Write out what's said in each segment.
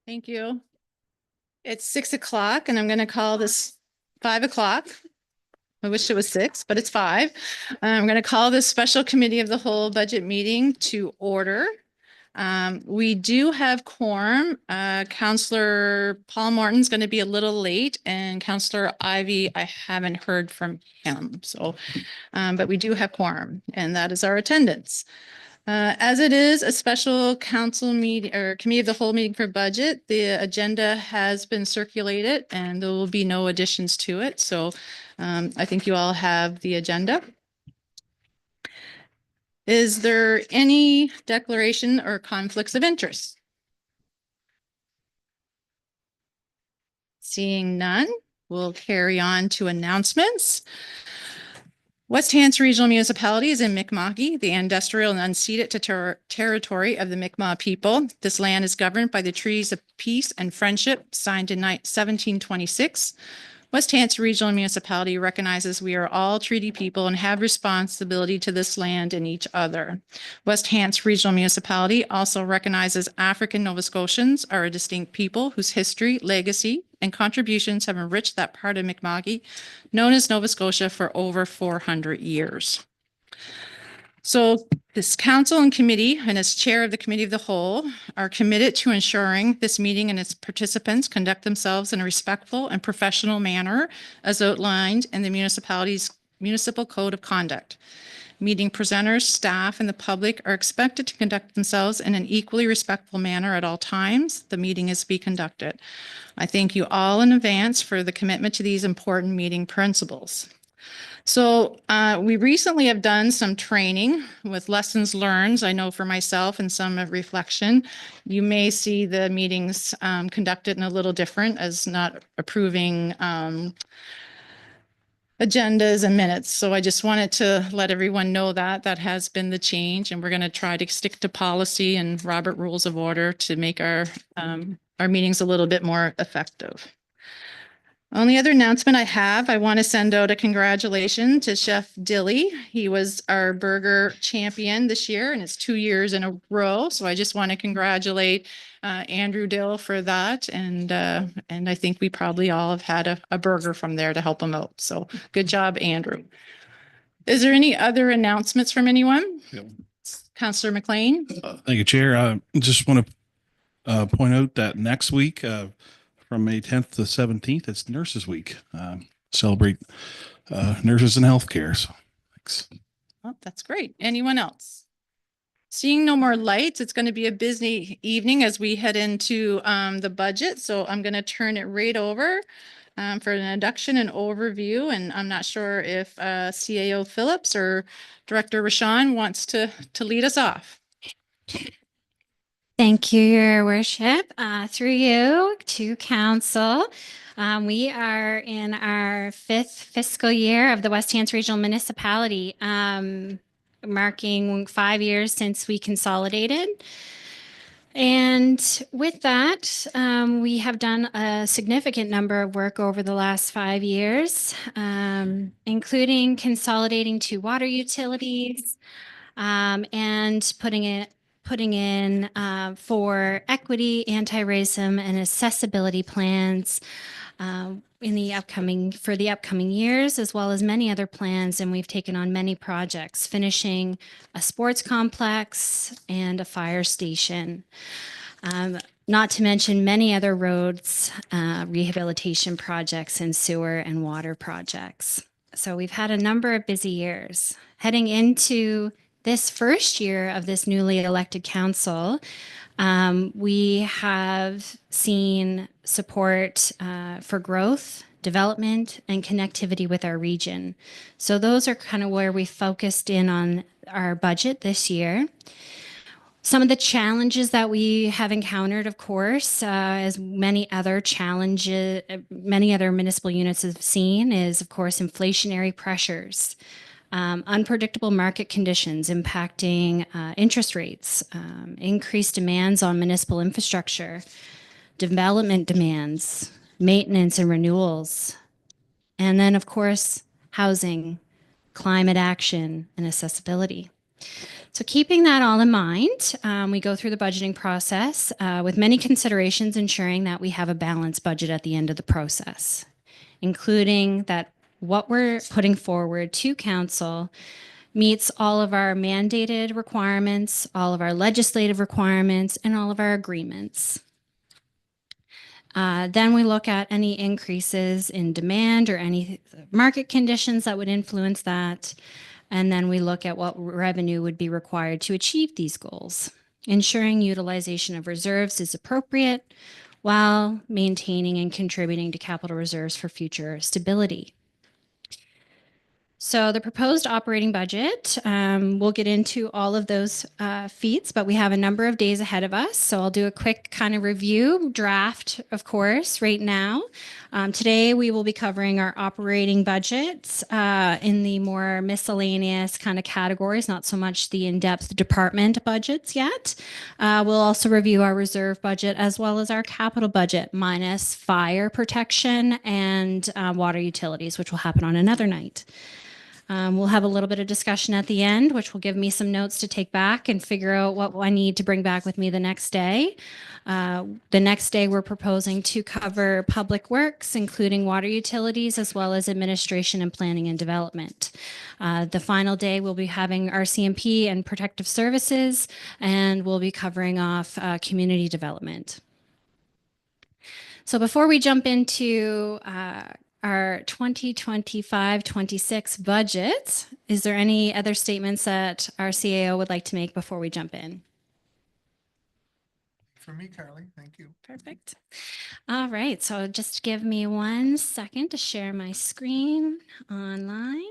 Thank you. It's 6 o'clock and I'm going to call this 5 o'clock. I wish it was 6, but it's 5. I'm going to call this special committee of the whole budget meeting to order. We do have quorum. Councillor Paul Morton's going to be a little late, and Councillor Ivy, I haven't heard from him. So, but we do have quorum, and that is our attendance. As it is a special council meeting or committee of the whole meeting for budget, the agenda has been circulated and there will be no additions to it. So I think you all have the agenda. Is there any declaration or conflicts of interest? Seeing none, we'll carry on to announcements. West Hants Regional Municipality is in Mi'kma'ki, the industrial and unceded territory of the Mi'kmaq people. This land is governed by the Treaties of Peace and Friendship signed in 1726. West Hants Regional Municipality recognizes we are all treaty people and have responsibility to this land and each other. West Hants Regional Municipality also recognizes African Nova Scotians are a distinct people whose history, legacy, and contributions have enriched that part of Mi'kma'ki, known as Nova Scotia, for over 400 years. So this council and committee, and as chair of the committee of the whole, are committed to ensuring this meeting and its participants conduct themselves in a respectful and professional manner as outlined in the municipality's municipal code of conduct. Meeting presenters, staff, and the public are expected to conduct themselves in an equally respectful manner at all times the meeting is to be conducted. I thank you all in advance for the commitment to these important meeting principles. So we recently have done some training with lessons learned. I know for myself and some of reflection, you may see the meetings conducted in a little different as not approving agendas and minutes. So I just wanted to let everyone know that that has been the change, and we're going to try to stick to policy and Robert Rules of Order to make our meetings a little bit more effective. Only other announcement I want to send out a congratulations to Chef Dilly. He was our burger champion this year, and it's 2 years in a row. So I just want to congratulate Andrew Dill for that. And I think we probably all have had a burger from there to help him out. So good job, Andrew. Is there any other announcements from anyone? Yep. Councillor McLean. Thank you, Chair. I just want to point out that next week, from May 10th to 17th, it's Nurses Week. Celebrate nurses in healthcare. So thanks. Oh, that's great. Anyone else? Seeing no more lights, it's going to be a busy evening as we head into the budget. So I'm going to turn it right over for an introduction and overview. And I'm not sure if CAO Phillips or Director Rashawn wants to lead us off. Thank you, Your Worship. Through you to Council. We are in our 5th fiscal year of the West Hants Regional Municipality, marking 5 years since we consolidated. And with that, we have done a significant number of work over the last 5 years, including consolidating 2 water utilities and putting in for equity, anti-racism, and accessibility plans for the upcoming years, as well as many other plans. And we've taken on many projects, finishing a sports complex and a fire station. Not to mention many other roads, rehabilitation projects, and sewer and water projects. So we've had a number of busy years. Heading into this first year of this newly elected council, we have seen support for growth, development, and connectivity with our region. So those are kind of where we focused in on our budget this year. Some of the challenges that we have encountered, of course, as many other municipal units have seen, is, of course, inflationary pressures. Unpredictable market conditions impacting interest rates, increased demands on municipal infrastructure, development demands, maintenance and renewals, and then, of course, housing, climate action, and accessibility. So keeping that all in mind, we go through the budgeting process with many considerations, ensuring that we have a balanced budget at the end of the process, including that what we're putting forward to council meets all of our mandated requirements, all of our legislative requirements, and all of our agreements. Then we look at any increases in demand or any market conditions that would influence that. And then we look at what revenue would be required to achieve these goals, ensuring utilization of reserves is appropriate while maintaining and contributing to capital reserves for future stability. So the proposed operating budget, we'll get into all of those feats, but we have a number of days ahead of us. So I'll do a quick kind of review draft, of course, right now. Today, we will be covering our operating budgets in the more miscellaneous kind of categories, not so much the in-depth department budgets yet. We'll also review our reserve budget as well as our capital budget minus fire protection and water utilities, which will happen on another night. We'll have a little bit of discussion at the end, which will give me some notes to take back and figure out what I need to bring back with me the next day. The next day, we're proposing to cover public works, including water utilities, as well as administration and planning and development. The final day, we'll be having RCMP and protective services, and we'll be covering off community development. So before we jump into our 2025-26 budget, is there any other statements that our CAO would like to make before we jump in? For me, Carly, thank you. Perfect. All right, so just give me 1 second to share my screen online.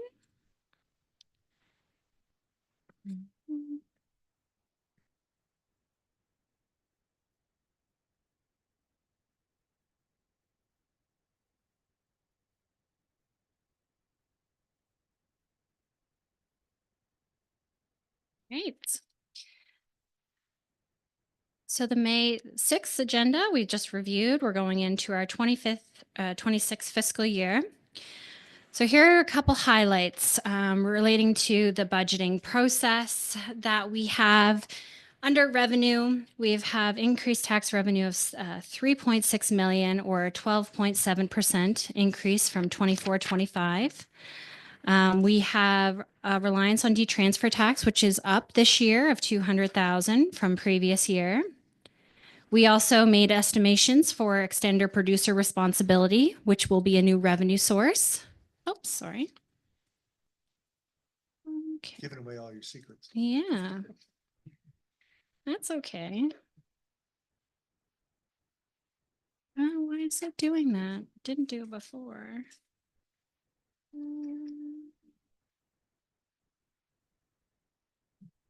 Great. So the May 6th agenda we just reviewed. We're going into our 26th fiscal year. So here are a couple highlights relating to the budgeting process that we have. Under revenue, we have increased tax revenue of 3.6 million or 12.7% increase from 24-25. We have a reliance on detransfer tax, which is up this year of 200,000 from previous year. We also made estimations for extender producer responsibility, which will be a new revenue source. Oh, sorry. Okay. Giving away all your secrets. Yeah, that's okay. Oh, why is it doing that? Didn't do it before.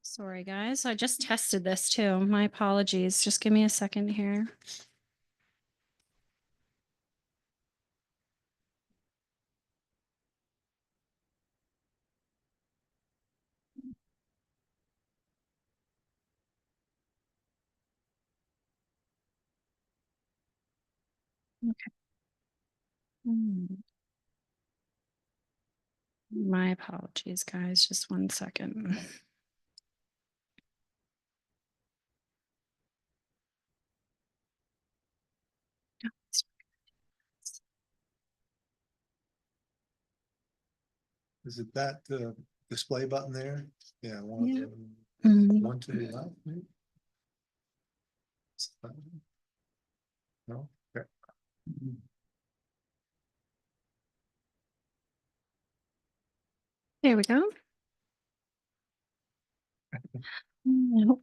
Sorry, guys. I just tested this too. My apologies. Just give me a second here. Okay. My apologies, guys. Just 1 second. Is it that display button there? Yeah. One, Yeah. one to the left, maybe? No? Okay. There we go. Nope.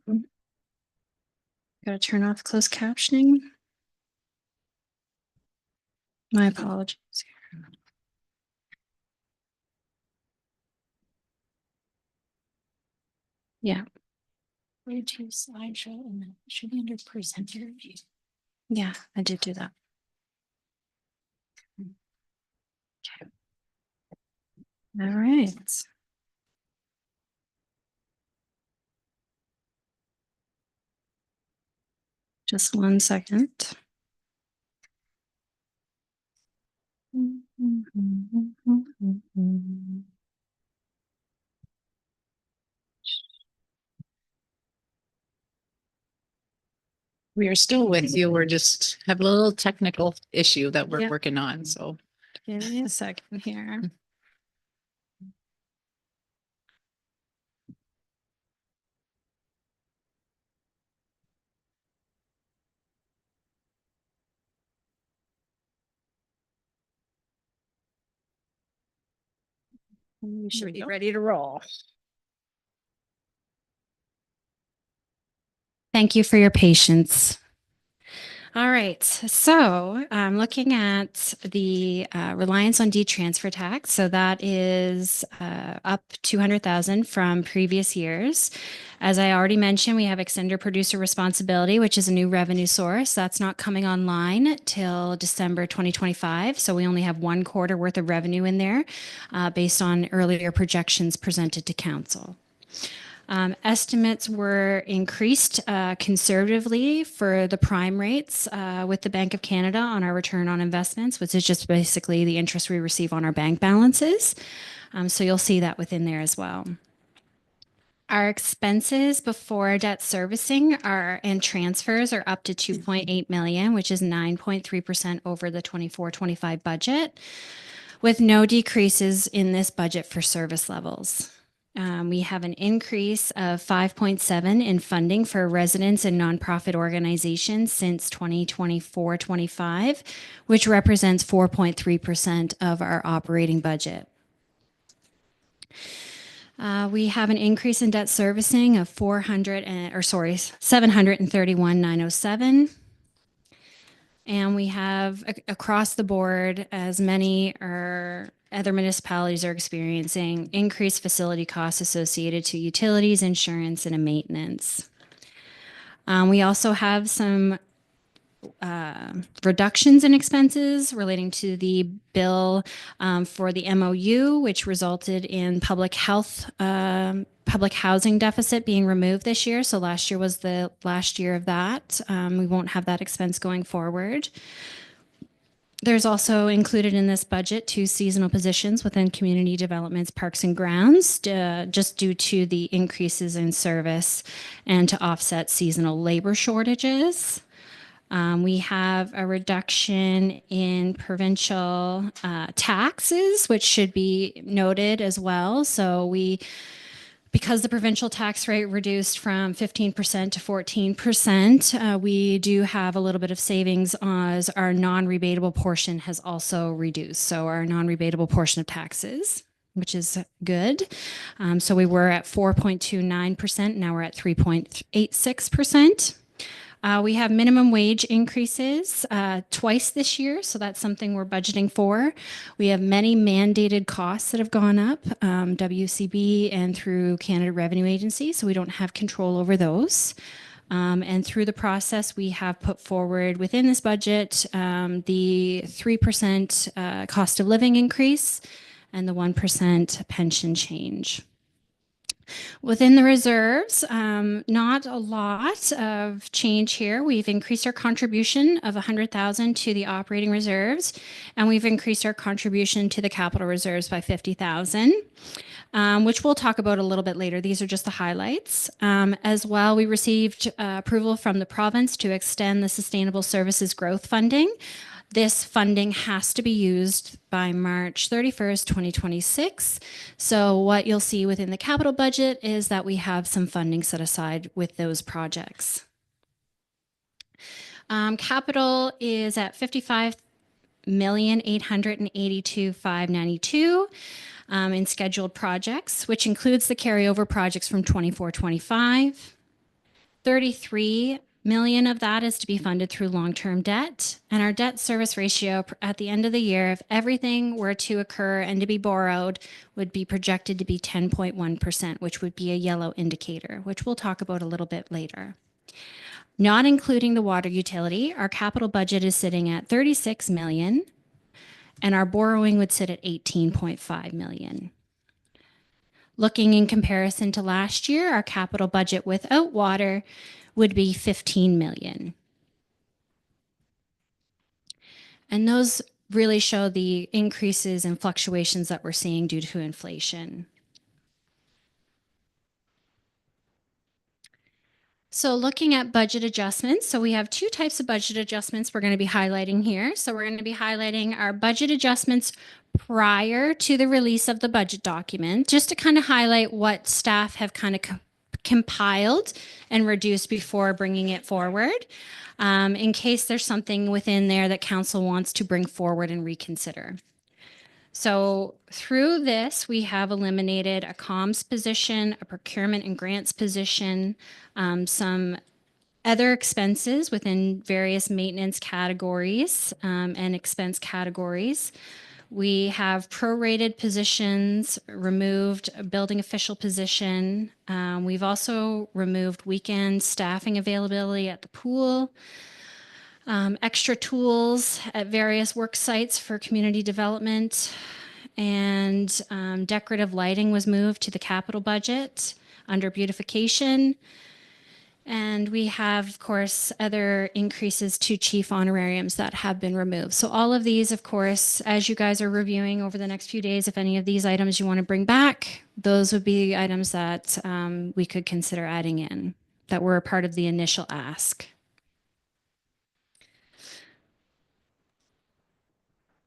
Gotta turn off closed captioning. My apologies. Yeah. Go to slideshow and then it should be under presenter view. Yeah, I did do that. Okay. All right. Just 1 second. We are still with you. We're just have a little technical issue that we're Yeah. working on, so. Give me a second here. We Should be go. ready to roll. Thank you for your patience. All right, so looking at the reliance on detransfer tax, so that is up 200,000 from previous years. As I already mentioned, we have extender producer responsibility, which is a new revenue source. That's not coming online till December 2025, so we only have 1 quarter worth of revenue in there based on earlier projections presented to council. Estimates were increased conservatively for the prime rates with the Bank of Canada on our return on investments, which is just basically the interest we receive on our bank balances. So you'll see that within there as well. Our expenses before debt servicing and transfers are up to 2.8 million, which is 9.3% over the 24-25 budget, with no decreases in this budget for service levels. We have an increase of 5.7 in funding for residents and nonprofit organizations since 2024-25, which represents 4.3% of our operating budget. We have an increase in debt servicing of 731,907. And we have across the board, as many other municipalities are experiencing, increased facility costs associated to utilities, insurance, and maintenance. We also have some reductions in expenses relating to the bill for the MOU, which resulted in public housing deficit being removed this year. So last year was the last year of that. We won't have that expense going forward. There's also included in this budget 2 seasonal positions within community developments, parks and grounds, just due to the increases in service and to offset seasonal labor shortages. We have a reduction in provincial taxes, which should be noted as well. So because the provincial tax rate reduced from 15% to 14%, we do have a little bit of savings as our non-rebatable portion has also reduced. So our non-rebatable portion of taxes, which is good. So we were at 4.29%, now we're at 3.86%. We have minimum wage increases twice this year, so that's something we're budgeting for. We have many mandated costs that have gone up, WCB and through Canada Revenue Agency, so we don't have control over those. And through the process, we have put forward within this budget the 3% cost of living increase and the 1% pension change. Within the reserves, not a lot of change here. We've increased our contribution of 100,000 to the operating reserves, and we've increased our contribution to the capital reserves by 50,000, which we'll talk about a little bit later. These are just the highlights. As well, we received approval from the province to extend the Sustainable Services Growth Funding. This funding has to be used by March 31st, 2026. So what you'll see within the capital budget is that we have some funding set aside with those projects. Capital is at 55,882,592 in scheduled projects, which includes the carryover projects from 24-25. 33 million of that is to be funded through long-term debt, and our debt service ratio at the end of the year, if everything were to occur and to be borrowed, would be projected to be 10.1%, which would be a yellow indicator, which we'll talk about a little bit later. Not including the water utility, our capital budget is sitting at 36 million, and our borrowing would sit at 18.5 million. Looking in comparison to last year, our capital budget without water would be 15 million. And those really show the increases and fluctuations that we're seeing due to inflation. So looking at budget adjustments, so we have two types of budget adjustments we're going to be highlighting here. So we're going to be highlighting our budget adjustments prior to the release of the budget document, just to kind of highlight what staff have kind of compiled and reduced before bringing it forward, in case there's something within there that council wants to bring forward and reconsider. So through this, we have eliminated a comms position, a procurement and grants position, some other expenses within various maintenance categories and expense categories. We have prorated positions, removed a building official position. We've also removed weekend staffing availability at the pool. Extra tools at various work sites for community development, and decorative lighting was moved to the capital budget under beautification. And we have, of course, other increases to chief honorariums that have been removed. So all of these, of course, as you guys are reviewing over the next few days, if any of these items you want to bring back, those would be items that we could consider adding in that were a part of the initial ask.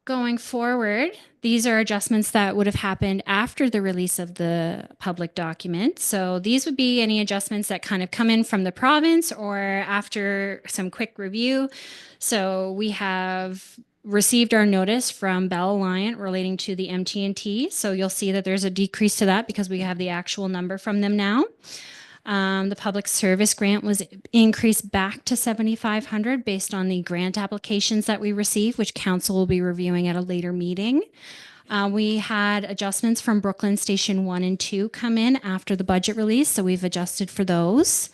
Going forward, these are adjustments that would have happened after the release of the public document. So these would be any adjustments that kind of come in from the province or after some quick review. So we have received our notice from Bell Alliant relating to the MT&T. So you'll see that there's a decrease to that because we have the actual number from them now. The public service grant was increased back to 7,500 based on the grant applications that we received, which council will be reviewing at a later meeting. We had adjustments from Brooklyn Station 1 and 2 come in after the budget release, so we've adjusted for those.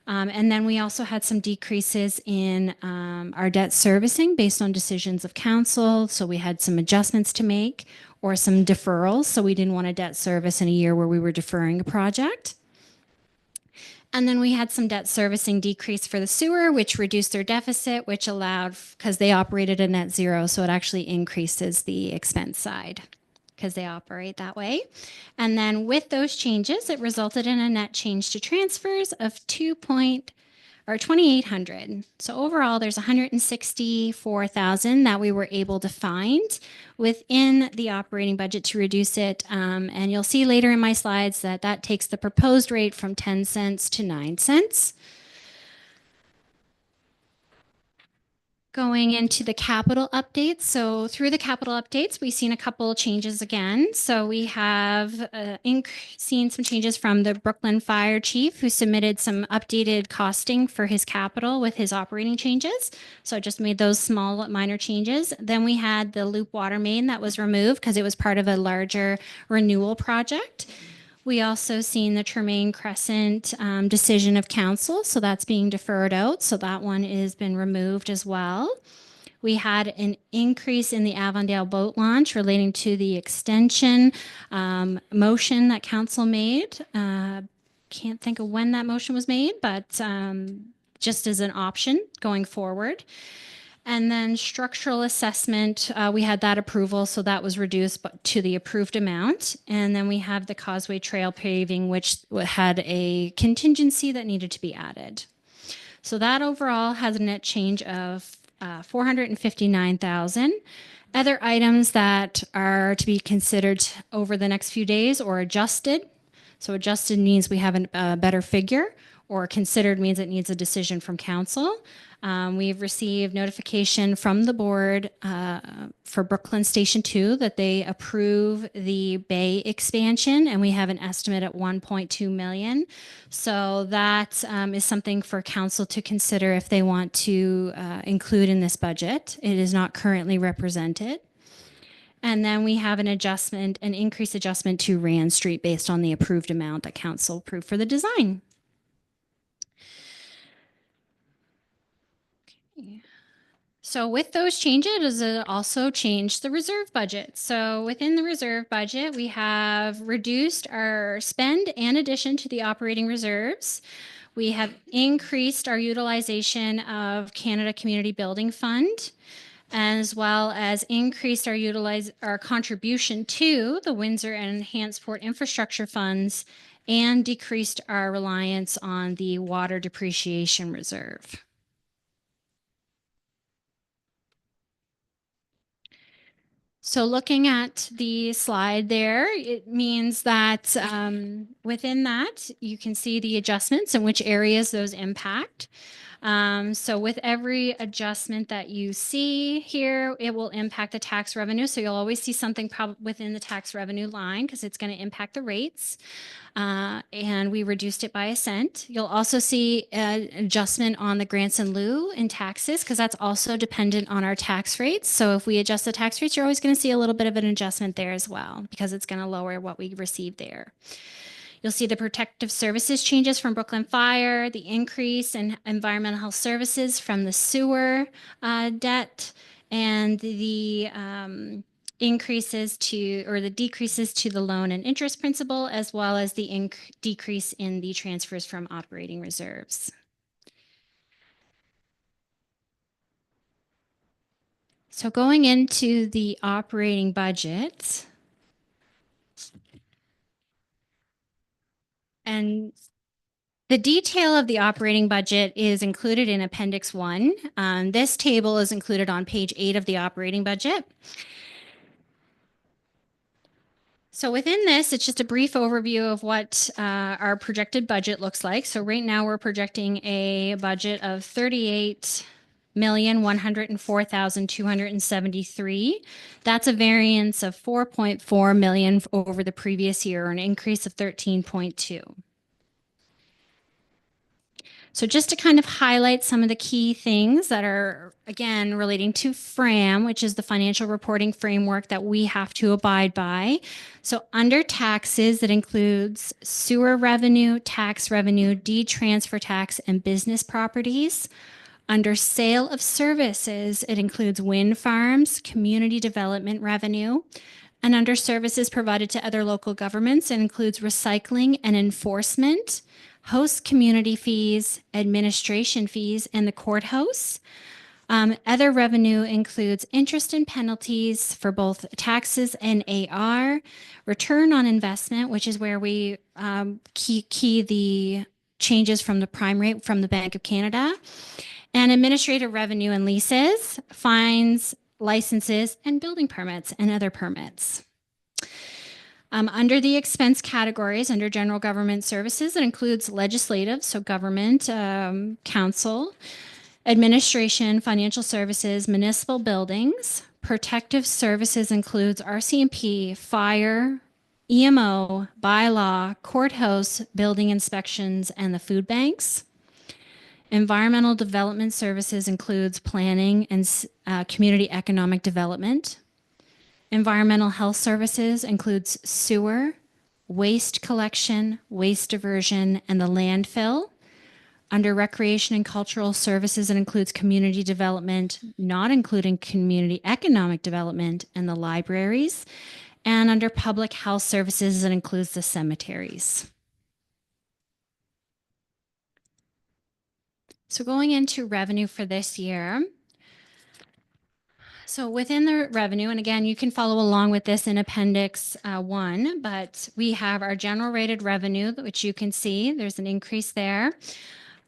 And then we also had some decreases in our debt servicing based on decisions of council. So we had some adjustments to make or some deferrals. So we didn't want a debt service in a year where we were deferring a project. And then we had some debt servicing decrease for the sewer, which reduced their deficit, which allowed, because they operated a net zero, so it actually increases the expense side because they operate that way. And then with those changes, it resulted in a net change to transfers of 2,800. So overall, there's 164,000 that we were able to find within the operating budget to reduce it. And you'll see later in my slides that that takes the proposed rate from 10 cents to 9 cents. Going into the capital updates. So through the capital updates, we've seen a couple changes again. So we have seen some changes from the Brooklyn Fire Chief, who submitted some updated costing for his capital with his operating changes. So I just made those small minor changes. Then we had the loop water main that was removed because it was part of a larger renewal project. We also seen the Tremaine Crescent decision of council, so that's being deferred out. So that one has been removed as well. We had an increase in the Avondale boat launch relating to the extension motion that council made. Can't think of when that motion was made, but just as an option going forward. And then structural assessment, we had that approval, so that was reduced to the approved amount. And then we have the Causeway Trail paving, which had a contingency that needed to be added. So that overall has a net change of 459,000. Other items that are to be considered over the next few days or adjusted. So adjusted means we have a better figure, or considered means it needs a decision from council. We've received notification from the board for Brooklyn Station 2 that they approve the bay expansion, and we have an estimate at 1.2 million. So that is something for council to consider if they want to include in this budget. It is not currently represented. And then we have an adjustment, an increased adjustment to Rand Street based on the approved amount that council approved for the design. So with those changes, it also changed the reserve budget. So within the reserve budget, we have reduced our spend and addition to the operating reserves. We have increased our utilization of Canada Community Building Fund, as well as increased our contribution to the Windsor and Enhanced Port Infrastructure Funds and decreased our reliance on the water depreciation reserve. So looking at the slide there, it means that within that, you can see the adjustments and which areas those impact. So with every adjustment that you see here, it will impact the tax revenue. So you'll always see something within the tax revenue line because it's going to impact the rates. And we reduced it by a cent. You'll also see an adjustment on the grants in lieu in taxes because that's also dependent on our tax rates. So if we adjust the tax rates, you're always going to see a little bit of an adjustment there as well because it's going to lower what we receive there. You'll see the protective services changes from Brooklyn Fire, the increase in environmental health services from the sewer debt, and the increases to, or the decreases to the loan and interest principal, as well as the decrease in the transfers from operating reserves. So going into the operating budget, and the detail of the operating budget is included in Appendix 1. This table is included on page 8 of the operating budget. So within this, it's just a brief overview of what our projected budget looks like. So right now we're projecting a budget of $38,104,273. That's a variance of $4.4 million over the previous year, or an increase of 13.2. So just to kind of highlight some of the key things that are, again, relating to FRAM, which is the financial reporting framework that we have to abide by. So under taxes, that includes sewer revenue, tax revenue, deed transfer tax, and business properties. Under sale of services, it includes wind farms, community development revenue. And under services provided to other local governments, it includes recycling and enforcement, host community fees, administration fees, and the courthouse. Other revenue includes interest and penalties for both taxes and AR, return on investment, which is where we key the changes from the prime rate from the Bank of Canada, and administrative revenue and leases, fines, licenses, and building permits and other permits. Under the expense categories, under general government services, it includes legislative, so government, council, administration, financial services, municipal buildings. Protective services includes RCMP, fire, EMO, bylaw, courthouse, building inspections, and the food banks. Environmental development services includes planning and community economic development. Environmental health services includes sewer, waste collection, waste diversion, and the landfill. Under recreation and cultural services, it includes community development, not including community economic development, and the libraries. And under public health services, it includes the cemeteries. So going into revenue for this year. So within the revenue, and again, you can follow along with this in Appendix 1, but we have our general rated revenue, which you can see there's an increase there.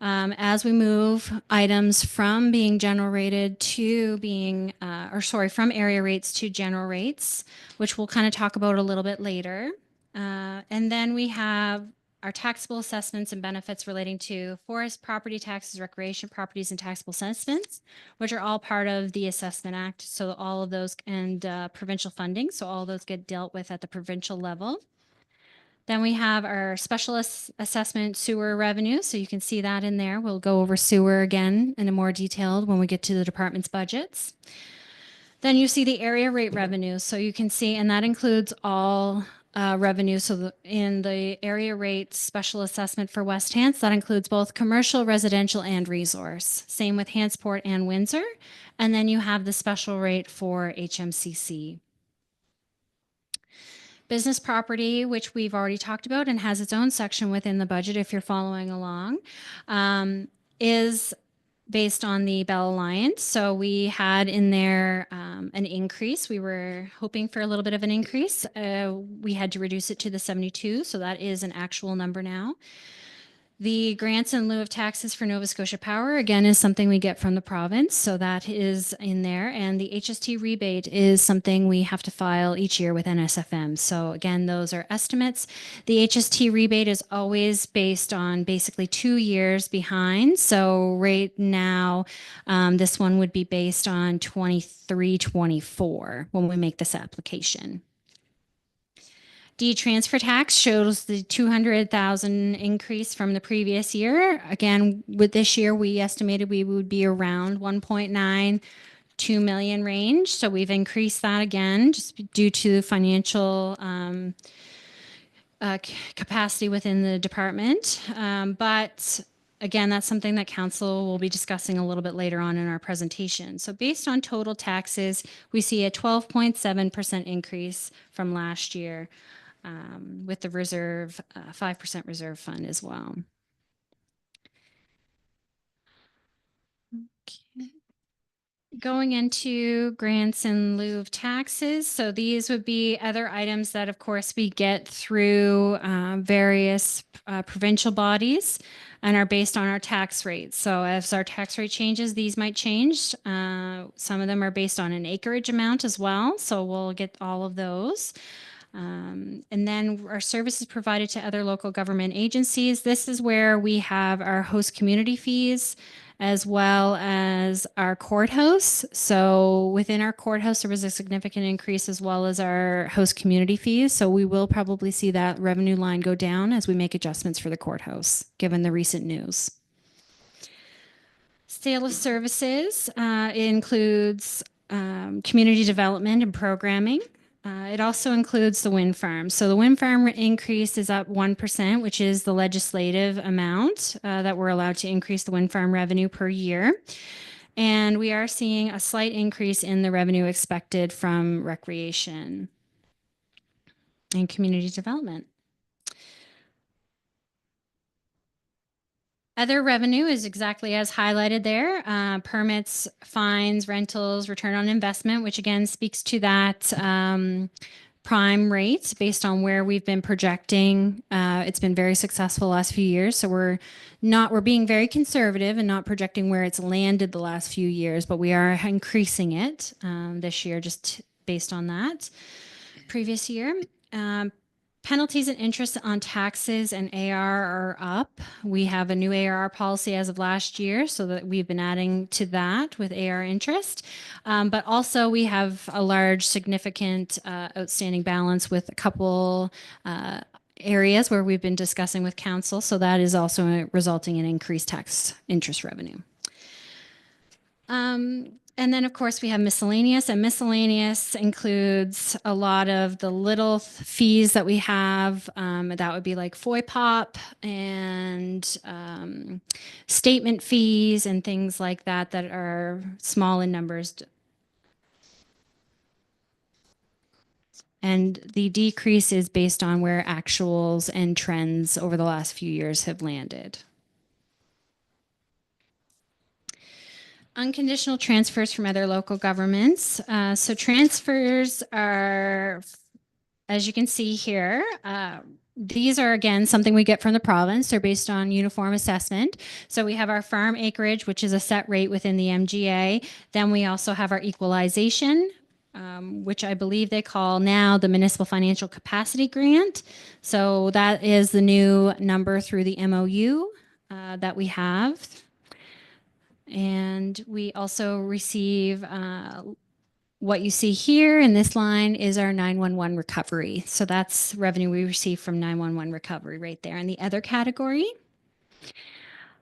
As we move items from being general rated to being, from area rates to general rates, which we'll kind of talk about a little bit later. And then we have our taxable assessments and benefits relating to forest property taxes, recreation properties, and taxable assessments, which are all part of the Assessment Act. So all of those, and provincial funding. So all of those get dealt with at the provincial level. Then we have our special assessment sewer revenue. So you can see that in there. We'll go over sewer again in a more detailed when we get to the department's budgets. Then you see the area rate revenue. So you can see, and that includes all revenue. So in the area rate special assessment for West Hants, that includes both commercial, residential, and resource. Same with Hantsport and Windsor. And then you have the special rate for HMCC. Business property, which we've already talked about and has its own section within the budget if you're following along, is based on the Bell Alliance. So we had in there an increase. We were hoping for a little bit of an increase. We had to reduce it to the 72, so that is an actual number now. The grants in lieu of taxes for Nova Scotia Power, again, is something we get from the province, so that is in there. And the HST rebate is something we have to file each year with NSFM. So again, those are estimates. The HST rebate is always based on basically 2 years behind. So right now, this one would be based on 23, 24 when we make this application. The transfer tax shows the 200,000 increase from the previous year. Again, with this year, we estimated we would be around 1.92 million range. So we've increased that again, just due to financial capacity within the department. But again, that's something that council will be discussing a little bit later on in our presentation. So based on total taxes, we see a 12.7% increase from last year. With the reserve, 5% reserve fund as well. Okay. Going into grants in lieu of taxes. So these would be other items that, of course, we get through various provincial bodies and are based on our tax rates. So as our tax rate changes, these might change. Some of them are based on an acreage amount as well. So we'll get all of those. And then our services provided to other local government agencies. This is where we have our host community fees as well as our courthouse. So within our courthouse, there was a significant increase as well as our host community fees. So we will probably see that revenue line go down as we make adjustments for the courthouse, given the recent news. Sale of services includes community development and programming. It also includes the wind farm. So the wind farm increase is up 1%, which is the legislative amount that we're allowed to increase the wind farm revenue per year. And we are seeing a slight increase in the revenue expected from recreation and community development. Other revenue is exactly as highlighted there. Permits, fines, rentals, return on investment, which again speaks to that prime rate based on where we've been projecting. It's been very successful the last few years. So we're being very conservative and not projecting where it's landed the last few years, but we are increasing it this year just based on that previous year. Penalties and interest on taxes and AR are up. We have a new AR policy as of last year, so that we've been adding to that with AR interest. But also we have a large, significant outstanding balance with a couple areas where we've been discussing with council. So that is also resulting in increased tax interest revenue. And then, of course, we have miscellaneous, and miscellaneous includes a lot of the little fees that we have. That would be like FOIPOP and statement fees and things like that that are small in numbers. And the decrease is based on where actuals and trends over the last few years have landed. Unconditional transfers from other local governments. So transfers are, as you can see here, these are, again, something we get from the province. They're based on uniform assessment. So we have our farm acreage, which is a set rate within the MGA. Then we also have our equalization, which I believe they call now the Municipal Financial Capacity Grant. So that is the new number through the MOU that we have. And we also receive what you see here in this line is our 911 recovery. So that's revenue we receive from 911 recovery right there in the other category.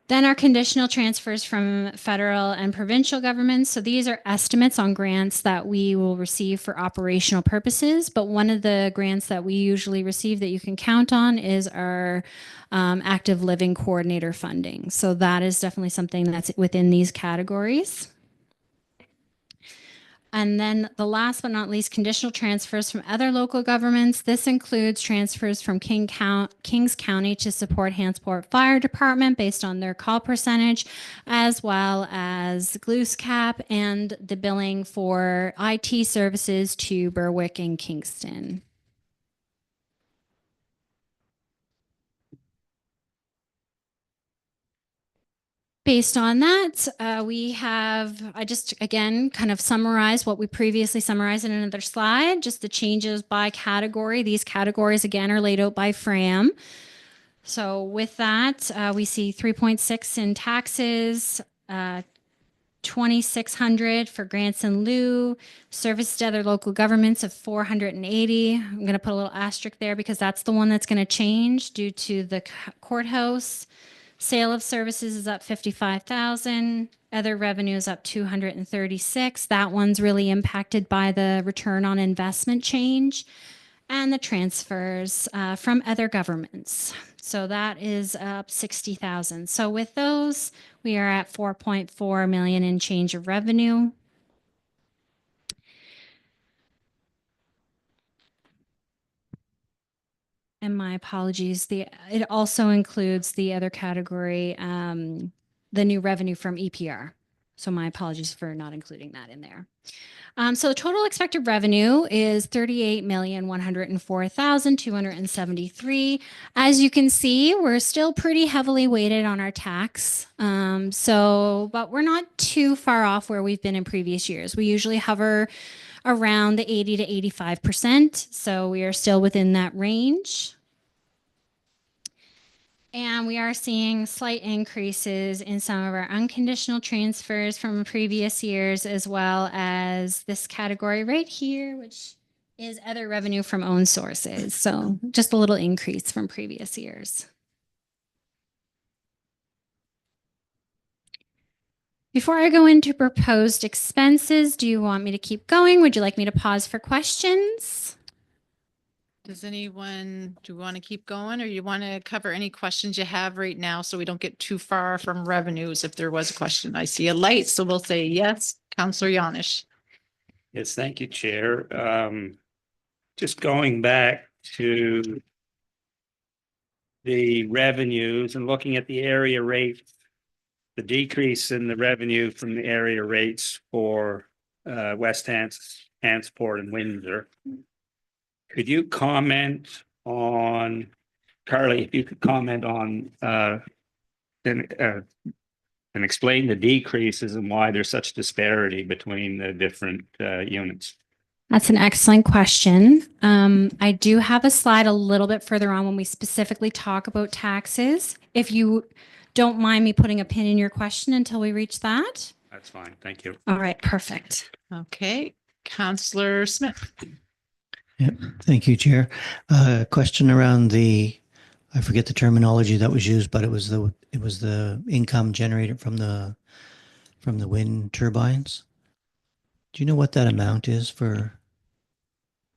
Then our conditional transfers from federal and provincial governments. So these are estimates on grants that we will receive for operational purposes. But one of the grants that we usually receive that you can count on is our active living coordinator funding. So that is definitely something that's within these categories. And then the last but not least, conditional transfers from other local governments. This includes transfers from Kings County to support Hansport Fire Department based on their call percentage, as well as Gloose Cap and the billing for IT services to Berwick and Kingston. Based on that, I just, again, kind of summarized what we previously summarized in another slide, just the changes by category. These categories, again, are laid out by FRAM. So with that, we see 3.6 in taxes, 2,600 for grants in lieu, service to other local governments of 480. I'm going to put a little asterisk there because that's the one that's going to change due to the courthouse. Sale of services is up 55,000. Other revenue is up 236. That one's really impacted by the return on investment change and the transfers from other governments. So that is up 60,000. So with those, we are at 4.4 million in change of revenue. And my apologies. It also includes the other category, the new revenue from EPR. So my apologies for not including that in there. So the total expected revenue is 38,104,273. As you can see, we're still pretty heavily weighted on our tax. But we're not too far off where we've been in previous years. We usually hover around the 80 to 85%. So we are still within that range. And we are seeing slight increases in some of our unconditional transfers from previous years, as well as this category right here, which is other revenue from own sources. So just a little increase from previous years. Before I go into proposed expenses, do you want me to keep going? Would you like me to pause for questions? Do you want to keep going or you want to cover any questions you have right now so we don't get too far from revenues if there was a question? I see a light, so we'll say yes. Councillor Yanish. Yes, thank you, Chair. Just going back to the revenues and looking at the area rates, the decrease in the revenue from the area rates for West Hansport and Windsor. Could you comment on, Carly, if you could comment on and explain the decreases and why there's such disparity between the different units? That's an excellent question. I do have a slide a little bit further on when we specifically talk about taxes. If you don't mind me putting a pin in your question until we reach that. That's fine. Thank you. All right, perfect. Okay, Councillor Smith. Yep. Thank you, Chair. Question around I forget the terminology that was used, but it was the income generated from the wind turbines. Do you know what that amount is for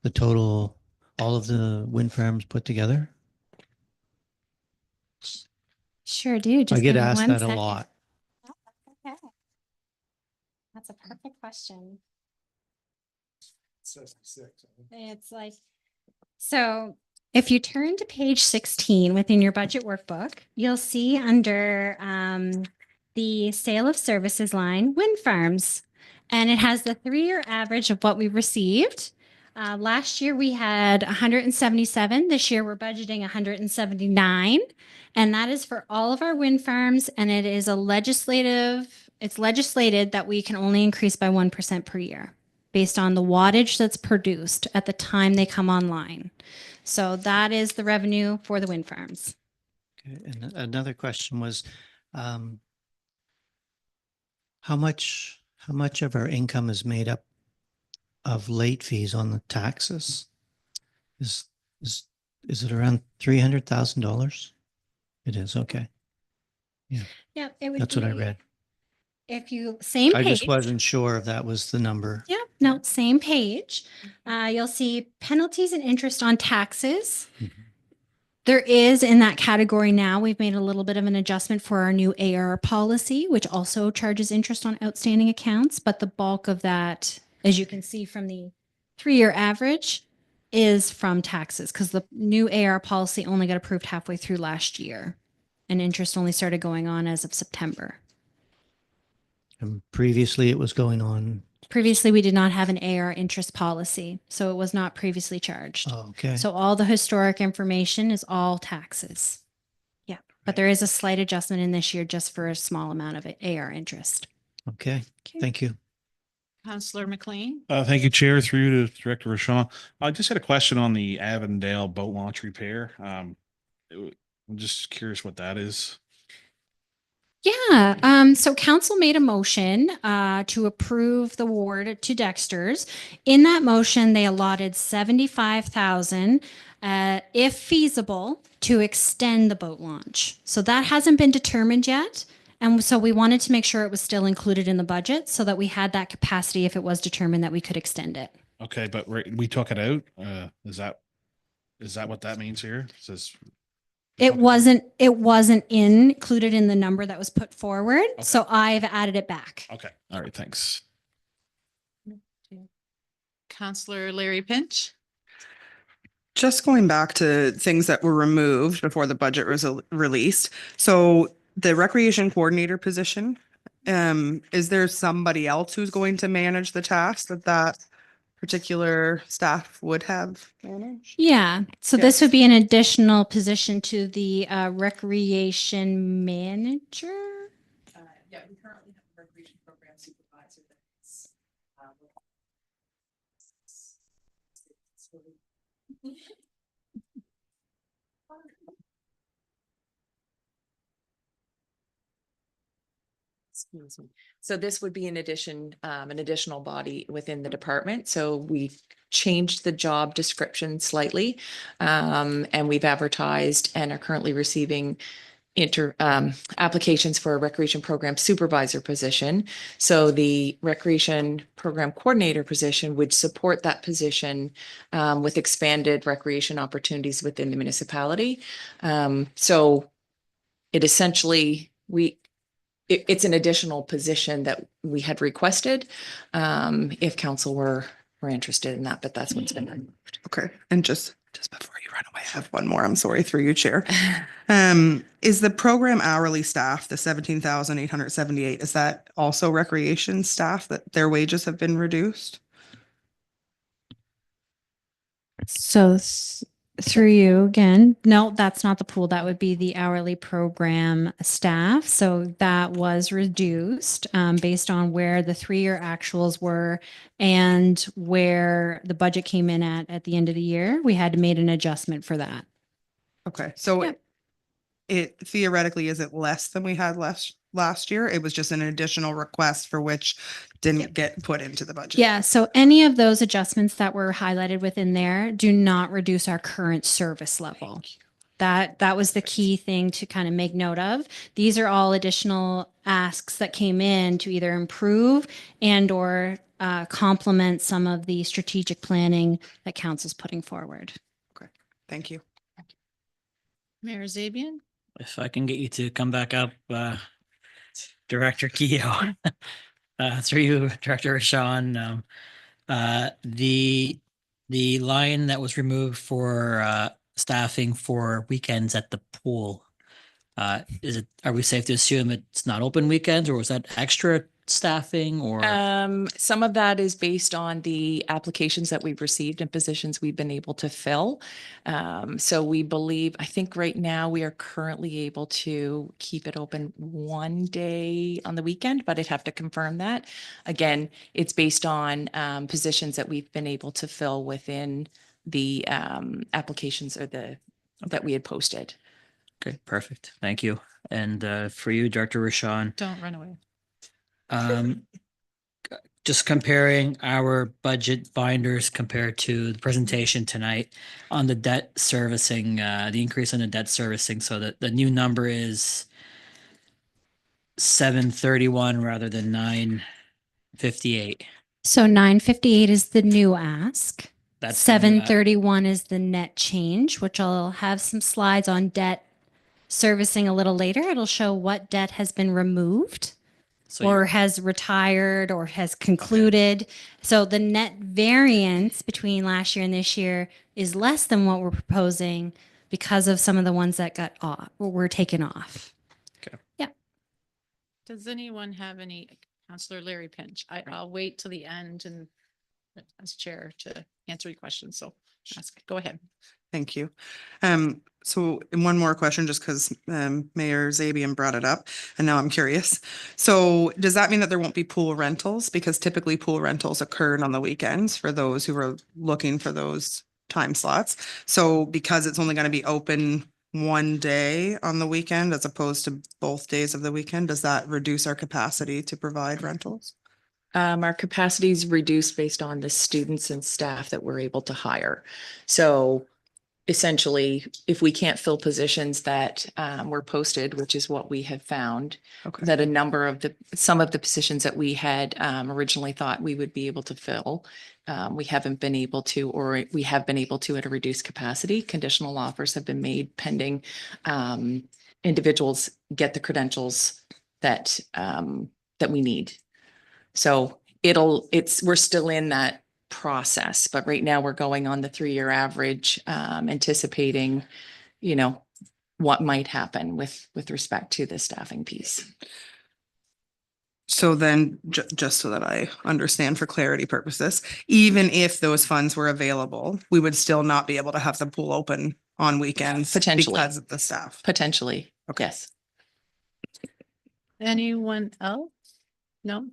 the total, all of the wind farms put together? Sure do. Just I get give me asked one that second. a lot. Okay. That's a perfect question. 66. It's like, so if you turn to page 16 within your budget workbook, you'll see under the sale of services line, wind farms, and it has the 3-year average of what we received. Last year we had 177. This year we're budgeting 179. And that is for all of our wind farms. And it is it's legislated that we can only increase by 1% per year based on the wattage that's produced at the time they come online. So that is the revenue for the wind farms. Okay. And another question was, how much of our income is made up of late fees on the taxes? Is it around $300,000? It is. Okay. Yeah, it would That's what I be- read. If you, same I page. just wasn't sure if that was the number. Yeah, no, same page. You'll see penalties and interest on taxes. There is in that category now, we've made a little bit of an adjustment for our new AR policy, which also charges interest on outstanding accounts, but the bulk of that as you can see from the 3-year average, is from taxes because the new AR policy only got approved halfway through last year. And interest only started going on as of September. And previously it was going on. Previously, we did not have an AR interest policy, so it was not previously charged. Oh, okay. So all the historic information is all taxes. Yeah, but there is a slight adjustment in this year just for a small amount of AR interest. Okay. Thank you. Counselor McLean. Thank you, Chair. Through you to Director Rashawn. I just had a question on the Avondale boat launch repair. I'm just curious what that is. Yeah, so council made a motion to approve the award to Dexter's. In that motion, they allotted 75,000, if feasible, to extend the boat launch. So that hasn't been determined yet. And so we wanted to make sure it was still included in the budget so that we had that capacity if it was determined that we could extend it. Okay, but we took it out. Is that what that means here? It says It wasn't included in the number that was put forward. Okay. So I've added it back. okay. All right. Thanks. Counselor Larry Pinch. Just going back to things that were removed before the budget was released. So the recreation coordinator position, is there somebody else who's going to manage the task that particular staff would have managed? Yeah, so this would be an additional position to the recreation manager. Yeah, we currently have a recreation program supervisor that's. Excuse me. So this would be an additional body within the department. So we changed the job description slightly. And we've advertised and are currently receiving applications for a recreation program supervisor position. So the recreation program coordinator position would support that position with expanded recreation opportunities within the municipality. So it essentially, it's an additional position that we had requested if council were interested in that, but that's what's been done. Okay, and just before you run away, I have one more. I'm sorry, through you, Chair. Is the program hourly staff, the 17,878, is that also recreation staff that their wages have been reduced? So through you again, no, that's not the pool. That would be the hourly program staff. So that was reduced based on where the 3-year actuals were and where the budget came in at the end of the year. We had to make an adjustment for that. Okay, so Yep. it theoretically isn't less than we had last year. It was just an additional request for which didn't get put into the budget. Yeah, so any of those adjustments that were highlighted within there do not reduce our current service level. That was the key thing to kind of make note of. These are all additional asks that came in to either improve and or complement some of the strategic planning that council's putting forward. Thank you. Mayor Zabian. If I can get you to come back up, Director Keogh, through you, Director Rashawn, the line that was removed for staffing for weekends at the pool, are we safe to assume it's not open weekends, or was that extra staffing, or? Some of that is based on the applications that we've received and positions we've been able to fill. So we believe, I think right now we are currently able to keep it open one day on the weekend, but I'd have to confirm that. Again, it's based on positions that we've been able to fill within the applications or that we had posted. Okay, perfect. Thank you. And for you, Director Rashawn, Don't run away. just comparing our budget binders compared to the presentation tonight on the debt servicing, the increase in the debt servicing. So that the new number is 731 rather than 958. So 958 is the new ask. That's the new 731 is the net change, which I'll have some slides on debt servicing a little later. It'll show what debt has been removed. So or has retired or has concluded. So the net variance between last year and this year is less than what we're proposing because of some of the ones that got off or were taken off. Does anyone have any, Counselor Larry Pinch? I'll wait till the end and as chair to answer your questions. So go ahead. Thank you. So one more question, just because Mayor Zabian brought it up, and now I'm curious. So does that mean that there won't be pool rentals? Because typically pool rentals occurred on the weekends for those who were looking for those time slots. So because it's only going to be open one day on the weekend as opposed to both days of the weekend, does that reduce our capacity to provide rentals? Our capacity is reduced based on the students and staff that we're able to hire. So essentially, if we can't fill positions that were posted, which is what we have found, Okay. that some of the positions that we had originally thought we would be able to fill, we haven't been able to, or we have been able to at a reduced capacity. Conditional offers have been made pending individuals get the credentials that we need. So we're still in that process, but right now we're going on the 3-year average, anticipating, what might happen with respect to the staffing piece. So then, just so that I understand for clarity purposes, even if those funds were available, we would still not be able to have the pool open on weekends Potentially. because of the staff. Potentially. Okay. Yes. Anyone else? No?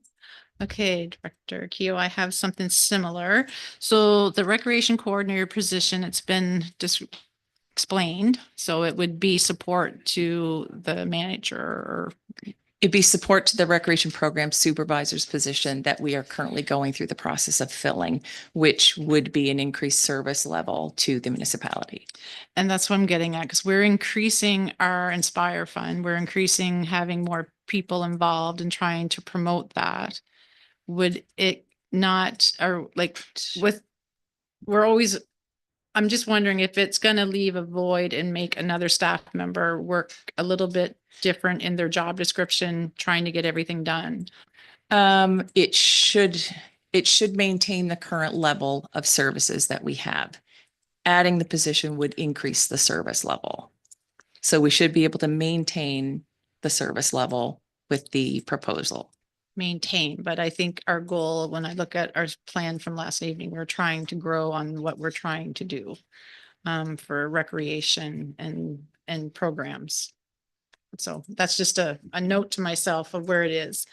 Okay, Director Keough, I have something similar. So the recreation coordinator position, it's been just explained. So it would be support to the manager or It'd be support to the recreation program supervisor's position that we are currently going through the process of filling, which would be an increased service level to the municipality. And that's what I'm getting at, because we're increasing our Inspire Fund. We're increasing having more people involved and trying to promote that. Would it not, or like I'm just wondering if it's going to leave a void and make another staff member work a little bit different in their job description, trying to get everything done. It should maintain the current level of services that we have. Adding the position would increase the service level. So we should be able to maintain the service level with the proposal. Maintain, but I think our goal, when I look at our plan from last evening, we're trying to grow on what we're trying to do for recreation and programs. So that's just a note to myself of where it is.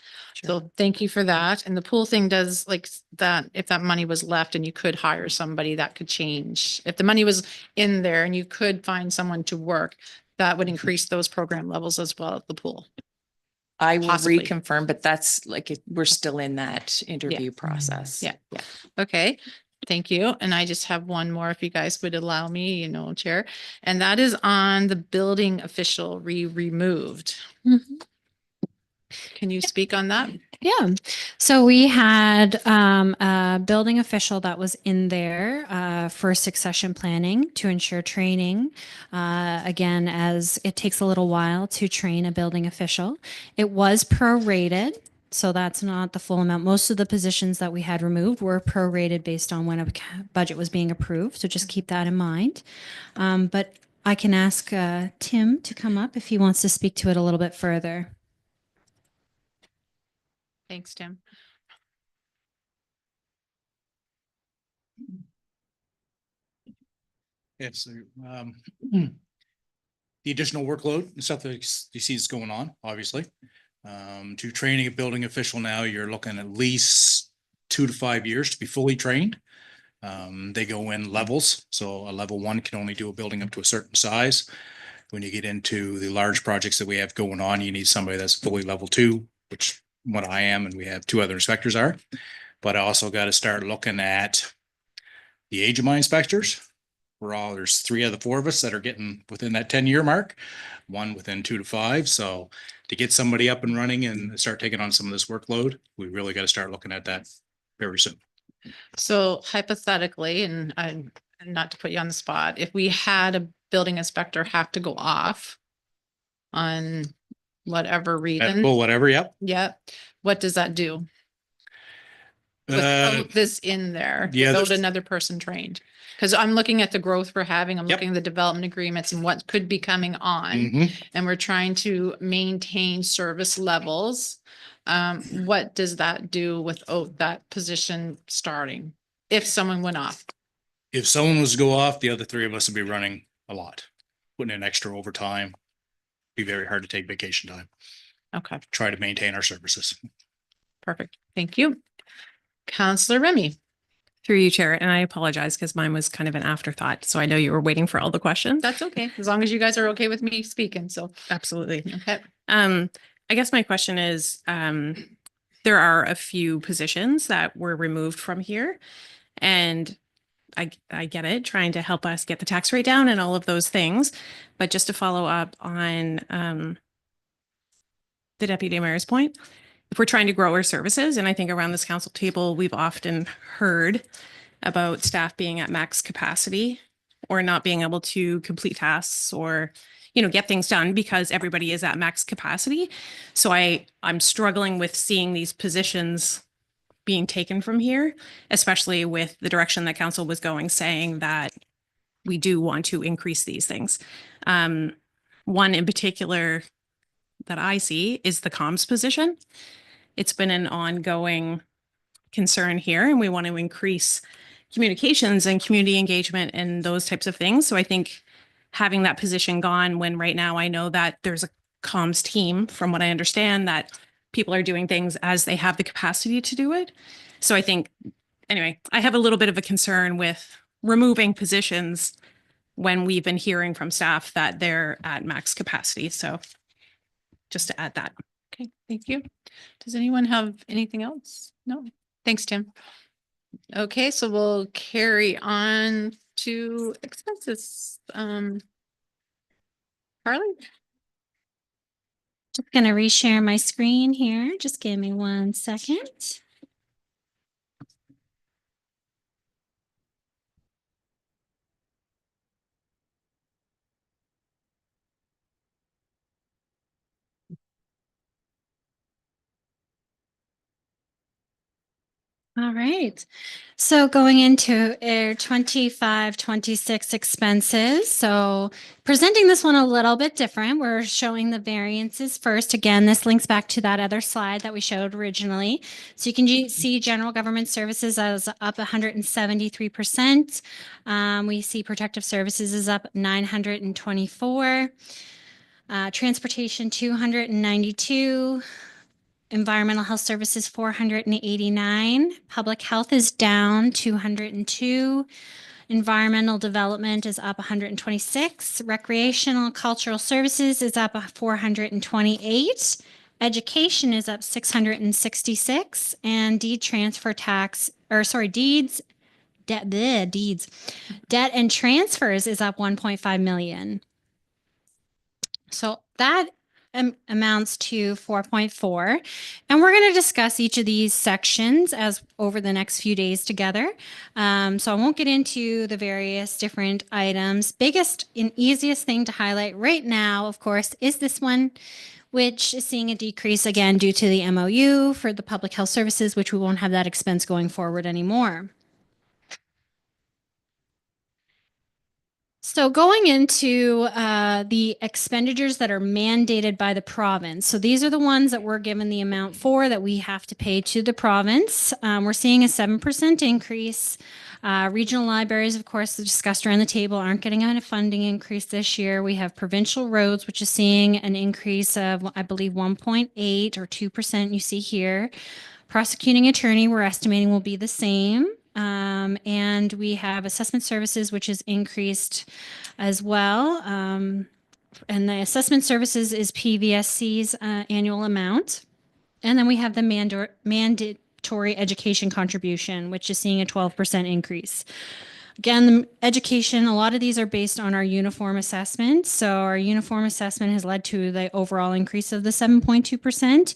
So thank you for that. And the pool thing does like that. If that money was left and you could hire somebody, that could change. If the money was in there and you could find someone to work, that would increase those program levels as well at the pool. I will Possibly. reconfirm, but that's we're still in that interview process. Yeah. Okay. Thank you. And I just have one more, if you guys would allow me, Chair, and that is on the building official removed. Can you speak on that? Yeah. So we had a building official that was in there for succession planning to ensure training. Again, as it takes a little while to train a building official. It was prorated. So that's not the full amount. Most of the positions that we had removed were prorated based on when a budget was being approved. So just keep that in mind. But I can ask Tim to come up if he wants to speak to it a little bit further. Thanks, Tim. Yes. The additional workload and stuff that you see is going on, obviously. To training a building official now, you're looking at least 2 to 5 years to be fully trained. They go in levels. So a level 1 can only do a building up to a certain size. When you get into the large projects that we have going on, you need somebody that's fully level 2, which what I am, and we have 2 other inspectors are. But I also got to start looking at the age of my inspectors. There's 3 of the 4 of us that are getting within that 10-year mark, 1 within 2 to 5. So to get somebody up and running and start taking on some of this workload, we really got to start looking at that very soon. So hypothetically, and not to put you on the spot, if we had a building inspector have to go off on whatever reason. Well, whatever, yep. Yep. what does that do? Uh, Without this in there, yeah, without there's- another person trained. Because I'm looking at the growth we're having, I'm Yep. looking at the development agreements and what could be coming on. Mhm. And we're trying to maintain service levels. What does that do with that position starting? If someone went off? If someone was to go off, the other three of us would be running a lot, putting in extra overtime. Be very hard to take vacation time. Okay, Try to maintain our services. perfect. Thank you. Counselor Remy. Through you, Chair, and I apologize because mine was kind of an afterthought. So I know you were waiting for all the questions. That's okay, as long as you guys are okay with me speaking, so. Absolutely. Okay. I guess my question is, there are a few positions that were removed from here. And I get it, trying to help us get the tax rate down and all of those things. But just to follow up on the Deputy Mayor's point, if we're trying to grow our services, and I think around this council table, we've often heard about staff being at max capacity or not being able to complete tasks or, get things done because everybody is at max capacity. So I'm struggling with seeing these positions being taken from here, especially with the direction that council was going, saying that we do want to increase these things. One in particular that I see is the comms position. It's been an ongoing concern here, and we want to increase communications and community engagement and those types of things. So I think having that position gone when right now I know that there's a comms team, from what I understand, that people are doing things as they have the capacity to do it. So I think, anyway, I have a little bit of a concern with removing positions when we've been hearing from staff that they're at max capacity. So just to add that. Okay, thank you. Does anyone have anything else? No? Thanks, Tim. Okay, so we'll carry on to expenses. Carly? Just gonna reshare my screen here. Just give me 1 second. All right. So going into our 25-26 expenses. So presenting this one a little bit different. We're showing the variances first. Again, this links back to that other slide that we showed originally. So you can see general government services as up 173%. We see protective services is up 924. Transportation 292. Environmental health services 489. Public health is down 202. Environmental development is up 126. Recreational cultural services is up 428. Education is up 666. And deed transfer tax, deeds, debt and transfers is up 1.5 million. So that amounts to 4.4. And we're going to discuss each of these sections as over the next few days together. So I won't get into the various different items. Biggest and easiest thing to highlight right now, of course, is this one, which is seeing a decrease again due to the MOU for the public health services, which we won't have that expense going forward anymore. So going into the expenditures that are mandated by the province. So these are the ones that we're given the amount for that we have to pay to the province. We're seeing a 7% increase. Regional libraries, of course, discussed around the table, aren't getting a funding increase this year. We have provincial roads, which is seeing an increase of, I believe, 1.8 or 2% you see here. Prosecuting attorney, we're estimating will be the same. And we have assessment services, which is increased as well. And the assessment services is PVSC's annual amount. And then we have the mandatory education contribution, which is seeing a 12% increase. Again, the education, a lot of these are based on our uniform assessment. So our uniform assessment has led to the overall increase of the 7.2%.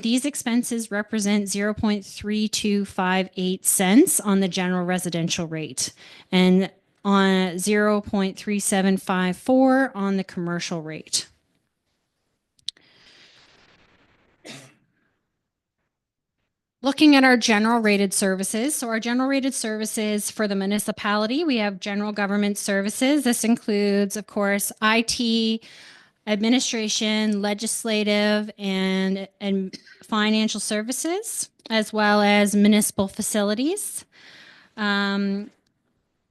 These expenses represent 0.3258 cents on the general residential rate and on 0.3754 on the commercial rate. Looking at our general rated services. So our general rated services for the municipality, we have general government services. This includes, of course, IT, administration, legislative, and financial services, as well as municipal facilities. Then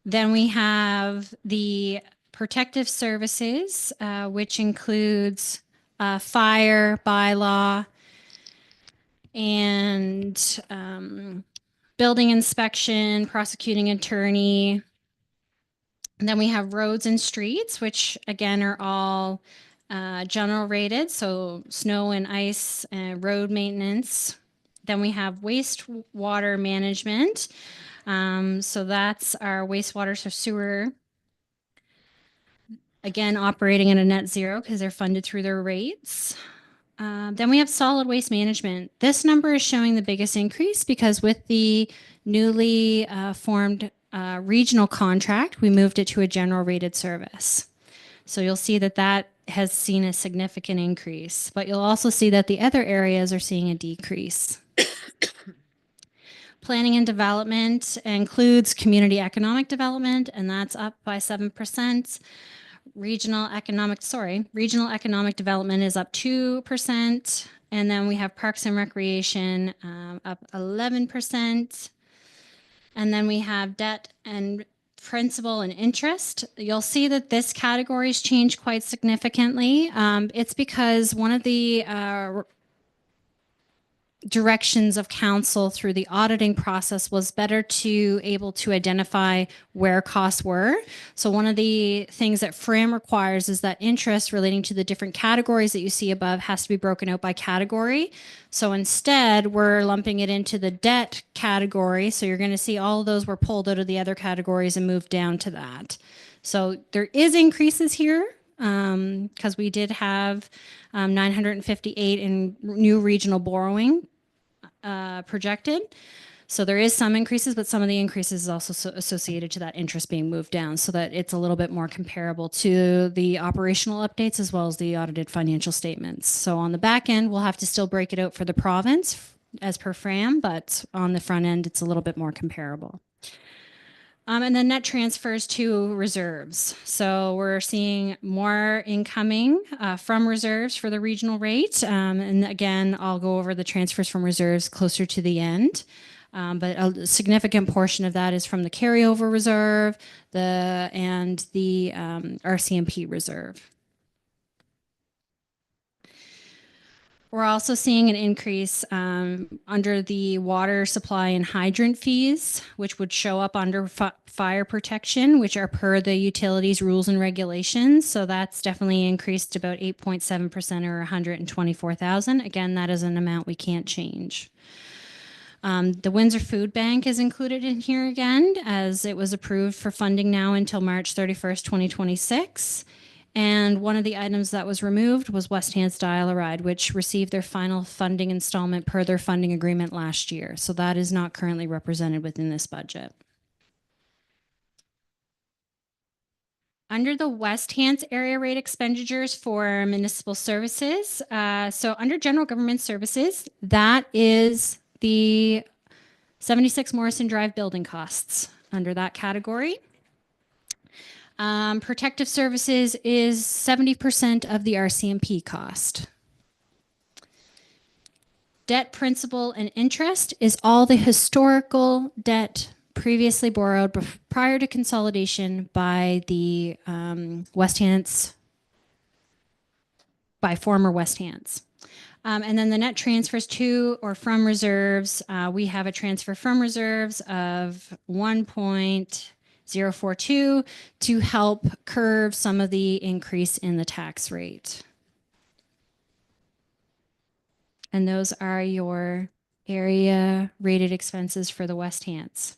we have the protective services, which includes fire, bylaw, and building inspection, prosecuting attorney. And then we have roads and streets, which again are all general rated, so snow and ice and road maintenance. Then we have wastewater management. So that's our wastewater for sewer. Again, operating at a net zero because they're funded through their rates. Then we have solid waste management. This number is showing the biggest increase because with the newly formed regional contract, we moved it to a general rated service. So you'll see that that has seen a significant increase, but you'll also see that the other areas are seeing a decrease. Planning and development includes community economic development, and that's up by 7%. Regional economic development is up 2%. And then we have parks and recreation up 11%. And then we have debt and principal and interest. You'll see that this category's changed quite significantly. It's because one of the directions of council through the auditing process was better to able to identify where costs were. So one of the things that FRAM requires is that interest relating to the different categories that you see above has to be broken out by category. So instead, we're lumping it into the debt category. So you're going to see all of those were pulled out of the other categories and moved down to that. So there is increases here because we did have 958 in new regional borrowing projected. So there is some increases, but some of the increases is also associated to that interest being moved down so that it's a little bit more comparable to the operational updates as well as the audited financial statements. So on the back end, we'll have to still break it out for the province as per FRAM, but on the front end, it's a little bit more comparable. And then net transfers to reserves. So we're seeing more incoming from reserves for the regional rate. And again, I'll go over the transfers from reserves closer to the end. But a significant portion of that is from the carryover reserve and the RCMP reserve. We're also seeing an increase under the water supply and hydrant fees, which would show up under fire protection, which are per the utilities rules and regulations. So that's definitely increased about 8.7% or 124,000. Again, that is an amount we can't change. The Windsor Food Bank is included in here again, as it was approved for funding now until March 31st, 2026. And one of the items that was removed was West Hants Dial-A-Ride, which received their final funding installment per their funding agreement last year. So that is not currently represented within this budget. Under the West Hants area rate expenditures for municipal services, so under general government services, that is the 76 Morrison Drive building costs under that category. Protective services is 70% of the RCMP cost. Debt principal and interest is all the historical debt previously borrowed prior to consolidation by the West Hants, by former West Hants. And then the net transfers to or from reserves, we have a transfer from reserves of 1.042 to help curb some of the increase in the tax rate. And those are your area rated expenses for the West Hants.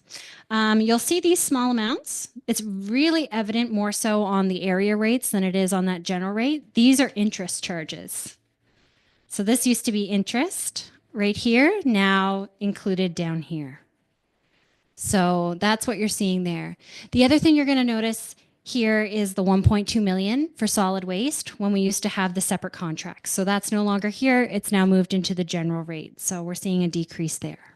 You'll see these small amounts. It's really evident more so on the area rates than it is on that general rate. These are interest charges. So this used to be interest right here, now included down here. So that's what you're seeing there. The other thing you're going to notice here is the 1.2 million for solid waste when we used to have the separate contracts. So that's no longer here. It's now moved into the general rate. So we're seeing a decrease there.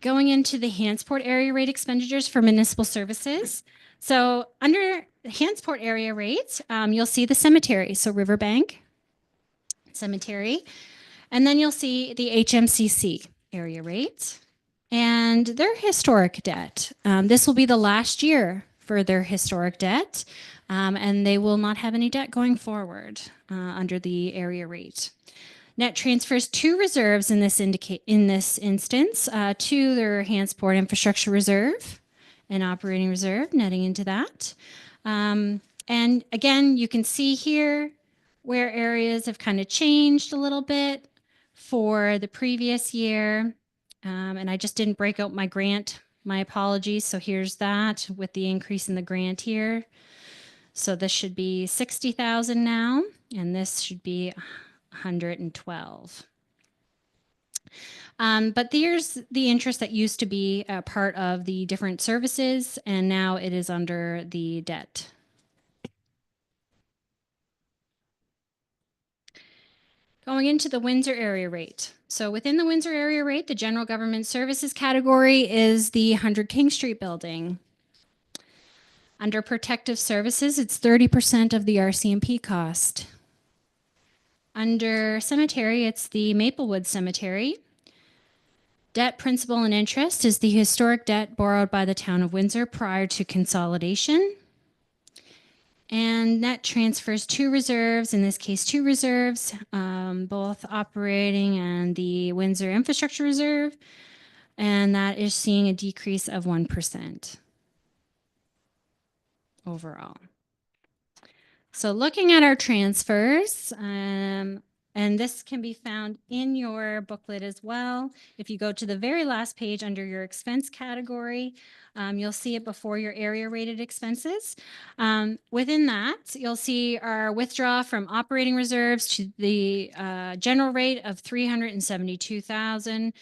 Going into the Hansport area rate expenditures for municipal services. So under Hansport area rates, you'll see the cemetery. So Riverbank Cemetery. And then you'll see the HMCC area rate and their historic debt. This will be the last year for their historic debt, and they will not have any debt going forward under the area rate. Net transfers to reserves in this instance to their Hansport infrastructure reserve and operating reserve, netting into that. And again, you can see here where areas have kind of changed a little bit for the previous year. And I just didn't break out my grant. My apologies. So here's that with the increase in the grant here. So this should be 60,000 now, and this should be 112. But there's the interest that used to be a part of the different services, and now it is under the debt. Going into the Windsor area rate. So within the Windsor area rate, the general government services category is the 100 King Street building. Under protective services, it's 30% of the RCMP cost. Under cemetery, it's the Maplewood Cemetery. Debt, principal, and interest is the historic debt borrowed by the town of Windsor prior to consolidation. And net transfers to reserves, in this case, two reserves, both operating and the Windsor Infrastructure Reserve. And that is seeing a decrease of 1% overall. So looking at our transfers, and this can be found in your booklet as well. If you go to the very last page under your expense category, you'll see it before your area rated expenses. Within that, you'll see our withdrawal from operating reserves to the general rate of 372,000.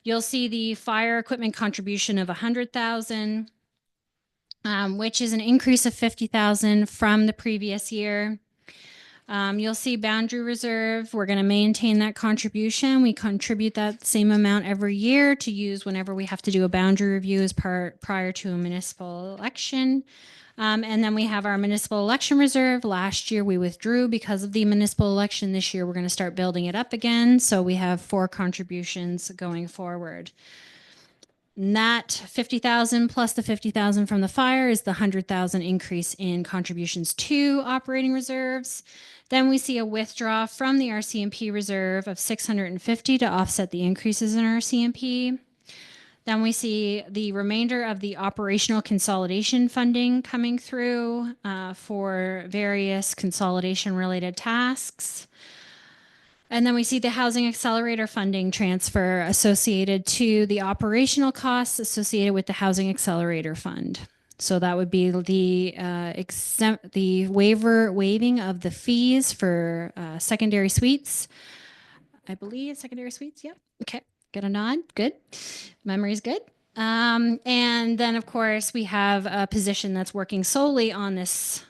You'll see the fire equipment contribution of 100,000, which is an increase of 50,000 from the previous year. You'll see boundary reserve. We're going to maintain that contribution. We contribute that same amount every year to use whenever we have to do a boundary review as prior to a municipal election. And then we have our municipal election reserve. Last year we withdrew because of the municipal election. This year we're going to start building it up again. So we have 4 contributions going forward. And that 50,000 plus the 50,000 from the fire is the 100,000 increase in contributions to operating reserves. Then we see a withdrawal from the RCMP reserve of 650 to offset the increases in RCMP. Then we see the remainder of the operational consolidation funding coming through for various consolidation related tasks. And then we see the housing accelerator funding transfer associated to the operational costs associated with the housing accelerator fund. So that would be the waiving of the fees for secondary suites. I believe secondary suites. Yep. Okay. Get a nod. Good. Memory's good. And then of course we have a position that's working solely on this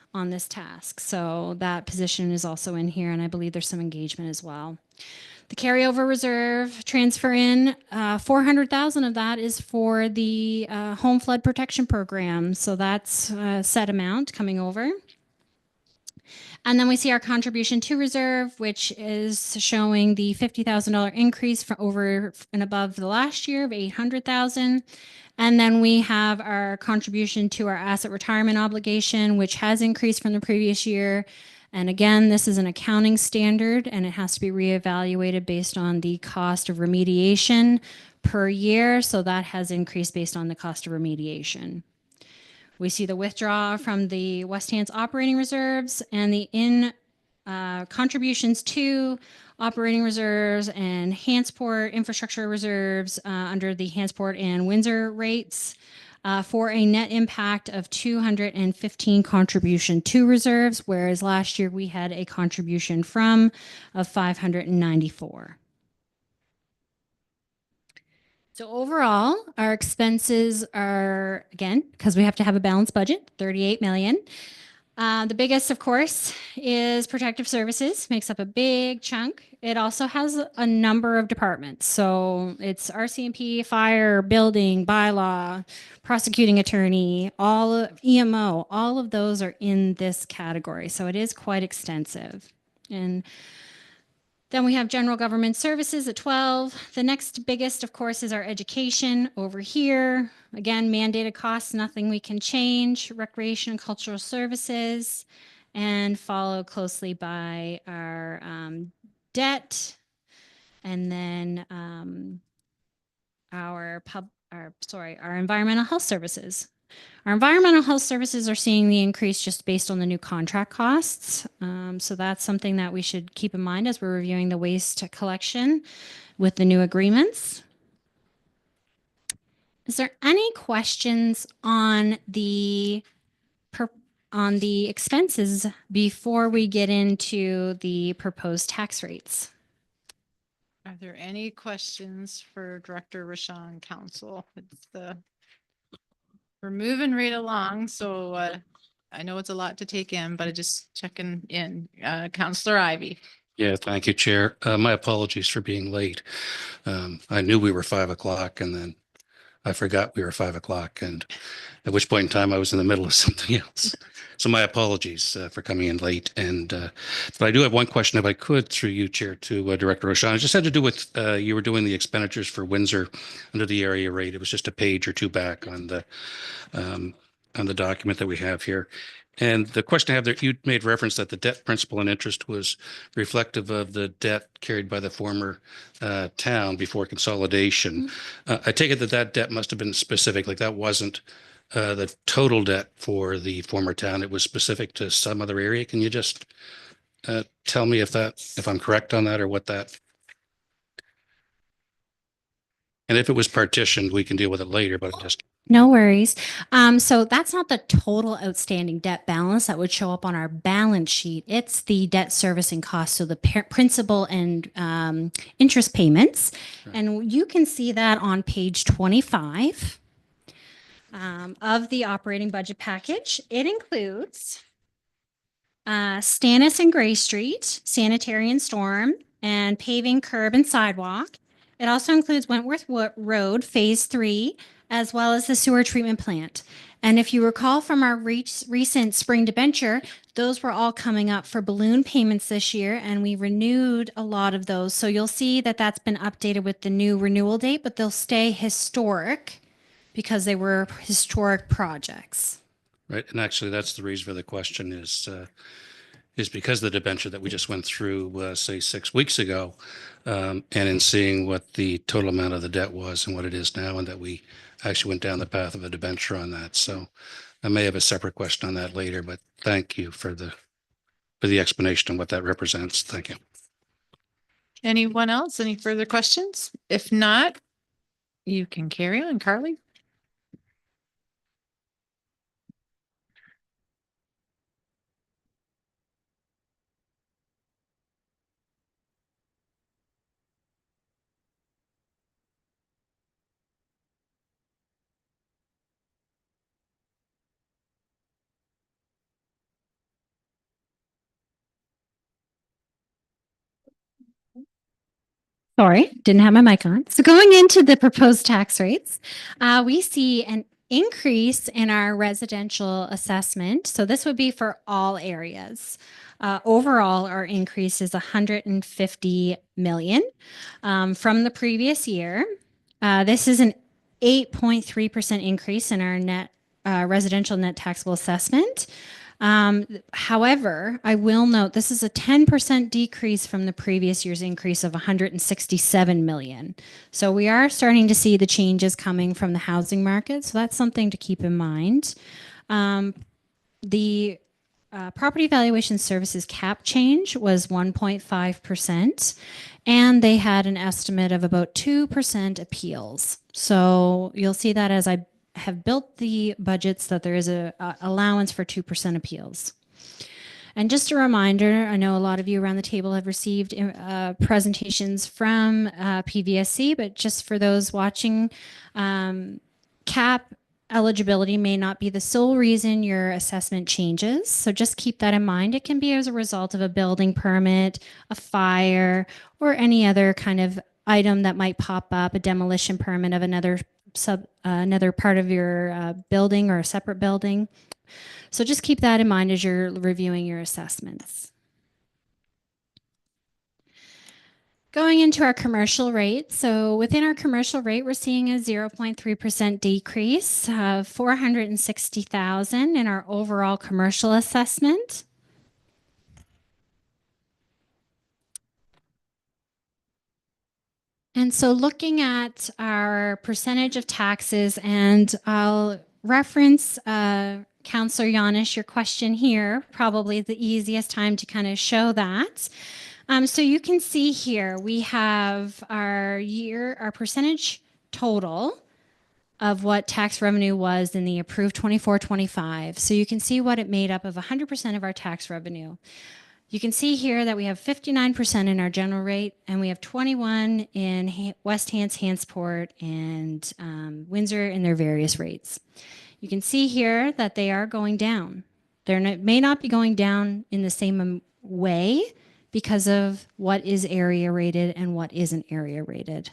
task. So that position is also in here, and I believe there's some engagement as well. The carryover reserve transfer in 400,000 of that is for the home flood protection program. So that's a set amount coming over. And then we see our contribution to reserve, which is showing the $50,000 increase for over and above the last year of 800,000. And then we have our contribution to our asset retirement obligation, which has increased from the previous year. And again, this is an accounting standard, and it has to be reevaluated based on the cost of remediation per year. So that has increased based on the cost of remediation. We see the withdrawal from the West Hants operating reserves and the contributions to operating reserves and Hansport infrastructure reserves under the Hansport and Windsor rates for a net impact of 215 contribution to reserves, whereas last year we had a contribution from of 594. So overall, our expenses are, again, because we have to have a balanced budget, 38 million. The biggest, of course, is protective services, makes up a big chunk. It also has a number of departments. So it's RCMP, fire, building, bylaw, prosecuting attorney, EMO, all of those are in this category. So it is quite extensive. And then we have general government services at 12. The next biggest, of course, is our education over here. Again, mandated costs, nothing we can change. Recreation and cultural services, and followed closely by our debt, and then our environmental health services. Our environmental health services are seeing the increase just based on the new contract costs. So that's something that we should keep in mind as we're reviewing the waste collection with the new agreements. Is there any questions on the expenses before we get into the proposed tax rates? Are there any questions for Director Rashawn, Council? We're moving right along, so I know it's a lot to take in, but I just checking in. Councillor Ivy. Yeah, thank you, Chair. My apologies for being late. I knew we were 5 o'clock and then I forgot we were 5 o'clock, and at which point in time I was in the middle of something else. So my apologies for coming in late. But I do have one question, if I could, through you, Chair, to Director O'Shawn. It just had to do with you were doing the expenditures for Windsor under the area rate. It was just a page or two back on the document that we have here. And the question I have there, you made reference that the debt principal and interest was reflective of the debt carried by the former town before consolidation. I take it that debt must have been specific, like that wasn't the total debt for the former town. It was specific to some other area. Can you just tell me if I'm correct on that, or what that? And if it was partitioned, we can deal with it later, but just. No worries. So that's not the total outstanding debt balance that would show up on our balance sheet. It's the debt servicing cost, so the principal and interest payments. Right. And you can see that on page 25 of the operating budget package. It includes Stannis and Gray Street, sanitary and storm, and paving, curb, and sidewalk. It also includes Wentworth Road, Phase 3, as well as the sewer treatment plant. And if you recall from our recent spring debenture, those were all coming up for balloon payments this year, and we renewed a lot of those. So you'll see that that's been updated with the new renewal date, but they'll stay historic because they were historic projects. Right. And actually, that's the reason for the question is because the debenture that we just went through, say 6 weeks ago, and in seeing what the total amount of the debt was and what it is now, and that we actually went down the path of a debenture on that. So I may have a separate question on that later, but thank you for the explanation of what that represents. Thank you. Anyone else? Any further questions? If not, you can carry on, Carly. Sorry, didn't have my mic on. So going into the proposed tax rates, we see an increase in our residential assessment. So this would be for all areas. Overall, our increase is 150 million from the previous year. This is an 8.3% increase in our net residential net taxable assessment. However, I will note this is a 10% decrease from the previous year's increase of 167 million. So we are starting to see the changes coming from the housing market. So that's something to keep in mind. The property valuation services cap change was 1.5%, and they had an estimate of about 2% appeals. So you'll see that as I have built the budgets that there is a allowance for 2% appeals. And just a reminder, I know a lot of you around the table have received presentations from PVSC, but just for those watching, cap eligibility may not be the sole reason your assessment changes. So just keep that in mind. It can be as a result of a building permit, a fire, or any other kind of item that might pop up, a demolition permit of another part of your building or a separate building. So just keep that in mind as you're reviewing your assessments. Going into our commercial rate. So within our commercial rate, we're seeing a 0.3% decrease of 460,000 in our overall commercial assessment. And so looking at our percentage of taxes, and I'll reference Councillor Yanish, your question here, probably the easiest time to kind of show that. So you can see here, we have our percentage total of what tax revenue was in the approved 24-25. So you can see what it made up of 100% of our tax revenue. You can see here that we have 59% in our general rate, and we have 21 in West Hants, Hantsport, and Windsor in their various rates. You can see here that they are going down. They may not be going down in the same way because of what is area rated and what isn't area rated.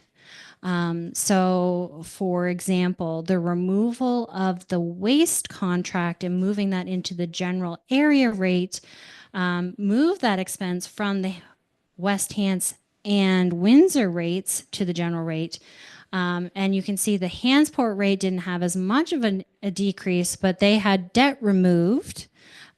So for example, the removal of the waste contract and moving that into the general area rate, move that expense from the West Hants and Windsor rates to the general rate. And you can see the Hantsport rate didn't have as much of a decrease, but they had debt removed.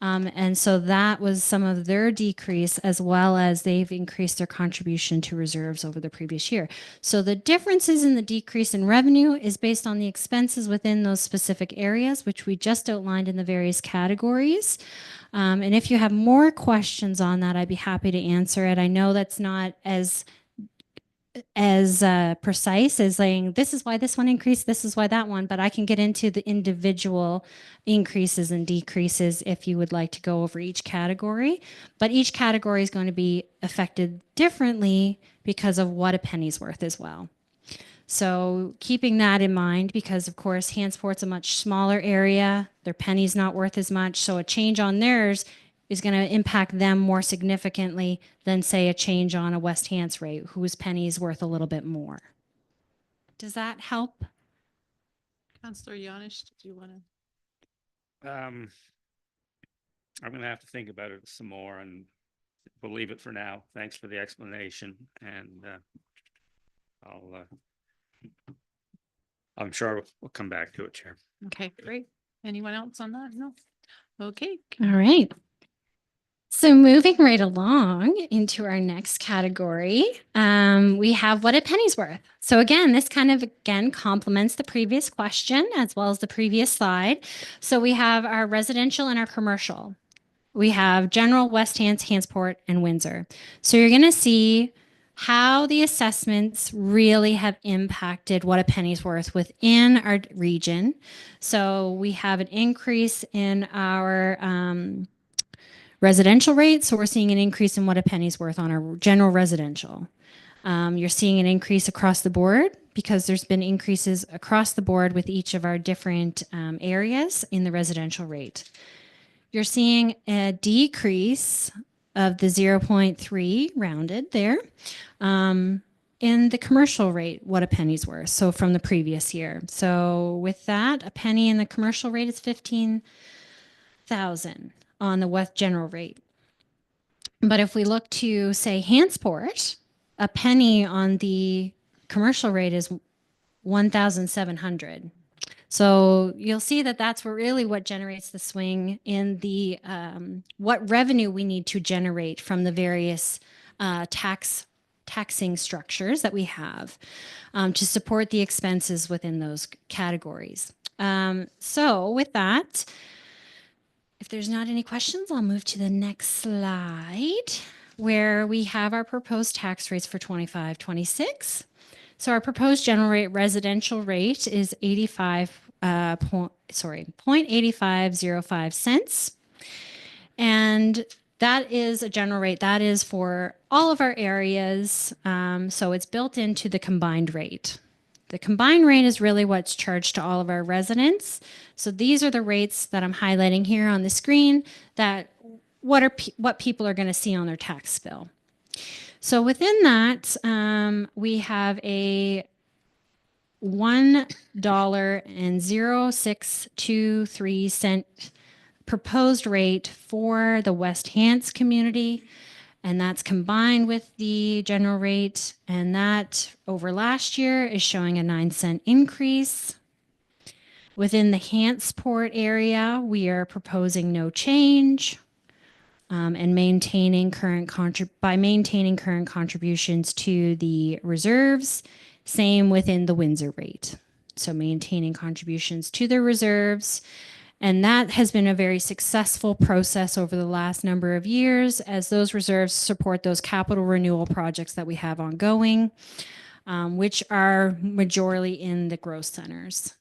And so that was some of their decrease, as well as they've increased their contribution to reserves over the previous year. So the differences in the decrease in revenue is based on the expenses within those specific areas, which we just outlined in the various categories. And if you have more questions on that, I'd be happy to answer it. I know that's not as precise as saying this is why this one increased, this is why that one, but I can get into the individual increases and decreases if you would like to go over each category. But each category is going to be affected differently because of what a penny's worth as well. So keeping that in mind, because of course Hantsport's a much smaller area, their penny's not worth as much, so a change on theirs is going to impact them more significantly than, say, a change on a West Hants rate, whose penny is worth a little bit more. Does that help? Councillor Yanish, did you want to? I'm going to have to think about it some more, and we'll leave it for now. Thanks for the explanation, and I'm sure we'll come back to it, Chair. Okay, great. Anyone else on that? No. Okay. All right. So moving right along into our next category, we have what a penny's worth. So again, this kind of complements the previous question as well as the previous slide. So we have our residential and our commercial. We have general, West Hants, Hantsport, and Windsor. So you're going to see how the assessments really have impacted what a penny's worth within our region. So we have an increase in our residential rate. So we're seeing an increase in what a penny's worth on our general residential. You're seeing an increase across the board because there's been increases across the board with each of our different areas in the residential rate. You're seeing a decrease of the 0.3 rounded there in the commercial rate, what a penny's worth. So from the previous year. So with that, a penny in the commercial rate is 15,000 on the West general rate. But if we look to, say, Hantsport, a penny on the commercial rate is 1,700. So you'll see that that's really what generates the swing in the what revenue we need to generate from the various taxing structures that we have to support the expenses within those categories. So with that, if there's not any questions, I'll move to the next slide where we have our proposed tax rates for 25-26. So our proposed general rate residential rate is 0.8505 cents. And that is a general rate. That is for all of our areas. So it's built into the combined rate. The combined rate is really what's charged to all of our residents. So these are the rates that I'm highlighting here on the screen that what people are going to see on their tax bill. So within that, we have a $1.0623 proposed rate for the West Hants community, and that's combined with the general rate, and that over last year is showing a 9-cent increase. Within the Hantsport area, we are proposing no change, and maintaining current contributions to the reserves. Same within the Windsor rate. So maintaining contributions to the reserves. And that has been a very successful process over the last number of years as those reserves support those capital renewal projects that we have ongoing, which are majorly in the growth centers.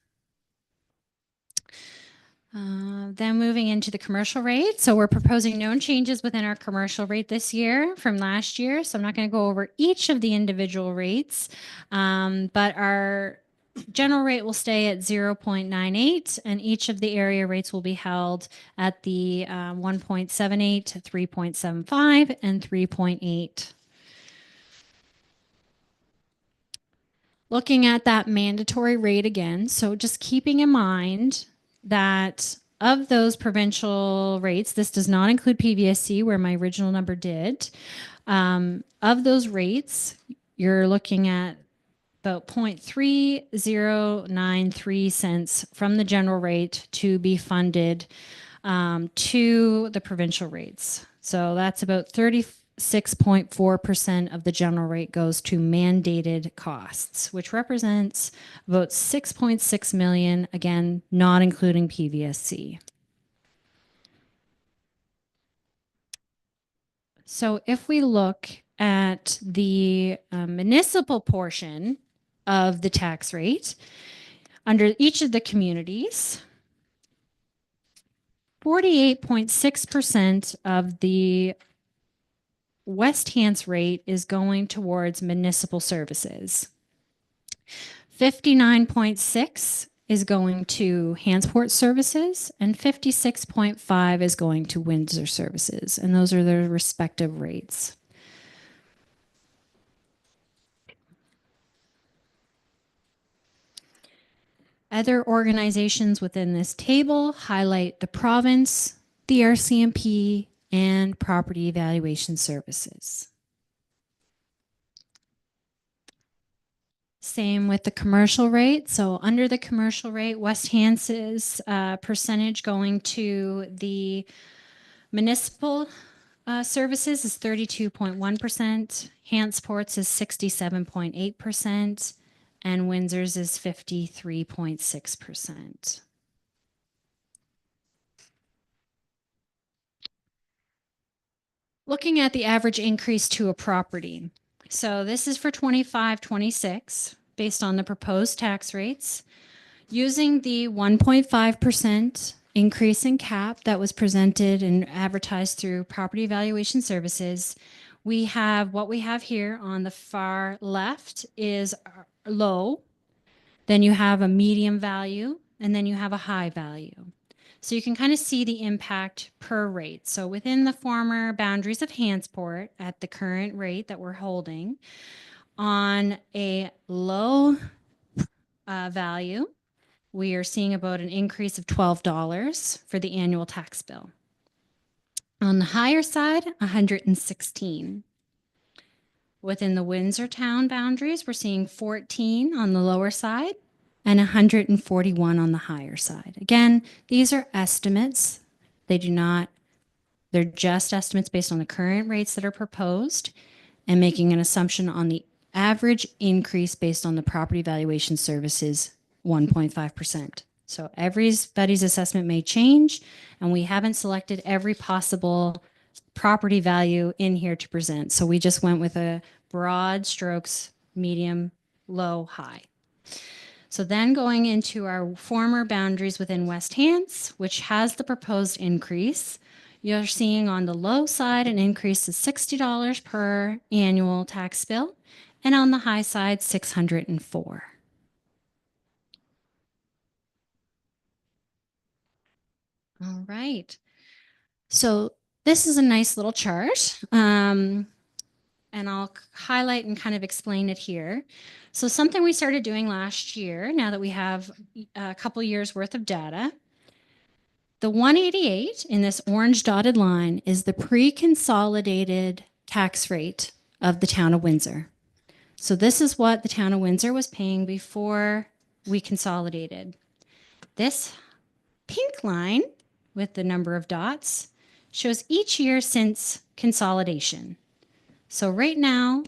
Then moving into the commercial rate. So we're proposing no changes within our commercial rate this year from last year. So I'm not going to go over each of the individual rates, but our general rate will stay at 0.98 and each of the area rates will be held at the 1.78, 3.75, and 3.8. Looking at that mandatory rate again, so just keeping in mind that of those provincial rates, this does not include PVSC where my original number did. Of those rates, you're looking at about 0.3093 cents from the general rate to be funded to the provincial rates. So that's about 36.4% of the general rate goes to mandated costs, which represents about 6.6 million, again, not including PVSC. So if we look at the municipal portion of the tax rate under each of the communities, 48.6% of the West Hants rate is going towards municipal services. 59.6 is going to Hantsport services and 56.5 is going to Windsor services. And those are their respective rates. Other organizations within this table highlight the province, the RCMP, and property evaluation services. Same with the commercial rate. So under the commercial rate, West Hants' percentage going to the municipal services is 32.1%, Hantsport's is 67.8%, and Windsor's is 53.6%. Looking at the average increase to a property. So this is for 25-26 based on the proposed tax rates. Using the 1.5% increase in cap that was presented and advertised through property evaluation services, we have what we have here on the far left is low, then you have a medium value, and then you have a high value. So you can kind of see the impact per rate. So within the former boundaries of Hantsport at the current rate that we're holding, on a low value, we are seeing about an increase of $12 for the annual tax bill. On the higher side, 116. Within the Windsor town boundaries, we're seeing 14 on the lower side and 141 on the higher side. Again, these are estimates. They're just estimates based on the current rates that are proposed and making an assumption on the average increase based on the property valuation services 1.5%. So everybody's assessment may change, and we haven't selected every possible property value in here to present. So we just went with a broad strokes, medium, low, high. So then going into our former boundaries within West Hants, which has the proposed increase, you're seeing on the low side an increase of $60 per annual tax bill, and on the high side, $604. All right. So this is a nice little chart. And I'll highlight and kind of explain it here. So something we started doing last year, now that we have a couple years worth of data, the 188 in this orange dotted line is the pre-consolidated tax rate of the town of Windsor. So this is what the town of Windsor was paying before we consolidated. This pink line with the number of dots shows each year since consolidation. So right now,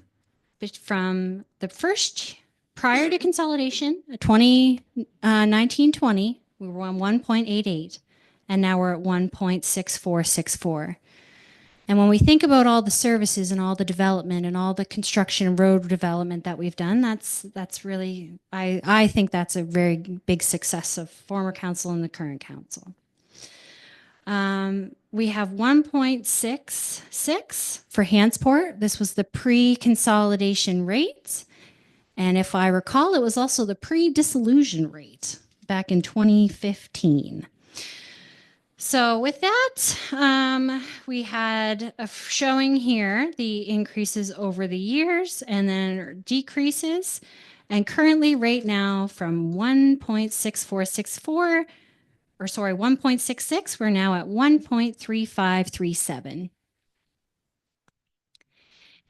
from the first prior to consolidation, 1920, we were on 1.88, and now we're at 1.6464. And when we think about all the services and all the development and all the construction and road development that we've done, that's really, I think that's a very big success of former council and the current council. We have 1.66 for Hansport. This was the pre-consolidation rate. And if I recall, it was also the pre-dissolution rate back in 2015. So with that, we had showing here the increases over the years and then decreases. And currently right now from 1.6464 or sorry, 1.66, we're now at 1.3537.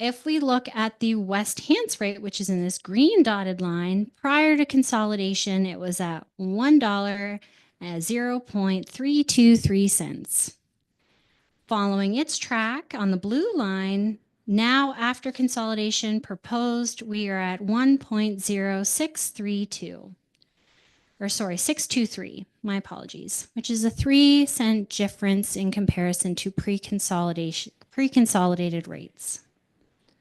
If we look at the West Hants rate, which is in this green dotted line, prior to consolidation, it was at $1 at 0.323 cents. Following its track on the blue line, now after consolidation proposed, we are at 1.0632. Or sorry, 623, my apologies, which is a 3-cent difference in comparison to pre-consolidated rates.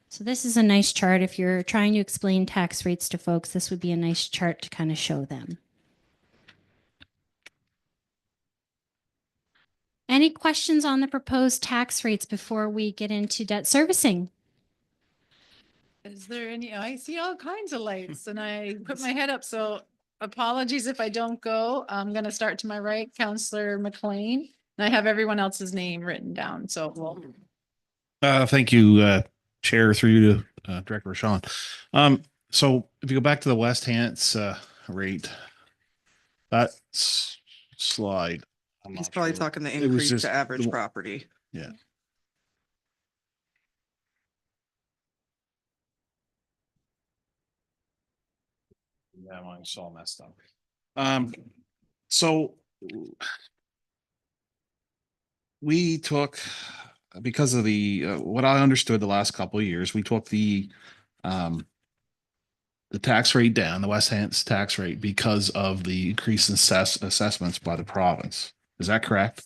So this is a nice chart. If you're trying to explain tax rates to folks, this would be a nice chart to kind of show them. Any questions on the proposed tax rates before we get into debt servicing? Is there any, I see all kinds of lights and I put my head up, so apologies if I don't go. I'm going to start to my right, Councillor McLean. And I have everyone else's name written down, so we'll. Thank you, Chair, through you to Director Sean. So if you go back to the West Hants rate, that slide. I'm He's not probably sure. talking the It was increase just to average the- property. Yeah. Yeah, mine's all messed up. So we took, because of the what I understood the last couple of years, we took the tax rate down, the West Hants tax rate, because of the increase in assessments by the province. Is that correct?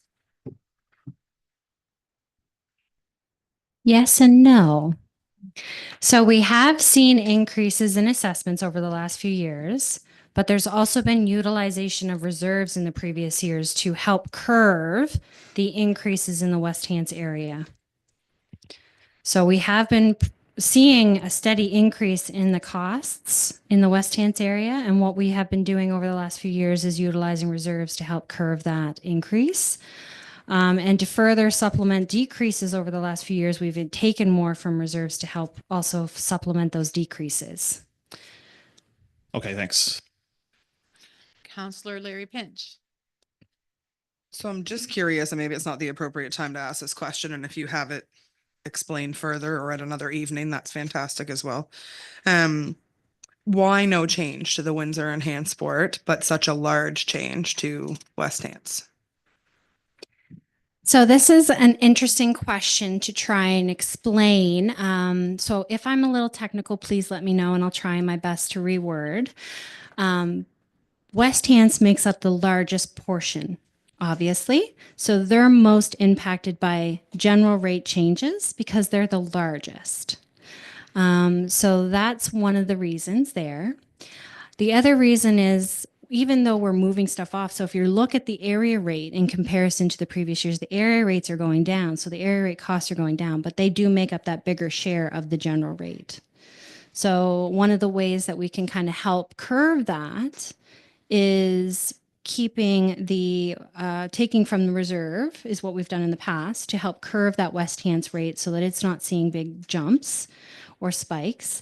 Yes and no. So we have seen increases in assessments over the last few years, but there's also been utilization of reserves in the previous years to help curve the increases in the West Hants area. So we have been seeing a steady increase in the costs in the West Hants area. And what we have been doing over the last few years is utilizing reserves to help curve that increase. And to further supplement decreases over the last few years, we've taken more from reserves to help also supplement those decreases. Okay, thanks. Councillor Larry Pinch. So I'm just curious, and maybe it's not the appropriate time to ask this question, and if you have it explained further or at another evening, that's fantastic as well. Why no change to the Windsor and Hansport, but such a large change to West Hants? So this is an interesting question to try and explain. So if I'm a little technical, please let me know and I'll try my best to reword. West Hants makes up the largest portion, obviously. So they're most impacted by general rate changes because they're the largest. So that's one of the reasons there. The other reason is even though we're moving stuff off, so if you look at the area rate in comparison to the previous years, the area rates are going down. So the area rate costs are going down, but they do make up that bigger share of the general rate. So one of the ways that we can kind of help curve that is keeping the, taking from the reserve is what we've done in the past to help curve that West Hants rate so that it's not seeing big jumps or spikes.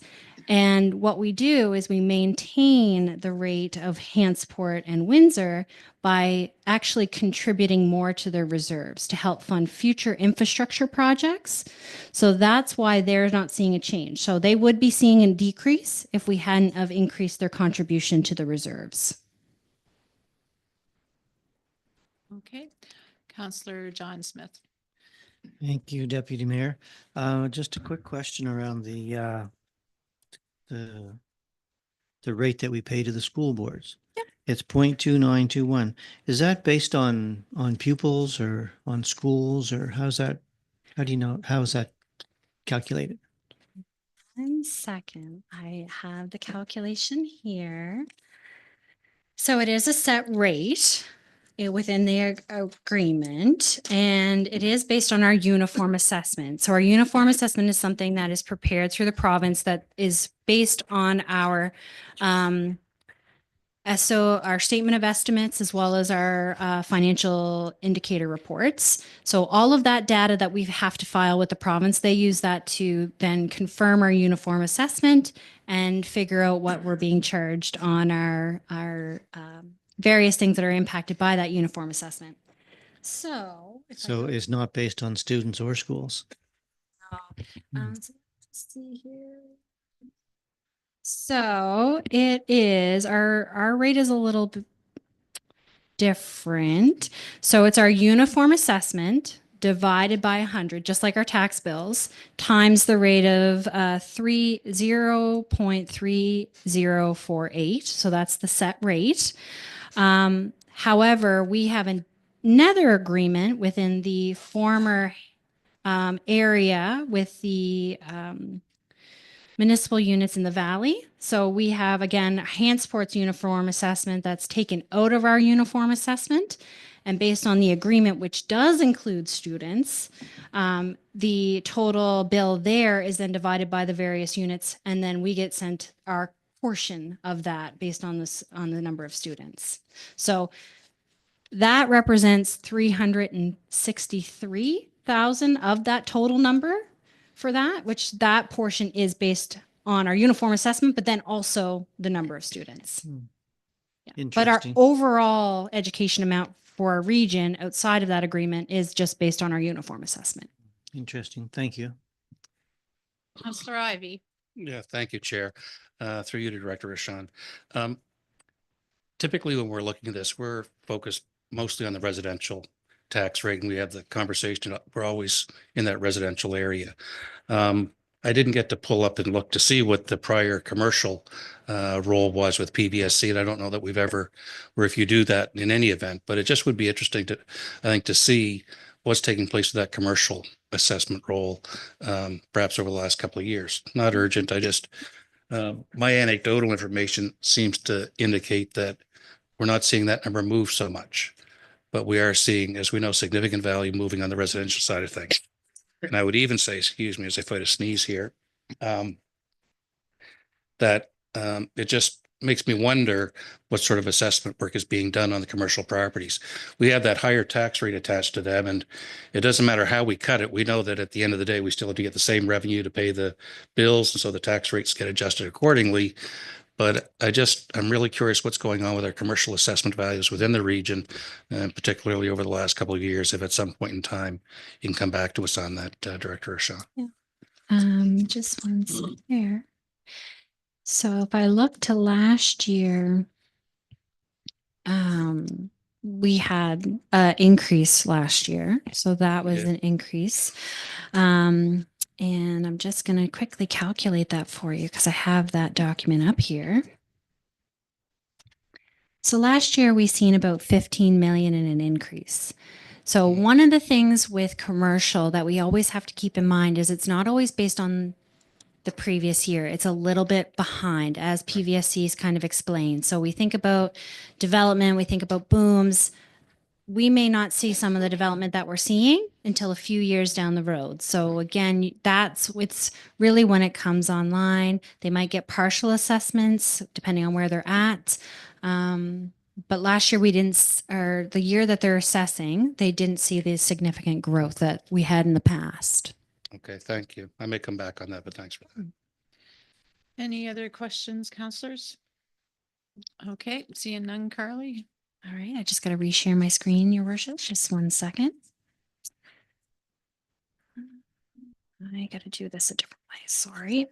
And what we do is we maintain the rate of Hantsport and Windsor by actually contributing more to their reserves to help fund future infrastructure projects. So that's why they're not seeing a change. So they would be seeing a decrease if we hadn't have increased their contribution to the reserves. Okay. Counselor John Smith. Thank you, Deputy Mayor. Just a quick question around the rate that we pay to the school boards. Yeah. It's 0.2921. Is that based on pupils or on schools, or how do you know, how is that calculated? 1 second. I have the calculation here. So it is a set rate within the agreement, and it is based on our uniform assessment. So our uniform assessment is something that is prepared through the province that is based on our our statement of estimates as well as our financial indicator reports. So all of that data that we have to file with the province, they use that to then confirm our uniform assessment and figure out what we're being charged on our various things that are impacted by that uniform assessment. So, So it's not based on students or schools? so let's see here. So it is, our rate is a little bit different. So it's our uniform assessment divided by 100, just like our tax bills, times the rate of 0.3048. So that's the set rate. However, we have another agreement within the former area with the municipal units in the valley. So we have, again, Hantsport's uniform assessment that's taken out of our uniform assessment. And based on the agreement, which does include students, the total bill there is then divided by the various units. And then we get sent our portion of that based on this, on the number of students. So that represents 363,000 of that total number for that, which that portion is based on our uniform assessment, but then also the number of students. Yeah. But our Interesting. overall education amount for our region outside of that agreement is just based on our uniform assessment. Interesting. Thank you. Counselor Ivy. Yeah, thank you, Chair. Through you to Director Rashawn. Typically, when we're looking at this, we're focused mostly on the residential tax rate, and we have the conversation. We're always in that residential area. I didn't get to pull up and look to see what the prior commercial role was with PVSC, and I don't know that we've ever, or if you do that in any event, but it just would be interesting to, I think, to see what's taking place with that commercial assessment role, perhaps over the last couple of years. Not urgent. I just, my anecdotal information seems to indicate that we're not seeing that number move so much, but we are seeing, as we know, significant value moving on the residential side of things. And I would even say, excuse me, as if I had a sneeze here, that it just makes me wonder what sort of assessment work is being done on the commercial properties. We have that higher tax rate attached to them, and it doesn't matter how we cut it. We know that at the end of the day, we still have to get the same revenue to pay the bills, and so the tax rates get adjusted accordingly. But I'm really curious what's going on with our commercial assessment values within the region, and particularly over the last couple of years. If at some point in time you can come back to us on that, Director Rashawn. Yeah. Just one second there. So if I look to last year, we had an increase last year. So that was an increase. And I'm just going to quickly calculate that for you because I have that document up here. So last year we seen about 15 million in an increase. So one of the things with commercial that we always have to keep in mind is it's not always based on the previous year. It's a little bit behind, as PVSC's kind of explained. So we think about development, we think about booms. We may not see some of the development that we're seeing until a few years down the road. So again, it's really when it comes online. They might get partial assessments depending on where they're at. but last year we didn't, or the year that they're assessing, they didn't see the significant growth that we had in the past. Okay, thank you. I may come back on that, but thanks for that. Any other questions, counselors? Okay, seeing none, Carly? All right, I just got to reshare my screen, Your Worship. Just 1 second. I got to do this a different way. Sorry.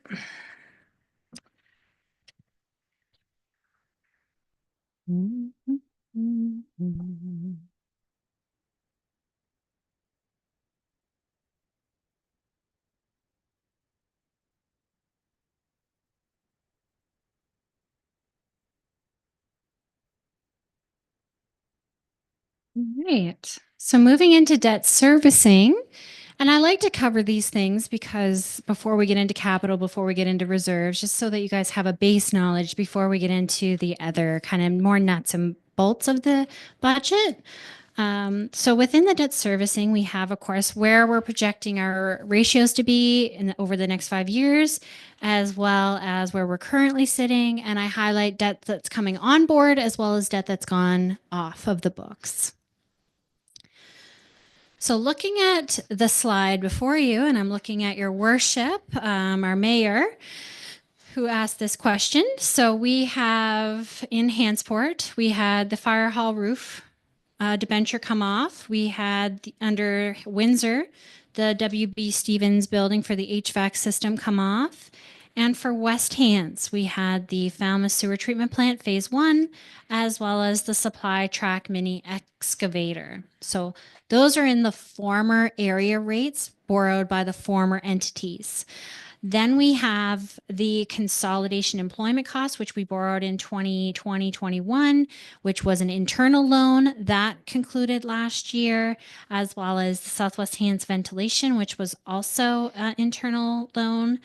Right. So moving into debt servicing, and I like to cover these things because before we get into capital, before we get into reserves, just so that you guys have a base knowledge before we get into the other kind of more nuts and bolts of the budget. So within the debt servicing, we have, of course, where we're projecting our ratios to be over the next 5 years, as well as where we're currently sitting. And I highlight debt that's coming on board as well as debt that's gone off of the books. So looking at the slide before you, and I'm looking at your worship, our mayor, who asked this question. So we have in Hansport, we had the fire hall roof debenture come off. We had under Windsor, the WB Stevens building for the HVAC system come off. And for West Hants, we had the Falmouth Sewer Treatment Plant Phase 1, as well as the Supply Track Mini Excavator. So those are in the former area rates borrowed by the former entities. Then we have the consolidation employment costs, which we borrowed in 2020-21, which was an internal loan that concluded last year, as well as the Southwest Hands ventilation, which was also an internal loan.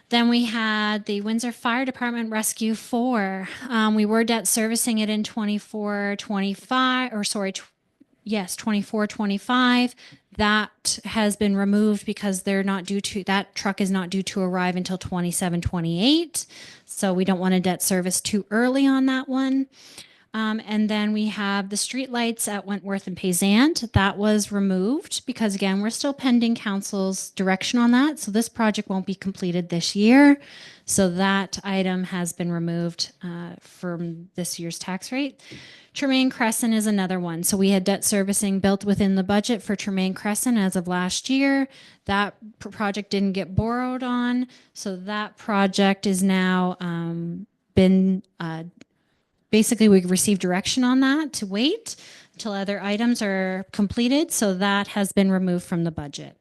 Then we had the Windsor Fire Department Rescue 4. We were debt servicing it in 24-25. That has been removed because that truck is not due to arrive until 27-28. So we don't want to debt service too early on that one. And then we have the street lights at Wentworth and Payzant. That was removed because, again, we're still pending council's direction on that. So this project won't be completed this year. So that item has been removed from this year's tax rate. Tremaine Crescent is another one. So we had debt servicing built within the budget for Tremaine Crescent as of last year. That project didn't get borrowed on. So that project is now been basically, we received direction on that to wait until other items are completed. So that has been removed from the budget.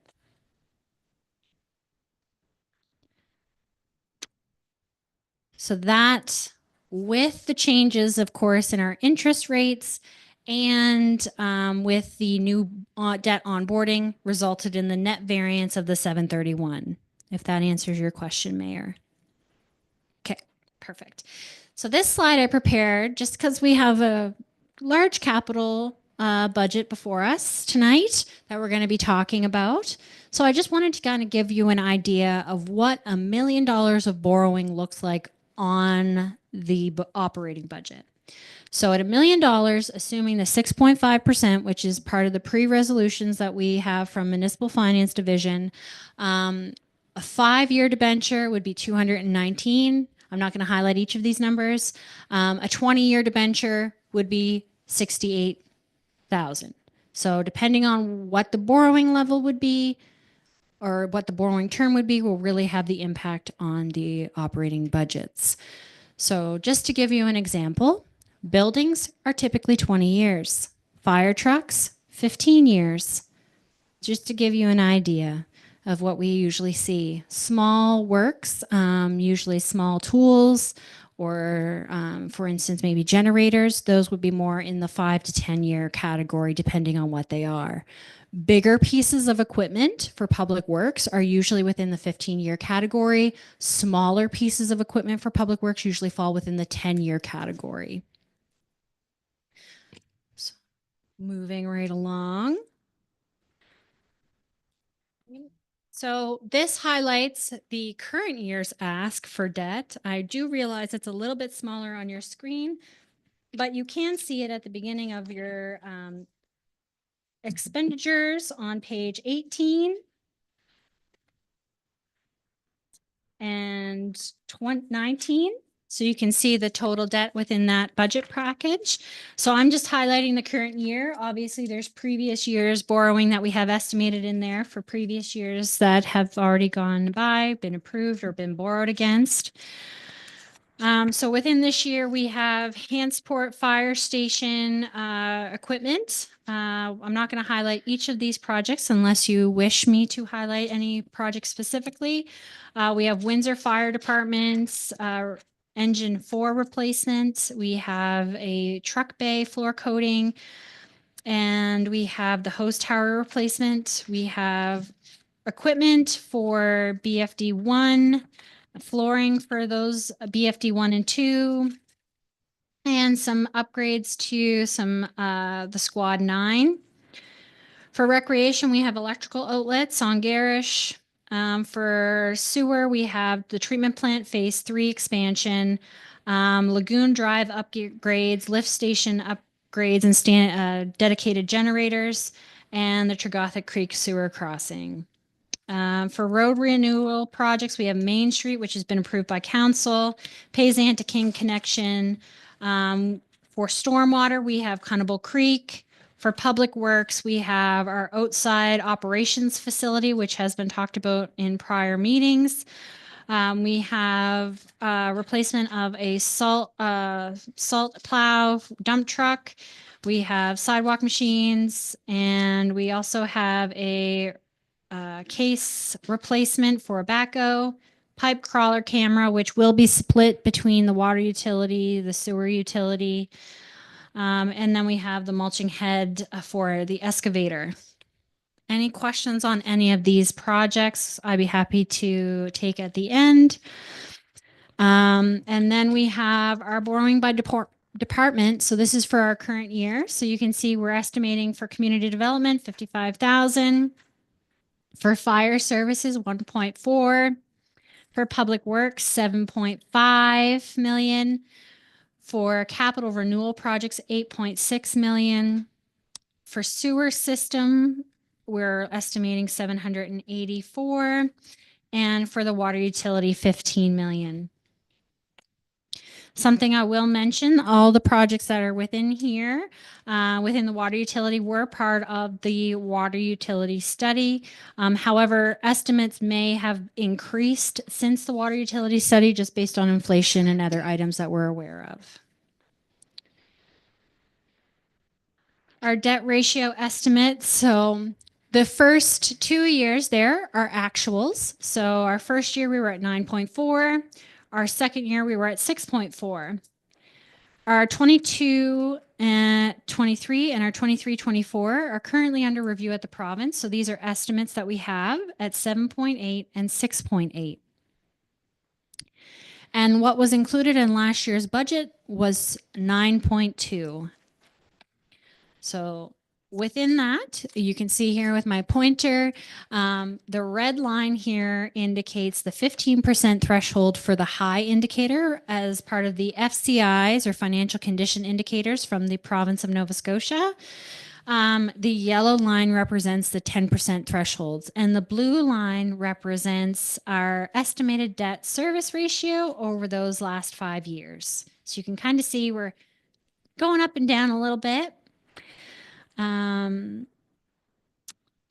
So that, with the changes, of course, in our interest rates and with the new debt onboarding, resulted in the net variance of the 731, if that answers your question, Mayor. Okay, perfect. So this slide I prepared just because we have a large capital budget before us tonight that we're going to be talking about. So I just wanted to kind of give you an idea of what $1 million of borrowing looks like on the operating budget. So at $1 million, assuming the 6.5%, which is part of the pre-resolutions that we have from Municipal Finance Division, a 5-year debenture would be 219. I'm not going to highlight each of these numbers. A 20-year debenture would be 68,000. So depending on what the borrowing level would be or what the borrowing term would be will really have the impact on the operating budgets. So just to give you an example, buildings are typically 20 years. Fire trucks, 15 years. Just to give you an idea of what we usually see. Small works, usually small tools, or for instance, maybe generators, those would be more in the 5 to 10 year category, depending on what they are. Bigger pieces of equipment for public works are usually within the 15-year category. Smaller pieces of equipment for public works usually fall within the 10-year category. So, moving right along. So this highlights the current year's ask for debt. I do realize it's a little bit smaller on your screen, but you can see it at the beginning of your expenditures on page 18 and 19. So you can see the total debt within that budget package. So I'm just highlighting the current year. Obviously, there's previous years borrowing that we have estimated in there for previous years that have already gone by, been approved, or been borrowed against. So within this year, we have Hansport Fire Station equipment. I'm not going to highlight each of these projects unless you wish me to highlight any project specifically. We have Windsor Fire Department's engine 4 replacement. We have a truck bay floor coating, and we have the hose tower replacement. We have equipment for BFD 1, flooring for those BFD 1 and 2, and some upgrades to some the Squad 9. For recreation, we have electrical outlets on Garish. For sewer, we have the treatment plant phase 3 expansion, Lagoon Drive upgrades, lift station upgrades, and dedicated generators, and the Tregothic Creek sewer crossing. For road renewal projects, we have Main Street, which has been approved by council, Paysan to King connection. For stormwater, we have Cunnible Creek. For public works, we have our outside operations facility, which has been talked about in prior meetings. We have replacement of a salt plow dump truck. We have sidewalk machines, and we also have a case replacement for a backhoe, pipe crawler camera, which will be split between the water utility, the sewer utility, and then we have the mulching head for the excavator. Any questions on any of these projects? I'd be happy to take at the end. And then we have our borrowing by department. So this is for our current year. So you can see we're estimating for community development, 55,000. For fire services, 1.4. For public works, 7.5 million. For capital renewal projects, 8.6 million. For sewer system, we're estimating 784. And for the water utility, 15 million. Something I will mention, all the projects that are within here, within the water utility, were part of the water utility study. However, estimates may have increased since the water utility study just based on inflation and other items that we're aware of. Our debt ratio estimates. So the first 2 years there are actuals. So our first year we were at 9.4. Our second year, we were at 6.4. Our 22 and 23 and our 23-24 are currently under review at the province. So these are estimates that we have at 7.8 and 6.8. And what was included in last year's budget was 9.2. So within that, you can see here with my pointer, the red line here indicates the 15% threshold for the high indicator as part of the FCIs or financial condition indicators from the province of Nova Scotia. The yellow line represents the 10% thresholds, and the blue line represents our estimated debt service ratio over those last 5 years. So you can kind of see we're going up and down a little bit.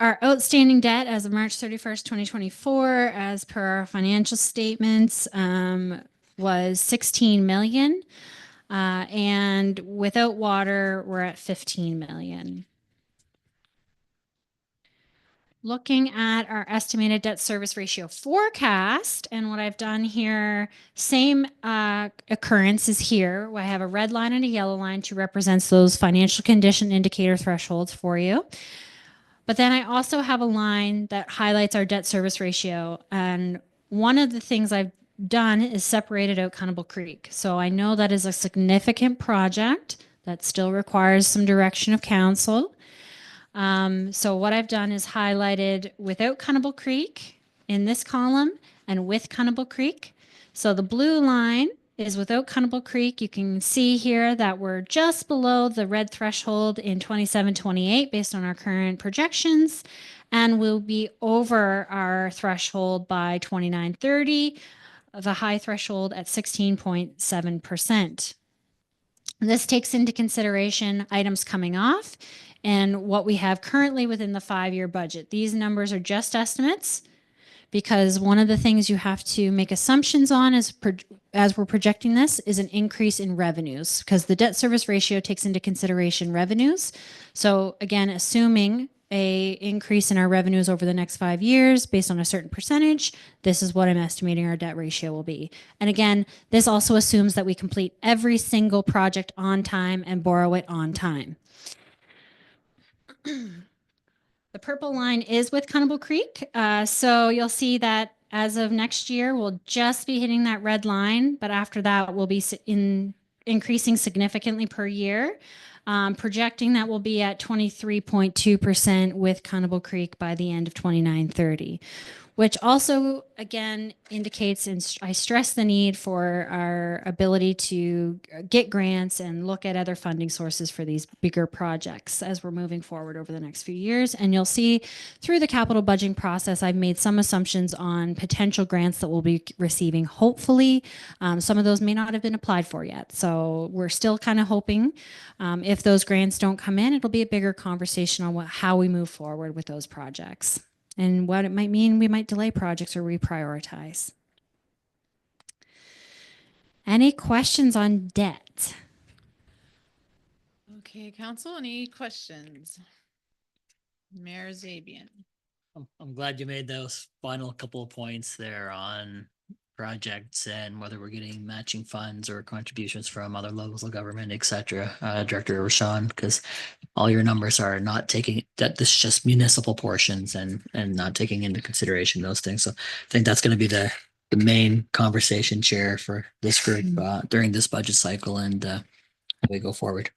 Our outstanding debt as of March 31st, 2024, as per our financial statements, was 16 million. And without water, we're at 15 million. Looking at our estimated debt service ratio forecast, and what I've done here, same occurrences here. I have a red line and a yellow line to represent those financial condition indicator thresholds for you. But then I also have a line that highlights our debt service ratio. And one of the things I've done is separated out Cunnible Creek. So I know that is a significant project that still requires some direction of council. So what I've done is highlighted without Cunnible Creek in this column and with Cunnible Creek. So the blue line is without Cannibal Creek. You can see here that we're just below the red threshold in 27-28 based on our current projections, and we'll be over our threshold by 29-30, the high threshold at 16.7%. This takes into consideration items coming off and what we have currently within the 5-year budget. These numbers are just estimates, because one of the things you have to make assumptions on as we're projecting this is an increase in revenues, because the debt service ratio takes into consideration revenues. So again, assuming a increase in our revenues over the next 5 years based on a certain percentage, this is what I'm estimating our debt ratio will be. And again, this also assumes that we complete every single project on time and borrow it on time. The purple line is with Cannibal Creek. So you'll see that as of next year, we'll just be hitting that red line, but after that, we'll be increasing significantly per year. Projecting that we'll be at 23.2% with Cannibal Creek by the end of 29-30. Which also, again, indicates, and I stress the need for our ability to get grants and look at other funding sources for these bigger projects as we're moving forward over the next few years. And you'll see through the capital budgeting process, I've made some assumptions on potential grants that we'll be receiving. Hopefully, some of those may not have been applied for yet. So we're still kind of hoping if those grants don't come in, it'll be a bigger conversation on how we move forward with those projects. And what it might mean, we might delay projects or reprioritize. Any questions on debt? Okay, council, any questions? Mayor Zabian. I'm glad you made those final couple of points there on projects and whether we're getting matching funds or contributions from other levels of government, et cetera, Director Rashawn, because all your numbers are not taking that. This is just municipal portions and not taking into consideration those things. So I think that's going to be the main conversation, Chair, for this group during this budget cycle and we go forward.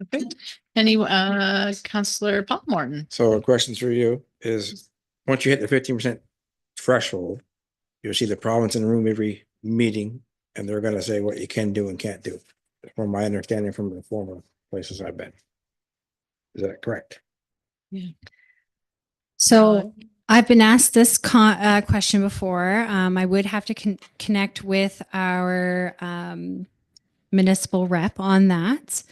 Okay. Any Councillor Paul Morton? So a question for you is, once you hit the 15% threshold, you'll see the province in the room every meeting, and they're gonna say what you can do and can't do. From my understanding from the former places I've been. Is that correct? Yeah. So I've been asked this question before. I would have to connect with our municipal rep on that.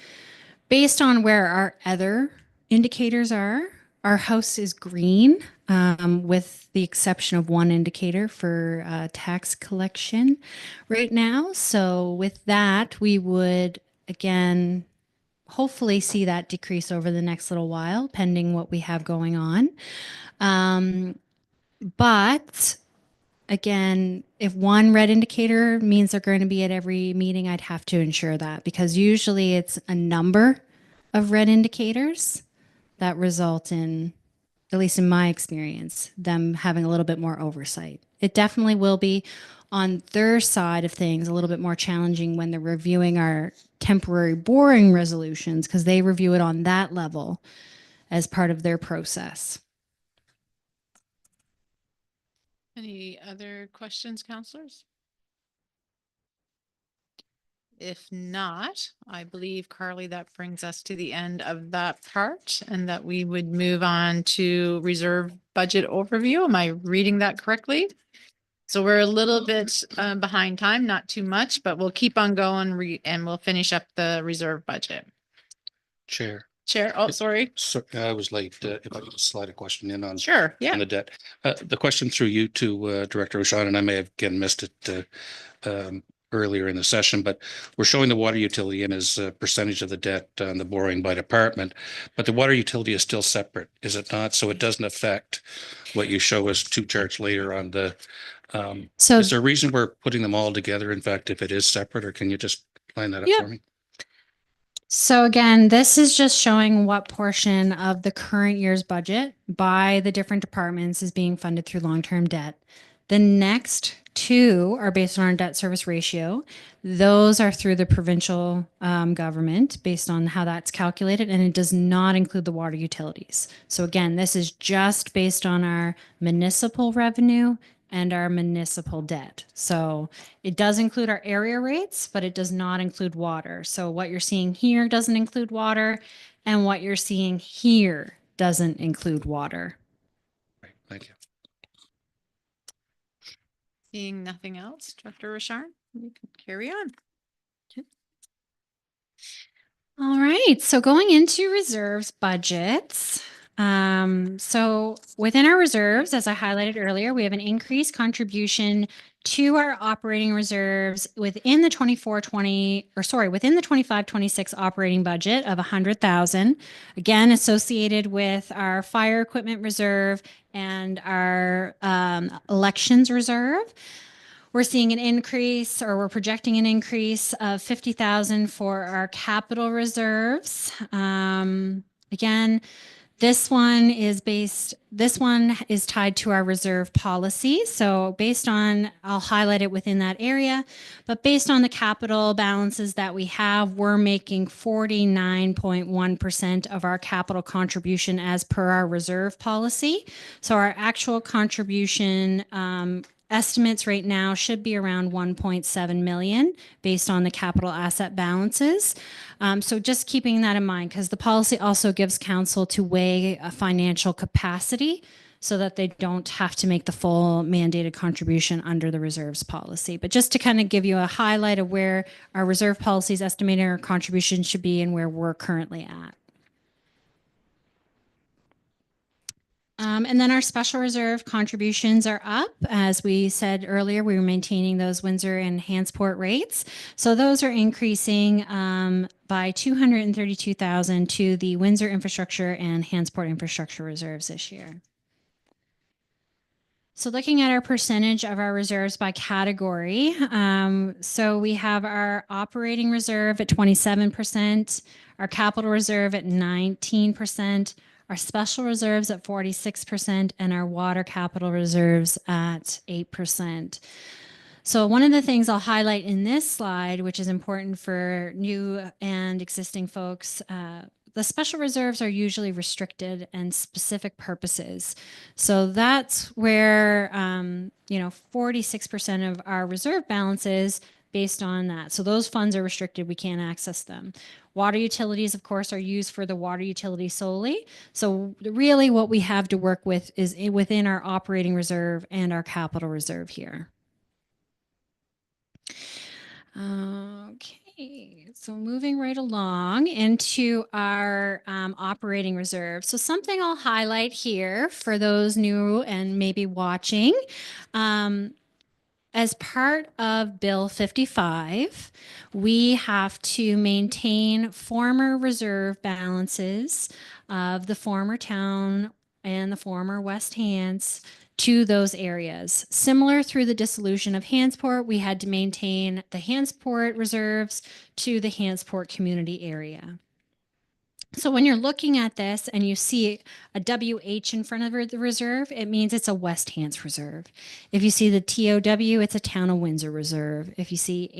Based on where our other indicators are, our house is green, with the exception of one indicator for tax collection right now. So with that, we would, again, hopefully see that decrease over the next little while, pending what we have going on. But again, if one red indicator means they're going to be at every meeting, I'd have to ensure that, because usually it's a number of red indicators that result in, at least in my experience, them having a little bit more oversight. It definitely will be on their side of things a little bit more challenging when they're reviewing our temporary boring resolutions, because they review it on that level as part of their process. Any other questions, councillors? If not, I believe, Carly, that brings us to the end of that part, and that we would move on to reserve budget overview. Am I reading that correctly? So we're a little bit behind time, not too much, but we'll keep on going and we'll finish up the reserve budget. Chair. Chair, oh, sorry. So I was late. If I could slide a question in on Sure, yeah. on the debt. The question through you to Director O'Shawn, and I may have again missed it earlier in the session, but we're showing the water utility in as a percentage of the debt on the borrowing by department, but the water utility is still separate, is it not? So it doesn't affect what you show us two charts later on the. So is there a reason we're putting them all together? In fact, if it is separate, or can you just line that up for me? So again, this is just showing what portion of the current year's budget by the different departments is being funded through long-term debt. The next two are based on our debt service ratio. Those are through the provincial government based on how that's calculated, and it does not include the water utilities. So again, this is just based on our municipal revenue and our municipal debt. So it does include our area rates, but it does not include water. So what you're seeing here doesn't include water, and what you're seeing here doesn't include water. Right, thank you. Seeing nothing else, Director Richard, you can carry on. All right, so going into reserves budgets. So within our reserves, as I highlighted earlier, we have an increased contribution to our operating reserves within the 25-26 operating budget of 100,000, again, associated with our fire equipment reserve and our elections reserve. We're seeing an increase, or we're projecting an increase of 50,000 for our capital reserves. Again, this one is tied to our reserve policy. So based on, I'll highlight it within that area, but based on the capital balances that we have, we're making 49.1% of our capital contribution as per our reserve policy. So our actual contribution estimates right now should be around 1.7 million based on the capital asset balances. So just keeping that in mind, because the policy also gives council to weigh a financial capacity so that they don't have to make the full mandated contribution under the reserves policy. But just to kind of give you a highlight of where our reserve policy is estimating our contribution should be and where we're currently at. And then our special reserve contributions are up. As we said earlier, we were maintaining those Windsor and Hansport rates. So those are increasing by 232,000 to the Windsor infrastructure and Hansport infrastructure reserves this year. So looking at our percentage of our reserves by category, so we have our operating reserve at 27%, our capital reserve at 19%, our special reserves at 46%, and our water capital reserves at 8%. So one of the things I'll highlight in this slide, which is important for new and existing folks, the special reserves are usually restricted and specific purposes. So that's where, 46% of our reserve balances based on that. So those funds are restricted. We can't access them. Water utilities, of course, are used for the water utility solely. So really what we have to work with is within our operating reserve and our capital reserve here. Okay, so moving right along into our operating reserve. So something I'll highlight here for those new and maybe watching. As part of Bill 55, we have to maintain former reserve balances of the former town and the former West Hants to those areas. Similar through the dissolution of Hansport, we had to maintain the Hansport reserves to the Hansport community area. So when you're looking at this and you see a WH in front of the reserve, it means it's a West Hants reserve. If you see the TOW, it's a Town of Windsor reserve. If you see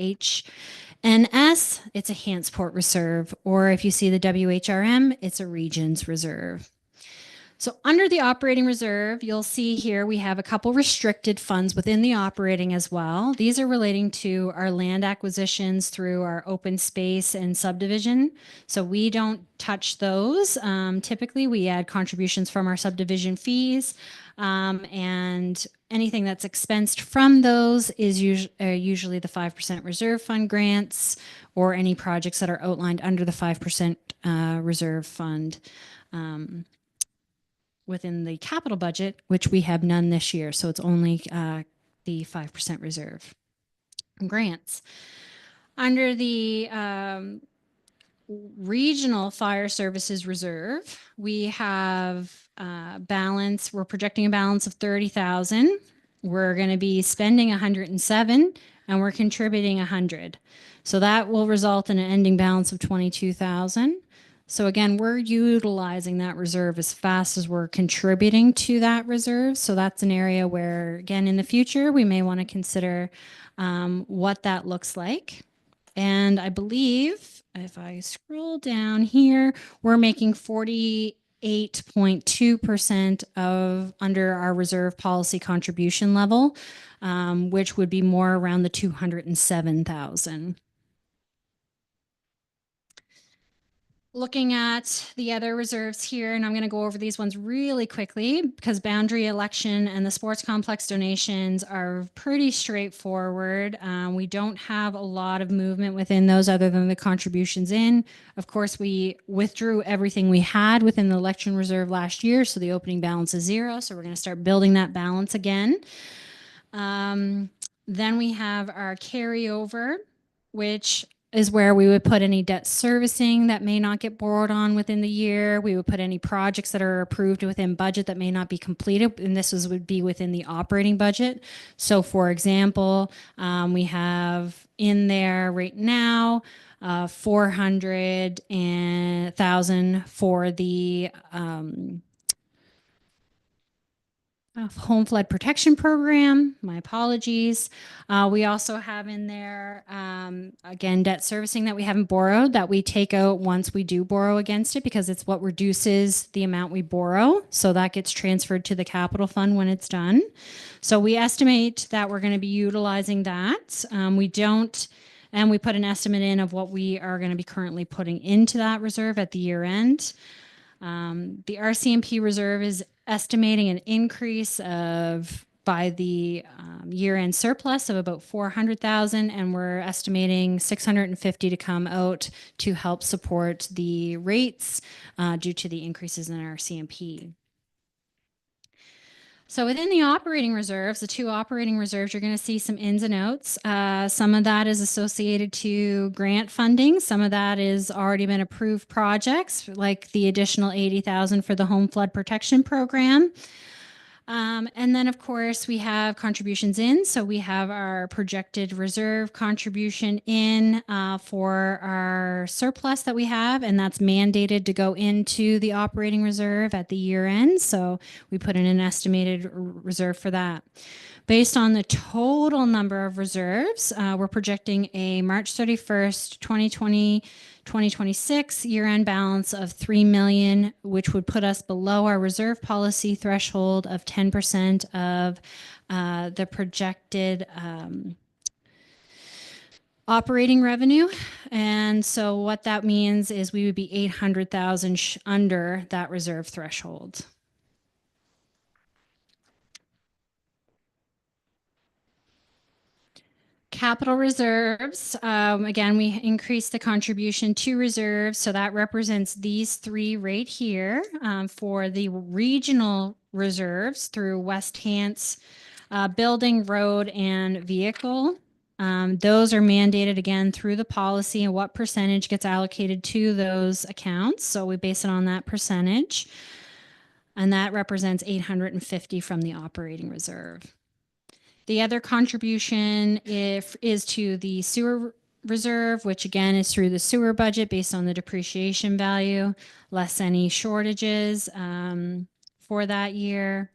HNS, it's a Hansport reserve. Or if you see the WHRM, it's a Regions reserve. So under the operating reserve, you'll see here we have a couple restricted funds within the operating as well. These are relating to our land acquisitions through our open space and subdivision. So we don't touch those. Typically, we add contributions from our subdivision fees, and anything that's expensed from those is usually the 5% reserve fund grants or any projects that are outlined under the 5% reserve fund. Within the capital budget, which we have none this year. So it's only the 5% reserve. Grants. Under the regional fire services reserve, we have balance. We're projecting a balance of 30,000. We're going to be spending 107 and we're contributing 100. So that will result in an ending balance of 22,000. So again, we're utilizing that reserve as fast as we're contributing to that reserve. So that's an area where, again, in the future, we may want to consider what that looks like. And I believe if I scroll down here, we're making 8.2% of under our reserve policy contribution level, which would be more around the 207,000. Looking at the other reserves here, and I'm going to go over these ones really quickly because boundary election and the sports complex donations are pretty straightforward. We don't have a lot of movement within those other than the contributions in. Of course, we withdrew everything we had within the election reserve last year, so the opening balance is 0. So we're going to start building that balance again. Then we have our carryover, which is where we would put any debt servicing that may not get borrowed on within the year. We would put any projects that are approved within budget that may not be completed, and would be within the operating budget. So for example, we have in there right now 400,000 for the home flood protection program. My apologies. We also have in there, again, debt servicing that we haven't borrowed that we take out once we do borrow against it because it's what reduces the amount we borrow. So that gets transferred to the capital fund when it's done. So we estimate that we're going to be utilizing that. We don't, and we put an estimate in of what we are going to be currently putting into that reserve at the year end. The RCMP reserve is estimating an increase of by the year-end surplus of about 400,000, and we're estimating 650 to come out to help support the rates due to the increases in our CMP. So within the operating reserves, the 2 operating reserves, you're going to see some ins and outs. Some of that is associated to grant funding. Some of that is already been approved projects, like the additional 80,000 for the home flood protection program. And then, of course, we have contributions in. So we have our projected reserve contribution in for our surplus that we have, and that's mandated to go into the operating reserve at the year end. So we put in an estimated reserve for that. Based on the total number of reserves, we're projecting a March 31st, 2026 year-end balance of $3 million, which would put us below our reserve policy threshold of 10% of the projected operating revenue. And so what that means is we would be 800,000 under that reserve threshold. Capital reserves, again, we increased the contribution to reserves. So that represents these 3 right here for the regional reserves through West Hants, building, road, and vehicle. Those are mandated again through the policy and what percentage gets allocated to those accounts. So we base it on that percentage. And that represents 850 from the operating reserve. The other contribution is to the sewer reserve, which again is through the sewer budget based on the depreciation value, less any shortages for that year.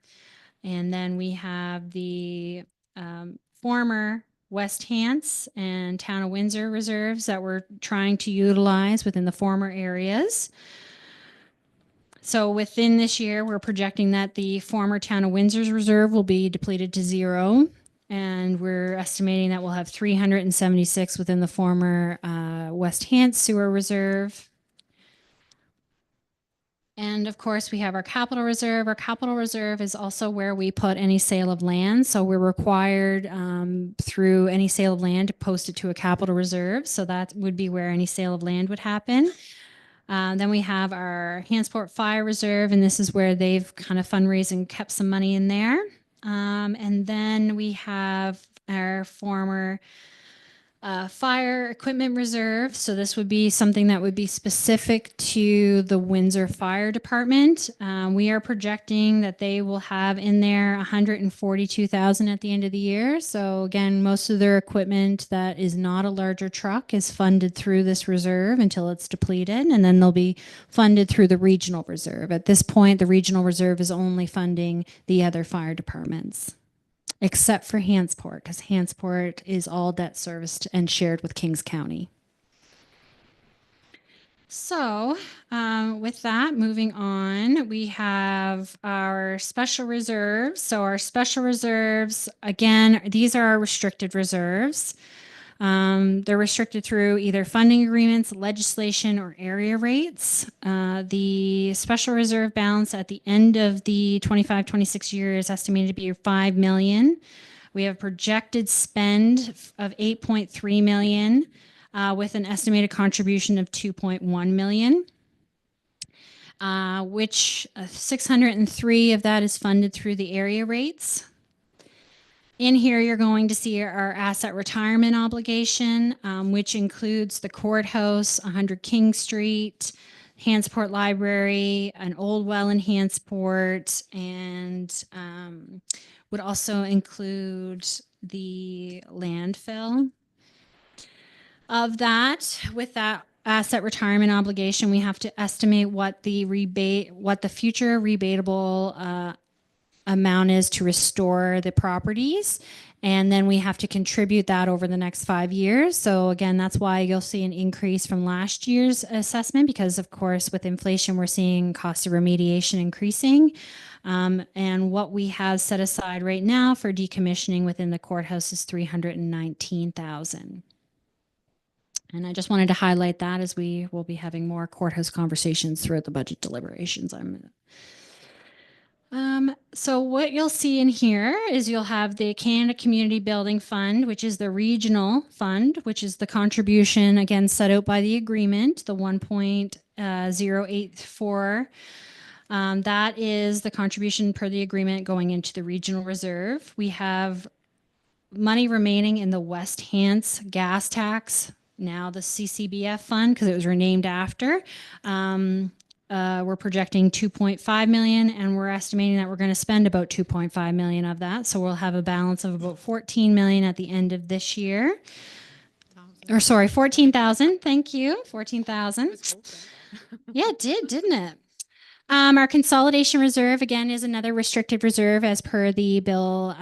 And then we have the former West Hants and Town of Windsor reserves that we're trying to utilize within the former areas. So within this year, we're projecting that the former Town of Windsor's reserve will be depleted to 0. And we're estimating that we'll have 376 within the former West Hants sewer reserve. And of course, we have our capital reserve. Our capital reserve is also where we put any sale of land. So we're required through any sale of land to post it to a capital reserve. So that would be where any sale of land would happen. Then we have our Hantsport Fire Reserve, and this is where they've kind of fundraised and kept some money in there. And then we have our former fire equipment reserve. So this would be something that would be specific to the Windsor Fire Department. We are projecting that they will have in there 142,000 at the end of the year. So again, most of their equipment that is not a larger truck is funded through this reserve until it's depleted, and then they'll be funded through the regional reserve. At this point, the regional reserve is only funding the other fire departments, except for Hantsport, because Hantsport is all debt serviced and shared with Kings County. So, with that, moving on, we have our special reserves. So our special reserves, again, these are our restricted reserves. They're restricted through either funding agreements, legislation, or area rates. The special reserve balance at the end of the 25-26 year is estimated to be 5 million. We have projected spend of 8.3 million. With an estimated contribution of 2.1 million, which 603 of that is funded through the area rates. In here, you're going to see our asset retirement obligation, which includes the courthouse, 100 King Street, Hansport Library, an old well in Hansport, and would also include the landfill. Of that, with that asset retirement obligation, we have to estimate what the future rebatable amount is to restore the properties. And then we have to contribute that over the next 5 years. So again, that's why you'll see an increase from last year's assessment, because of course, with inflation, we're seeing cost of remediation increasing. And what we have set aside right now for decommissioning within the courthouse is $319,000. And I just wanted to highlight that, as we will be having more courthouse conversations throughout the budget deliberations. So what you'll see in here is you'll have the Canada Community Building Fund, which is the regional fund, which is the contribution, again, set out by the agreement, the 1.084. That is the contribution per the agreement going into the regional reserve. We have money remaining in the West Hants gas tax, now the CCBF fund, because it was renamed after. We're projecting 2.5 million, and we're estimating that we're going to spend about 2.5 million of that. So we'll have a balance of about 14 million at the end of this year. Or sorry, 14,000. Thank you. 14,000. Yeah, it did, didn't it? Our consolidation reserve, again, is another restricted reserve as per the Bill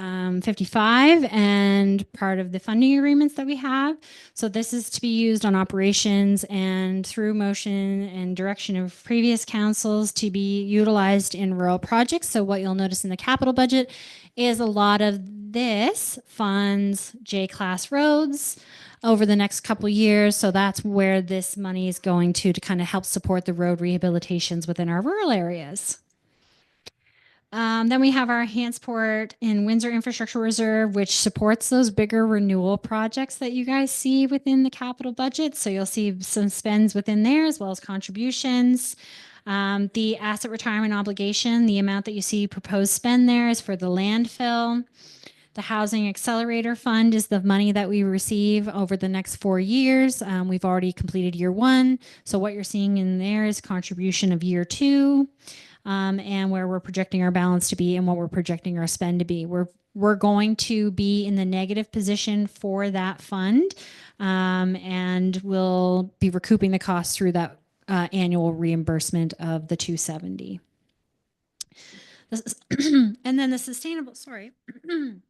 55 and part of the funding agreements that we have. So this is to be used on operations and through motion and direction of previous councils to be utilized in rural projects. So what you'll notice in the capital budget is a lot of this funds J-class roads over the next couple years. So that's where this money is going to kind of help support the road rehabilitations within our rural areas. Then we have our Hansport and Windsor Infrastructure Reserve, which supports those bigger renewal projects that you guys see within the capital budget. So you'll see some spends within there as well as contributions. The asset retirement obligation, the amount that you see proposed spend there is for the landfill. The Housing Accelerator Fund is the money that we receive over the next 4 years. We've already completed year 1. So what you're seeing in there is contribution of year 2, and where we're projecting our balance to be and what we're projecting our spend to be. We're going to be in the negative position for that fund, and we'll be recouping the costs through that annual reimbursement of the 270. And then the sustainable, sorry,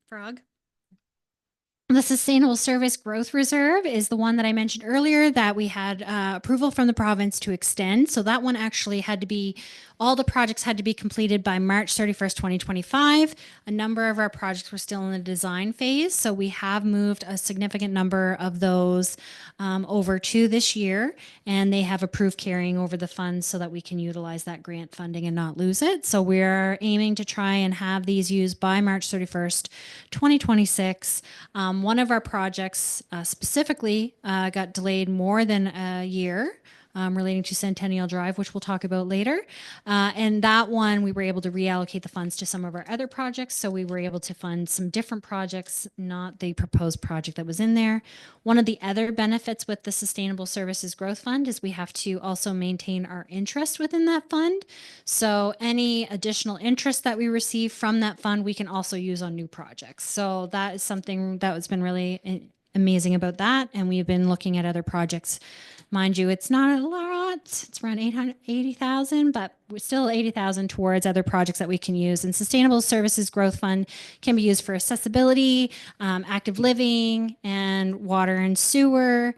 frog. The Sustainable Service Growth Reserve is the one that I mentioned earlier that we had approval from the province to extend. So that one actually had to be, all the projects had to be completed by March 31st, 2025. A number of our projects were still in the design phase. So we have moved a significant number of those over to this year, and they have approved carrying over the funds so that we can utilize that grant funding and not lose it. So we're aiming to try and have these used by March 31st, 2026. One of our projects specifically got delayed more than a year relating to Centennial Drive, which we'll talk about later. And that one, we were able to reallocate the funds to some of our other projects. So we were able to fund some different projects, not the proposed project that was in there. One of the other benefits with the Sustainable Services Growth Fund is we have to also maintain our interest within that fund. So any additional interest that we receive from that fund, we can also use on new projects. So that is something that has been really amazing about that. And we've been looking at other projects. Mind you, it's not a lot. It's around 880,000, but we're still 80,000 towards other projects that we can use. And Sustainable Services Growth Fund can be used for accessibility, active living, and water and sewer.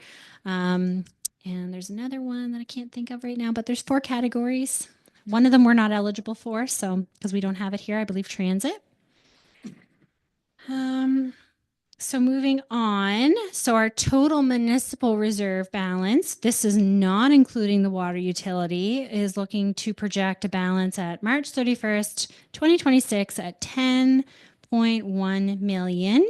And there's another one that I can't think of right now, but there's 4 categories. One of them we're not eligible for, so because we don't have it here, I believe transit. So moving on, so our total municipal reserve balance, this is not including the water utility, is looking to project a balance at March 31st, 2026 at 10.1 million.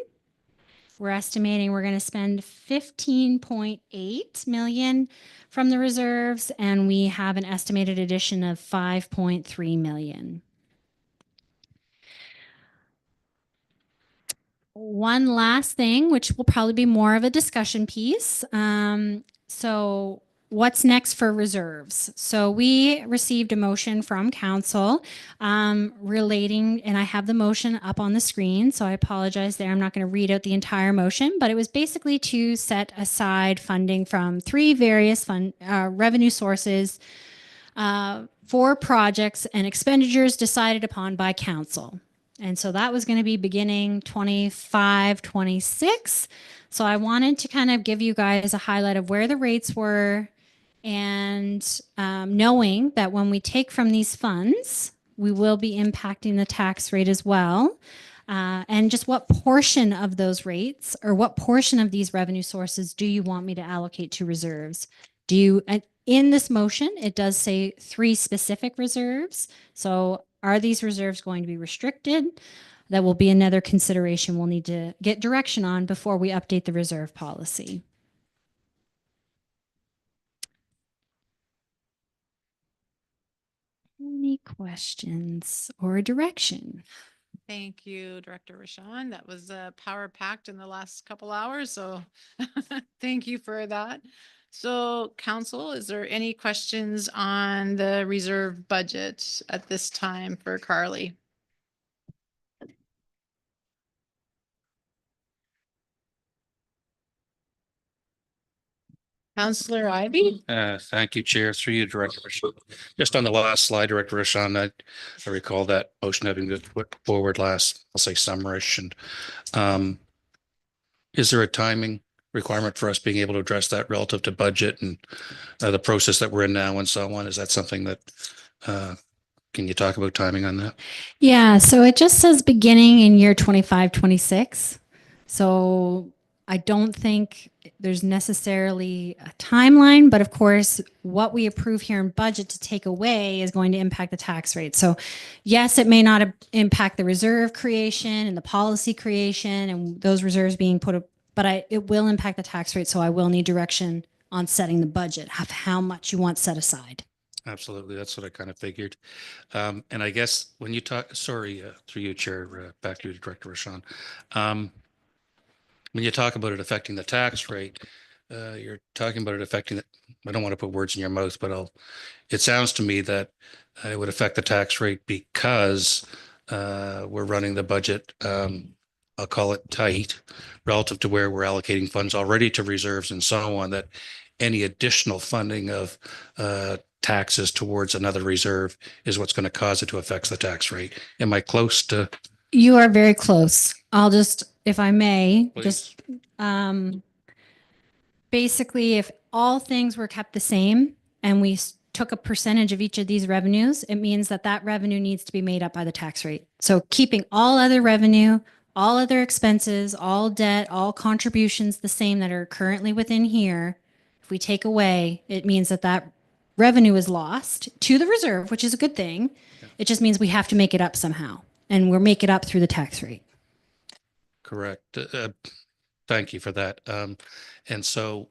We're estimating we're going to spend 15.8 million from the reserves, and we have an estimated addition of 5.3 million. One last thing, which will probably be more of a discussion piece. So what's next for reserves? So we received a motion from council relating, and I have the motion up on the screen, so I apologize there. I'm not going to read out the entire motion, but it was basically to set aside funding from 3 various revenue sources for projects and expenditures decided upon by council. And so that was going to be beginning 25, 26. So I wanted to kind of give you guys a highlight of where the rates were, and knowing that when we take from these funds, we will be impacting the tax rate as well. And just what portion of those rates or what portion of these revenue sources do you want me to allocate to reserves? Do you, in this motion, it does say 3 specific reserves. So are these reserves going to be restricted? That will be another consideration we'll need to get direction on before we update the reserve policy. Any questions or direction? Thank you, Director Rashawn. That was power packed in the last couple hours, so thank you for that. So council, is there any questions on the reserve budget at this time for Carly? Councillor Ivy? Thank you, Chair. Through you, Director Rashawn. Just on the last slide, Director Rashawn, I recall that motion having been put forward last, I'll say summerish. And is there a timing requirement for us being able to address that relative to budget and the process that we're in now and so on? Is that something that, can you talk about timing on that? Yeah, so it just says beginning in year 25, 26. So I don't think there's necessarily a timeline, but of course, what we approve here in budget to take away is going to impact the tax rate. So yes, it may not impact the reserve creation and the policy creation and those reserves being put up, but it will impact the tax rate. So I will need direction on setting the budget of how much you want set aside. Absolutely. That's what I kind of figured. And I guess when you talk, sorry, through you, Chair, back to you, Director Rashawn. When you talk about it affecting the tax rate, you're talking about it affecting it. I don't want to put words in your mouth, but it sounds to me that it would affect the tax rate because we're running the budget, I'll call it tight, relative to where we're allocating funds already to reserves and so on, that any additional funding of taxes towards another reserve is what's going to cause it to affect the tax rate. Am I close to? You are very close. I'll just, if I may, Please. just basically, if all things were kept the same and we took a percentage of each of these revenues, it means that that revenue needs to be made up by the tax rate. So keeping all other revenue, all other expenses, all debt, all contributions the same that are currently within here, if we take away, it means that that revenue is lost to the reserve, which is a good thing. It just means we have to make it up somehow, and we'll make it up through the tax rate. Correct. Thank you for that. And so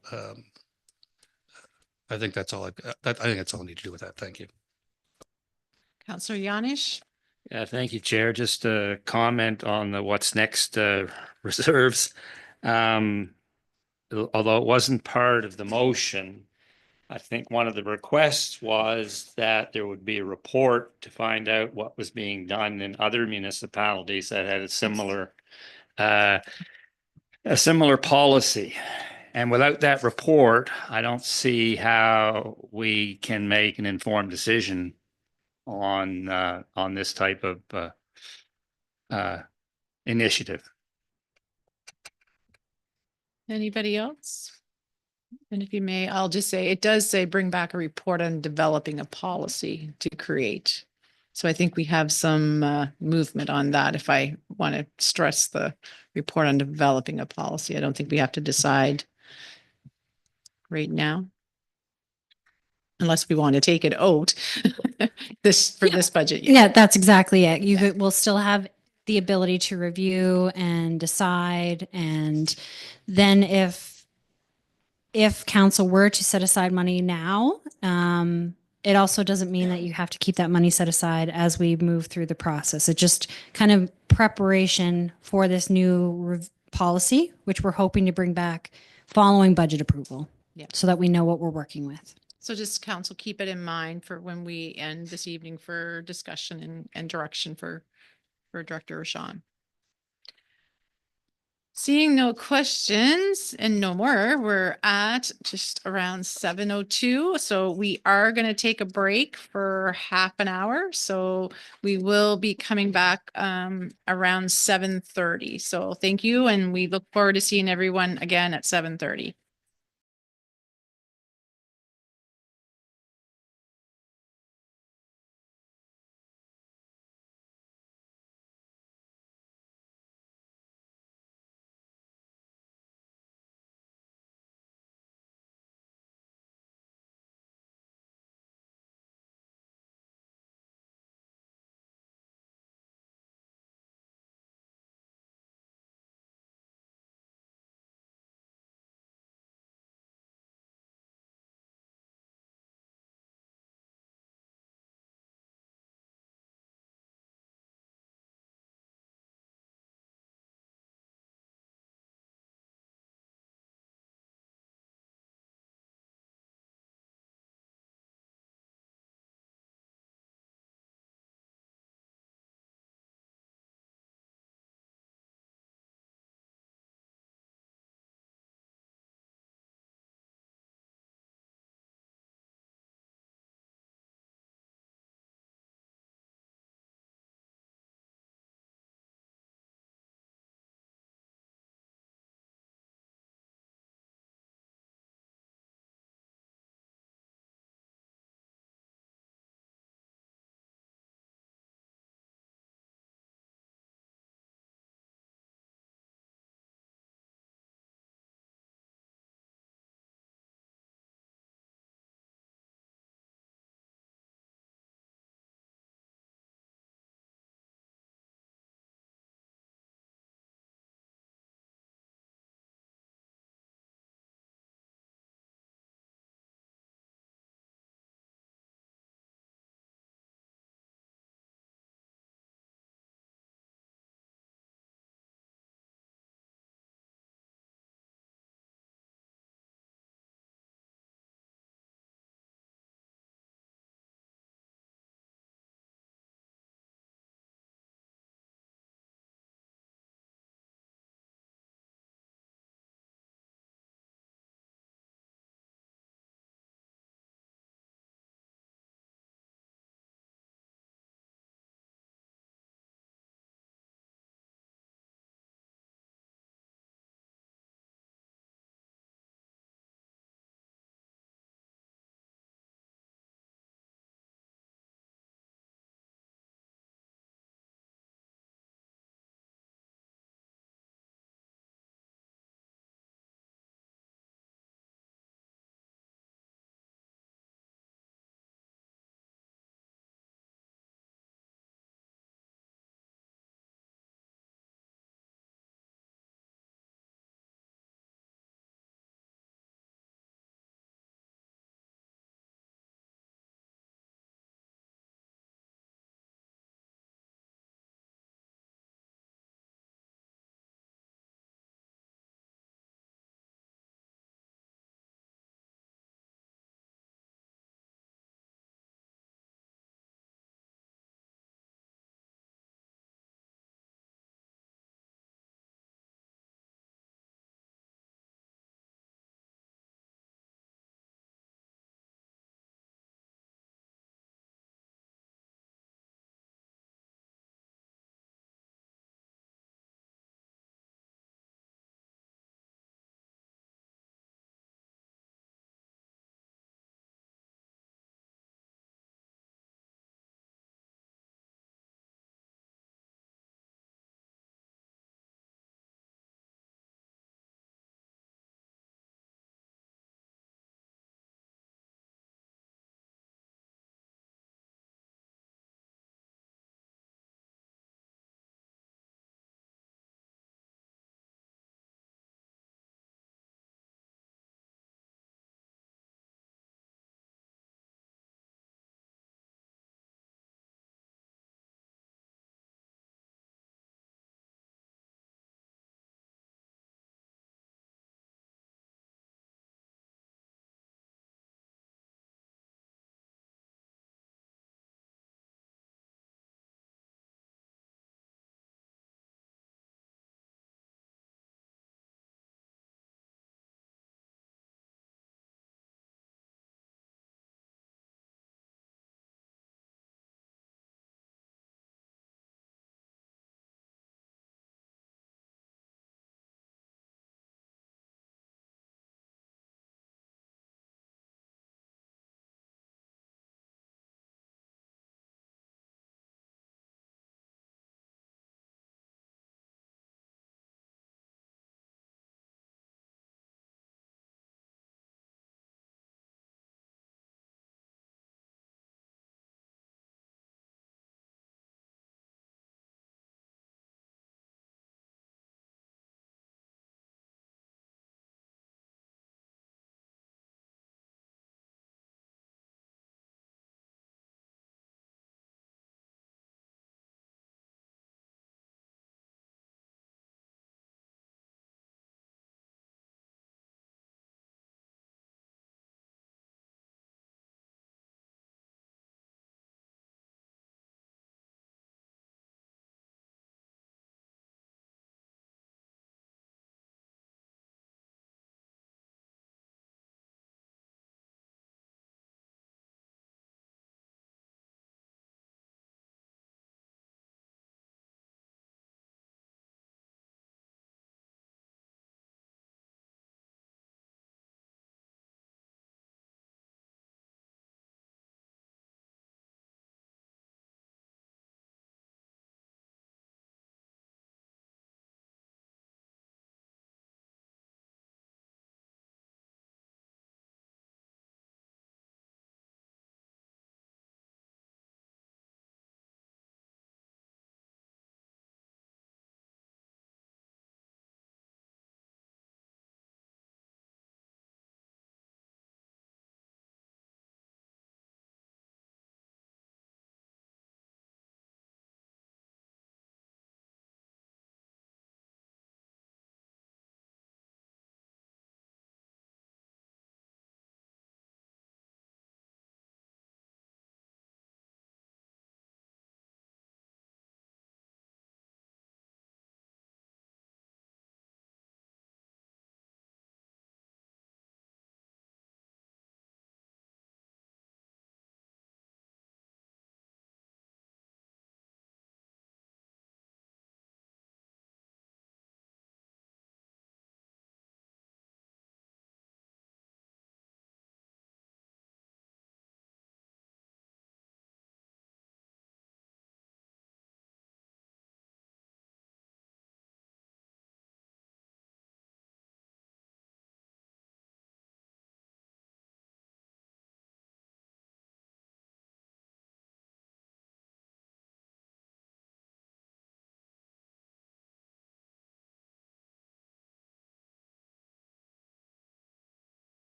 I think that's all I think that's all I need to do with that. Thank you. Councillor Yanish? Yeah, thank you, Chair. Just a comment on the what's next reserves. Although it wasn't part of the motion, I think one of the requests was that there would be a report to find out what was being done in other municipalities that had a similar policy. And without that report, I don't see how we can make an informed decision on this type of initiative. Anybody else? And if you may, I'll just say, it does say bring back a report on developing a policy to create. So I think we have some movement on that. If I want to stress the report on developing a policy, I don't think we have to decide right now. Unless we want to take it out this budget year. Yeah, that's exactly it. You will still have the ability to review and decide. And then if council were to set aside money now, it also doesn't mean that you have to keep that money set aside as we move through the process. It just kind of preparation for this new policy, which we're hoping to bring back following budget approval. Yeah. So that we know what we're working with. So just council, keep it in mind for when we end this evening for discussion and direction for Director Rashawn. Seeing no questions and no more, we're at just around 7:02. So we are going to take a break for half an hour. So we will be coming back around 7:30. So thank you. And we look forward to seeing everyone again at 7:30.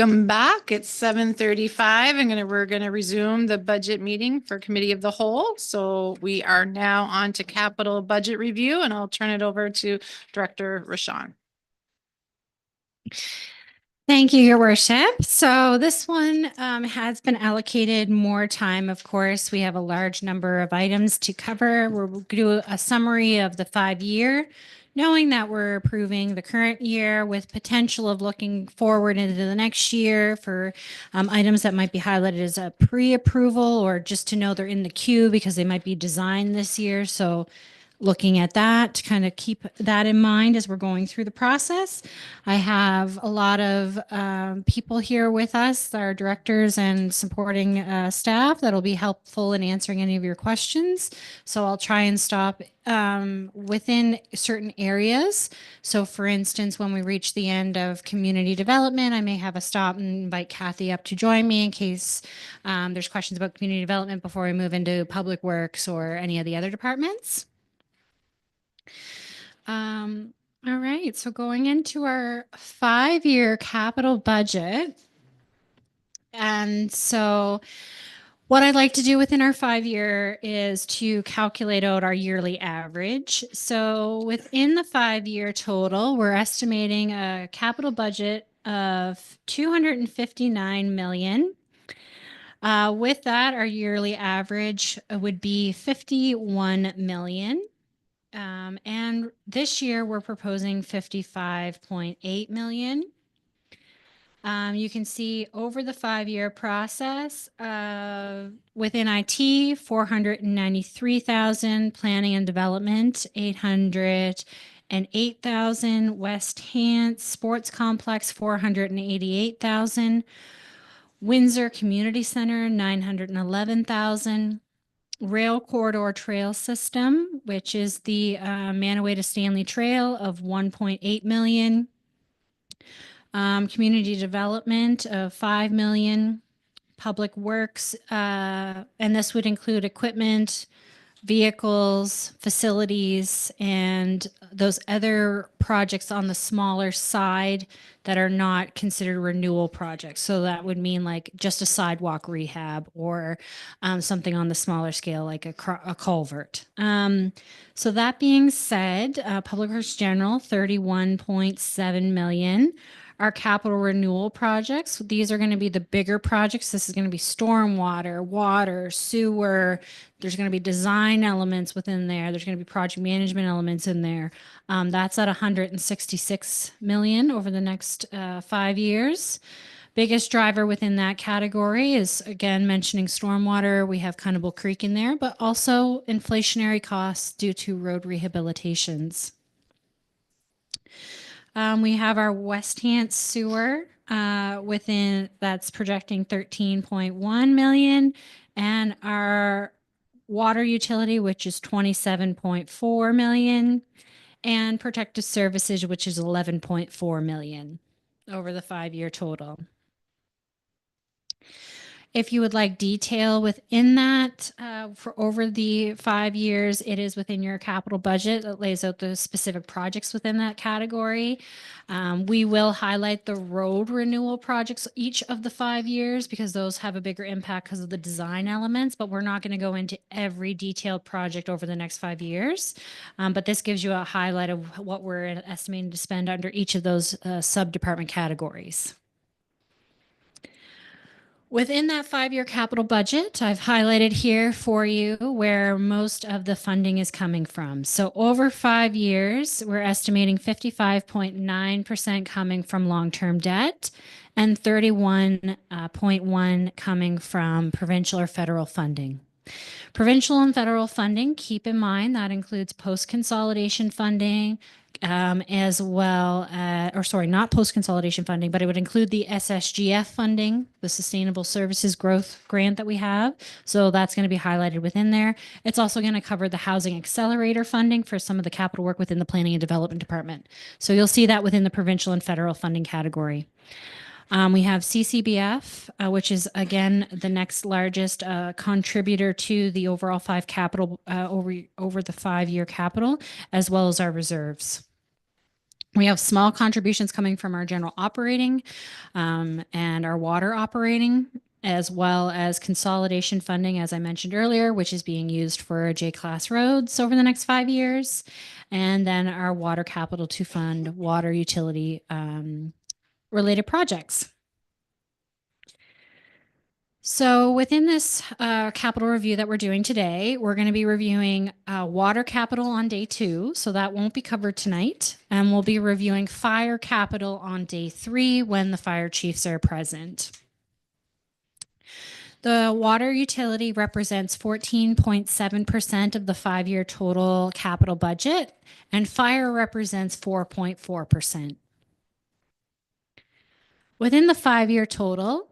Welcome back. It's 7:35. We're gonna resume the budget meeting for Committee of the Whole. So we are now on to capital budget review, and I'll turn it over to Director Rashawn. Thank you, Your Worship. So this one has been allocated more time, of course. We have a large number of items to cover. We'll do a summary of the 5-year, knowing that we're approving the current year with potential of looking forward into the next year for items that might be highlighted as a pre-approval or just to know they're in the queue because they might be designed this year. So looking at that to kind of keep that in mind as we're going through the process. I have a lot of people here with us, our directors and supporting staff that'll be helpful in answering any of your questions. So I'll try and stop within certain areas. So for instance, when we reach the end of community development, I may have a stop and invite Kathy up to join me in case there's questions about community development before we move into public works or any of the other departments. All right, so going into our 5-year capital budget. And so what I'd like to do within our 5-year is to calculate out our yearly average. So within the 5-year total, we're estimating a capital budget of 259 million. With that, our yearly average would be 51 million. And this year we're proposing 55.8 million. You can see over the 5-year process, within IT, 493,000, planning and development, 808,000, West Hants Sports Complex, 488,000, Windsor Community Center, 911,000. Rail Corridor Trail System, which is the Manaway to Stanley Trail of 1.8 million. Community Development of 5 million. Public Works, and this would include equipment, vehicles, facilities, and those other projects on the smaller side that are not considered renewal projects. So that would mean like just a sidewalk rehab or something on the smaller scale, like a culvert. So that being said, Public Works General, 31.7 million. Our capital renewal projects, these are going to be the bigger projects. This is going to be stormwater, water, sewer. There's going to be design elements within there. There's going to be project management elements in there. That's at 166 million over the next 5 years. Biggest driver within that category is, again, mentioning stormwater. We have Cannibal Creek in there, but also inflationary costs due to road rehabilitations. We have our West Hants sewer within that's projecting 13.1 million, and our water utility, which is 27.4 million, and protective services, which is 11.4 million over the 5-year total. If you would like detail within that for over the 5 years, it is within your capital budget. It lays out the specific projects within that category. We will highlight the road renewal projects each of the 5 years because those have a bigger impact because of the design elements, but we're not going to go into every detailed project over the next 5 years. But this gives you a highlight of what we're estimating to spend under each of those sub-department categories. Within that 5-year capital budget, I've highlighted here for you where most of the funding is coming from. So over 5 years, we're estimating 55.9% coming from long-term debt and 31.1% coming from provincial or federal funding. Provincial and federal funding, keep in mind that includes post-consolidation funding, as well, not post-consolidation funding, but it would include the SSGF funding, the Sustainable Services Growth Grant that we have. So that's going to be highlighted within there. It's also going to cover the Housing Accelerator funding for some of the capital work within the Planning and Development Department. So you'll see that within the provincial and federal funding category. We have CCBF, which is, again, the next largest contributor to the overall 5 capital over the 5-year capital, as well as our reserves. We have small contributions coming from our general operating and our water operating, as well as consolidation funding, as I mentioned earlier, which is being used for J-class roads over the next 5 years. And then our water capital to fund water utility related projects. So within this capital review that we're doing today, we're going to be reviewing water capital on day 2. So that won't be covered tonight. And we'll be reviewing fire capital on day 3 when the fire chiefs are present. The water utility represents 14.7% of the 5-year total capital budget, and fire represents 4.4%. Within the 5-year total,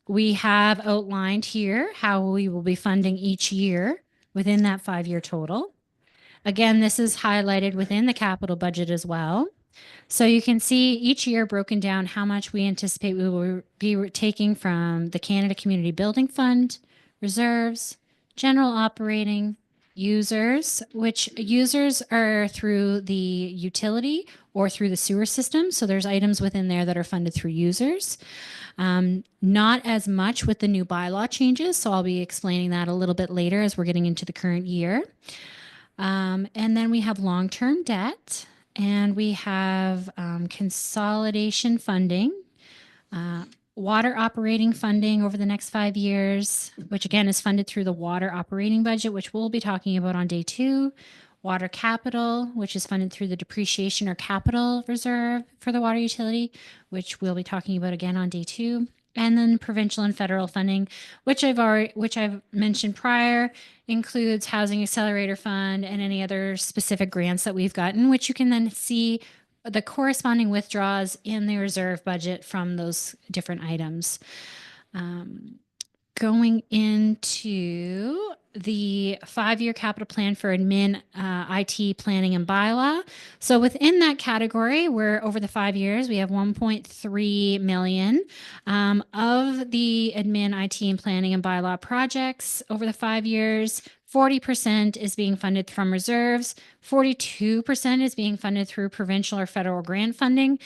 we have outlined here how we will be funding each year within that 5-year total. Again, this is highlighted within the capital budget as well. So you can see each year broken down how much we anticipate we will be taking from the Canada Community Building Fund, reserves, general operating, users, which users are through the utility or through the sewer system. So there's items within there that are funded through users. Not as much with the new bylaw changes. So I'll be explaining that a little bit later as we're getting into the current year. And then we have long-term debt. And we have consolidation funding, water operating funding over the next 5 years, which again is funded through the water operating budget, which we'll be talking about on day 2. Water capital, which is funded through the depreciation or capital reserve for the water utility, which we'll be talking about again on day 2. And then provincial and federal funding, which I've mentioned prior, includes Housing Accelerator Fund and any other specific grants that we've gotten, which you can then see the corresponding withdrawals in the reserve budget from those different items. Going into the 5-year capital plan for admin, IT, planning, and bylaw. So within that category, we're over the 5 years, we have 1.3 million of the admin, IT, and planning and bylaw projects over the 5 years. 40% is being funded from reserves. 42% is being funded through provincial or federal grant funding.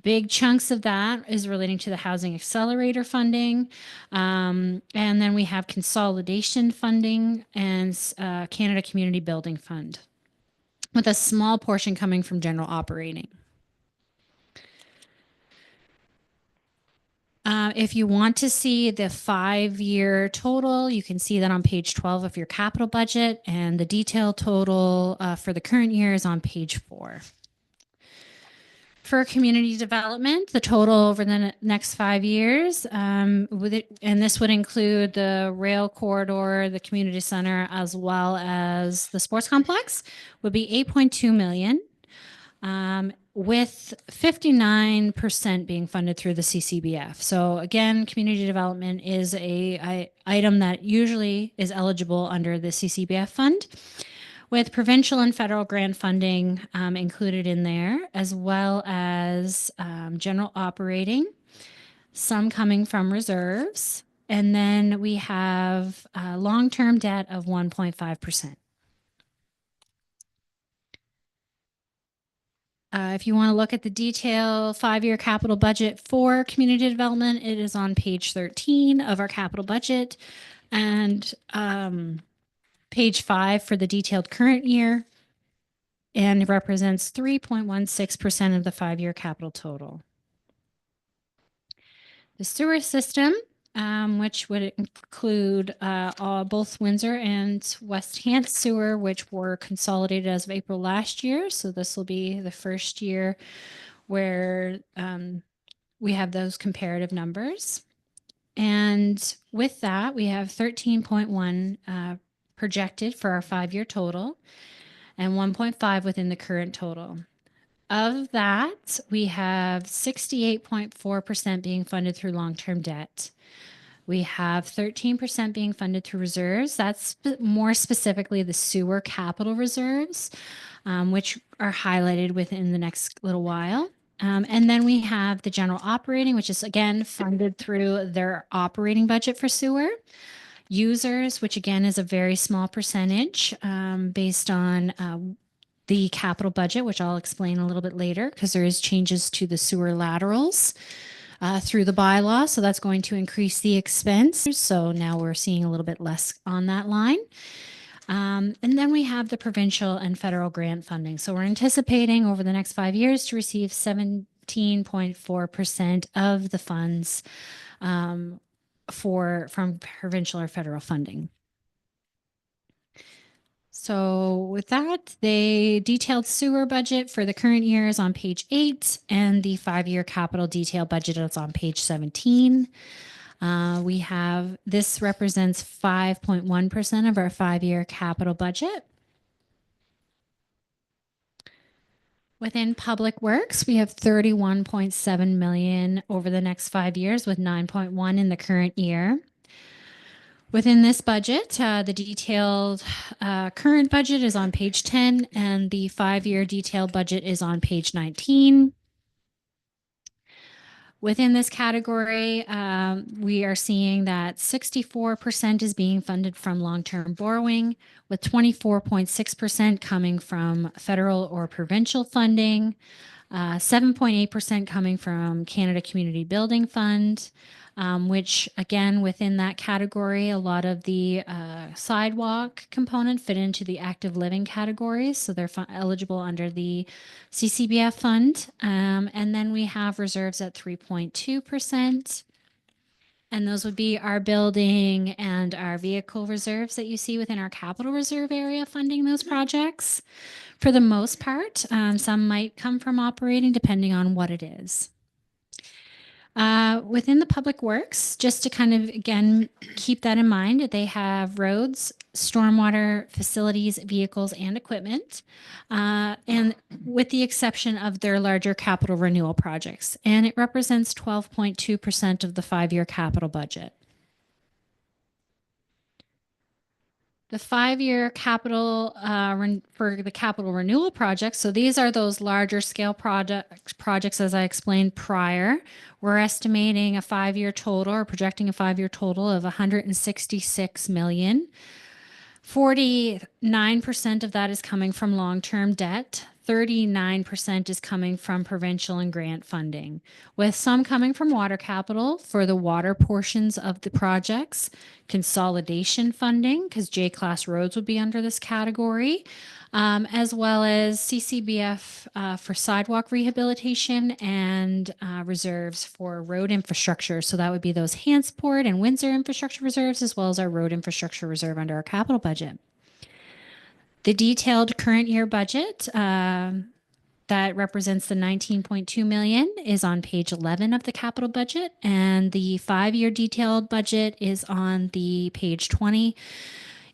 Big chunks of that is relating to the Housing Accelerator funding. And then we have consolidation funding and Canada Community Building Fund, with a small portion coming from general operating. If you want to see the 5-year total, you can see that on page 12 of your capital budget, and the detailed total for the current year is on page 4. For community development, the total over the next 5 years, and this would include the rail corridor, the community center, as well as the sports complex, would be 8.2 million. With 59% being funded through the CCBF. So again, community development is a item that usually is eligible under the CCBF fund, with provincial and federal grant funding included in there, as well as general operating, some coming from reserves. And then we have long-term debt of 1.5%. If you want to look at the detail 5-year capital budget for community development, it is on page 13 of our capital budget, and page 5 for the detailed current year, and it represents 3.16% of the 5-year capital total. The sewer system, which would include both Windsor and West Hants sewer, which were consolidated as of April last year. So this will be the first year where we have those comparative numbers. And with that, we have 13.1 projected for our 5-year total and 1.5 within the current total. Of that, we have 68.4% being funded through long-term debt. We have 13% being funded through reserves. That's more specifically the sewer capital reserves, which are highlighted within the next little while. And then we have the general operating, which is again funded through their operating budget for sewer. Users, which again is a very small percentage based on the capital budget, which I'll explain a little bit later, because there is changes to the sewer laterals through the bylaw. So that's going to increase the expense. So now we're seeing a little bit less on that line. And then we have the provincial and federal grant funding. So we're anticipating over the next 5 years to receive 17.4% of the funds from provincial or federal funding. So with that, the detailed sewer budget for the current year is on page 8, and the 5-year capital detail budget is on page 17. We have, this represents 5.1% of our 5-year capital budget. Within public works, we have 31.7 million over the next 5 years, with 9.1 in the current year. Within this budget, the detailed current budget is on page 10, and the 5-year detailed budget is on page 19. Within this category, we are seeing that 64% is being funded from long-term borrowing, with 24.6% coming from federal or provincial funding, 7.8% coming from Canada Community Building Fund, which again, within that category, a lot of the sidewalk component fit into the active living categories. So they're eligible under the CCBF fund. And then we have reserves at 3.2%. And those would be our building and our vehicle reserves that you see within our capital reserve area funding those projects. For the most part, some might come from operating depending on what it is. Within the public works, just to kind of, again, keep that in mind, they have roads, stormwater, facilities, vehicles, and equipment, and with the exception of their larger capital renewal projects. And it represents 12.2% of the 5-year capital budget. The 5-year capital for the capital renewal projects. So these are those larger scale projects, as I explained prior. We're estimating a 5-year total, or projecting a 5-year total of 166 million. 49% of that is coming from long-term debt. 39% is coming from provincial and grant funding, with some coming from water capital for the water portions of the projects, consolidation funding, because J-class roads would be under this category, as well as CCBF for sidewalk rehabilitation and reserves for road infrastructure. So that would be those Hansport and Windsor infrastructure reserves, as well as our road infrastructure reserve under our capital budget. The detailed current year budget that represents the 19.2 million is on page 11 of the capital budget, and the 5-year detailed budget is on the page 20.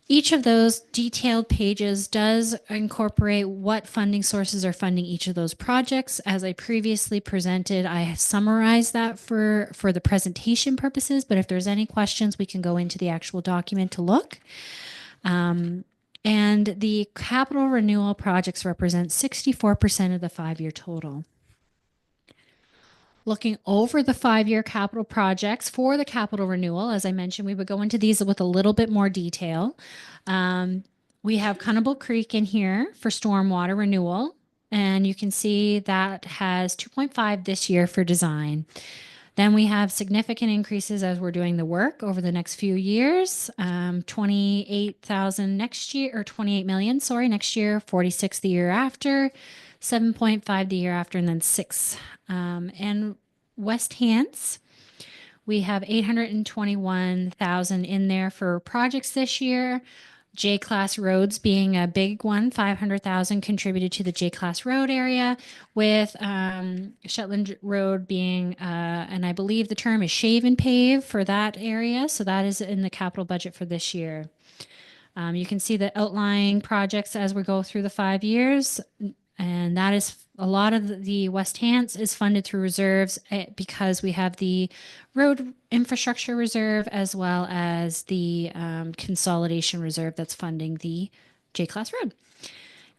Each of those detailed pages does incorporate what funding sources are funding each of those projects. As I previously presented, I summarized that for the presentation purposes, but if there's any questions, we can go into the actual document to look. And the capital renewal projects represent 64% of the 5-year total. Looking over the 5-year capital projects for the capital renewal, as I mentioned, we would go into these with a little bit more detail. We have Cunnable Creek in here for stormwater renewal, and you can see that has 2.5 this year for design. Then we have significant increases as we're doing the work over the next few years. 28,000 next year, or 28 million, sorry, next year, 46 the year after, 7.5 the year after, and then 6. And West Hants, we have 821,000 in there for projects this year. J-class roads being a big one, 500,000 contributed to the J-class road area, with Shetland Road being, and I believe the term is shave and pave for that area. So that is in the capital budget for this year. You can see the outlying projects as we go through the 5 years, and that is a lot of the West Hants is funded through reserves because we have the road infrastructure reserve as well as the consolidation reserve that's funding the J-class road.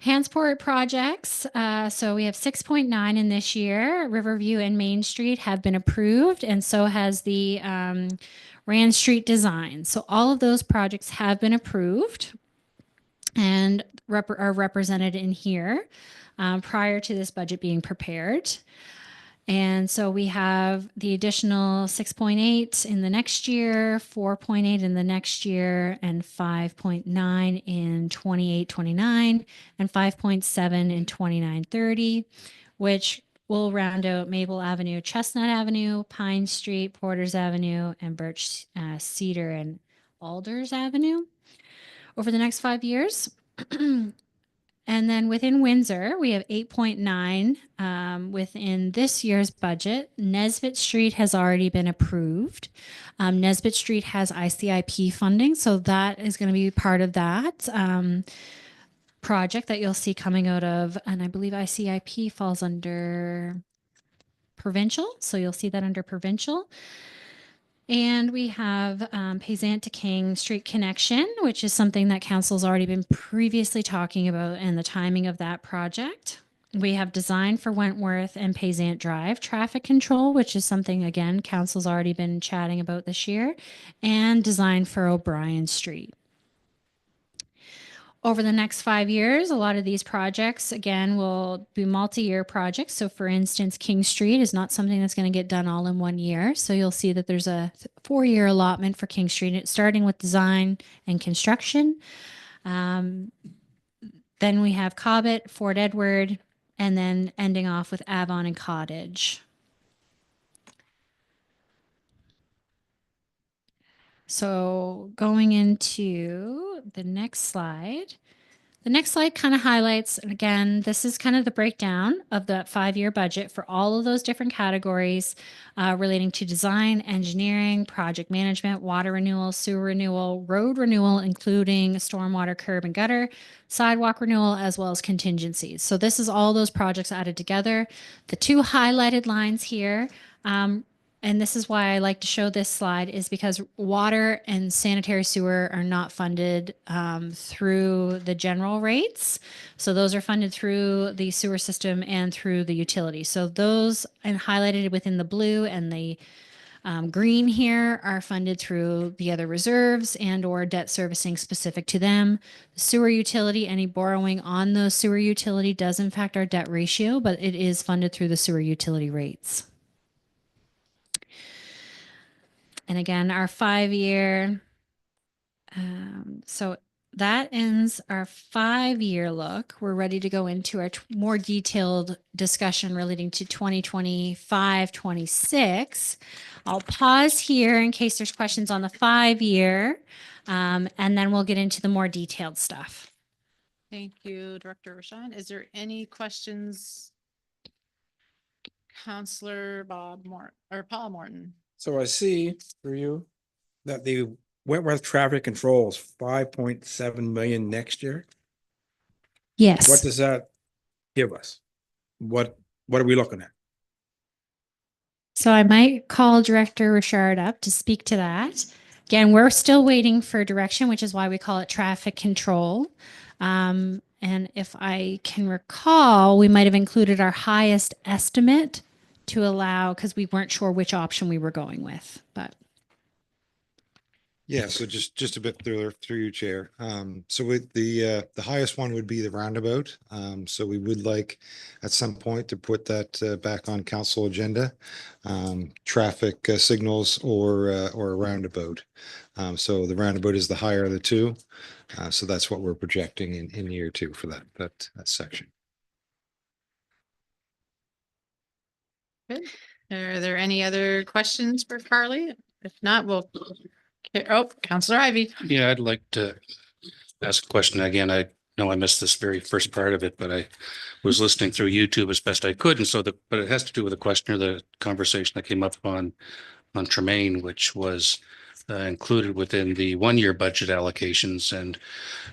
Hansport projects, so we have 6.9 in this year. Riverview and Main Street have been approved, and so has the Rand Street design. So all of those projects have been approved. and are represented in here prior to this budget being prepared. And so we have the additional 6.8 in the next year, 4.8 in the next year, and 5.9 in 28-29, and 5.7 in 29-30, which will round out Maple Avenue, Chestnut Avenue, Pine Street, Porters Avenue, and Birch, Cedar, and Alders Avenue over the next 5 years. And then within Windsor, we have 8.9 within this year's budget. Nesbitt Street has already been approved. Nesbitt Street has ICIP funding, so that is going to be part of that project that you'll see coming out of, and I believe ICIP falls under provincial, so you'll see that under provincial. And we have Payzant to King Street Connection, which is something that council's already been previously talking about, and the timing of that project. We have design for Wentworth and Payzant Drive traffic control, which is something, again, council's already been chatting about this year, and design for O'Brien Street. Over the next 5 years, a lot of these projects, again, will be multi-year projects. So for instance, King Street is not something that's going to get done all in 1 year. So you'll see that there's a 4-year allotment for King Street, starting with design and construction. Then we have Cobbett, Fort Edward, and then ending off with Avon and Cottage. So going into the next slide. The next slide kind of highlights, and again, this is kind of the breakdown of the 5-year budget for all of those different categories relating to design, engineering, project management, water renewal, sewer renewal, road renewal, including stormwater, curb and gutter, sidewalk renewal, as well as contingencies. So this is all those projects added together. The 2 highlighted lines here, and this is why I like to show this slide, is because water and sanitary sewer are not funded through the general rates. So those are funded through the sewer system and through the utility. So those, and highlighted within the blue and the green here, are funded through the other reserves and or debt servicing specific to them. The sewer utility, any borrowing on those sewer utility does impact our debt ratio, but it is funded through the sewer utility rates. And again, our 5-year, so that ends our 5-year look. We're ready to go into our more detailed discussion relating to 2025-26. I'll pause here in case there's questions on the 5-year, and then we'll get into the more detailed stuff. Thank you, Director Rashawn. Is there any questions? Counselor Bob Morton or Paul Morton? So I see for you that the Wentworth traffic control is 5.7 million next year. Yes. What does that give us? What are we looking at? So I might call Director Richard up to speak to that. Again, we're still waiting for direction, which is why we call it traffic control. And if I can recall, we might have included our highest estimate to allow, because we weren't sure which option we were going with, but. Yeah, so just a bit through you, Chair. So with the highest one would be the roundabout. So we would like at some point to put that back on council agenda, traffic signals or a roundabout. So the roundabout is the higher of the 2. So that's what we're projecting in year 2 for that section. Good. Are there any other questions for Carly? If not, we'll. Oh, Councillor Ivey. Yeah, I'd like to ask a question again. I know I missed this very first part of it, but I was listening through YouTube as best I could. And so but it has to do with a question or the conversation that came up on Tremaine, which was included within the 1-year budget allocations and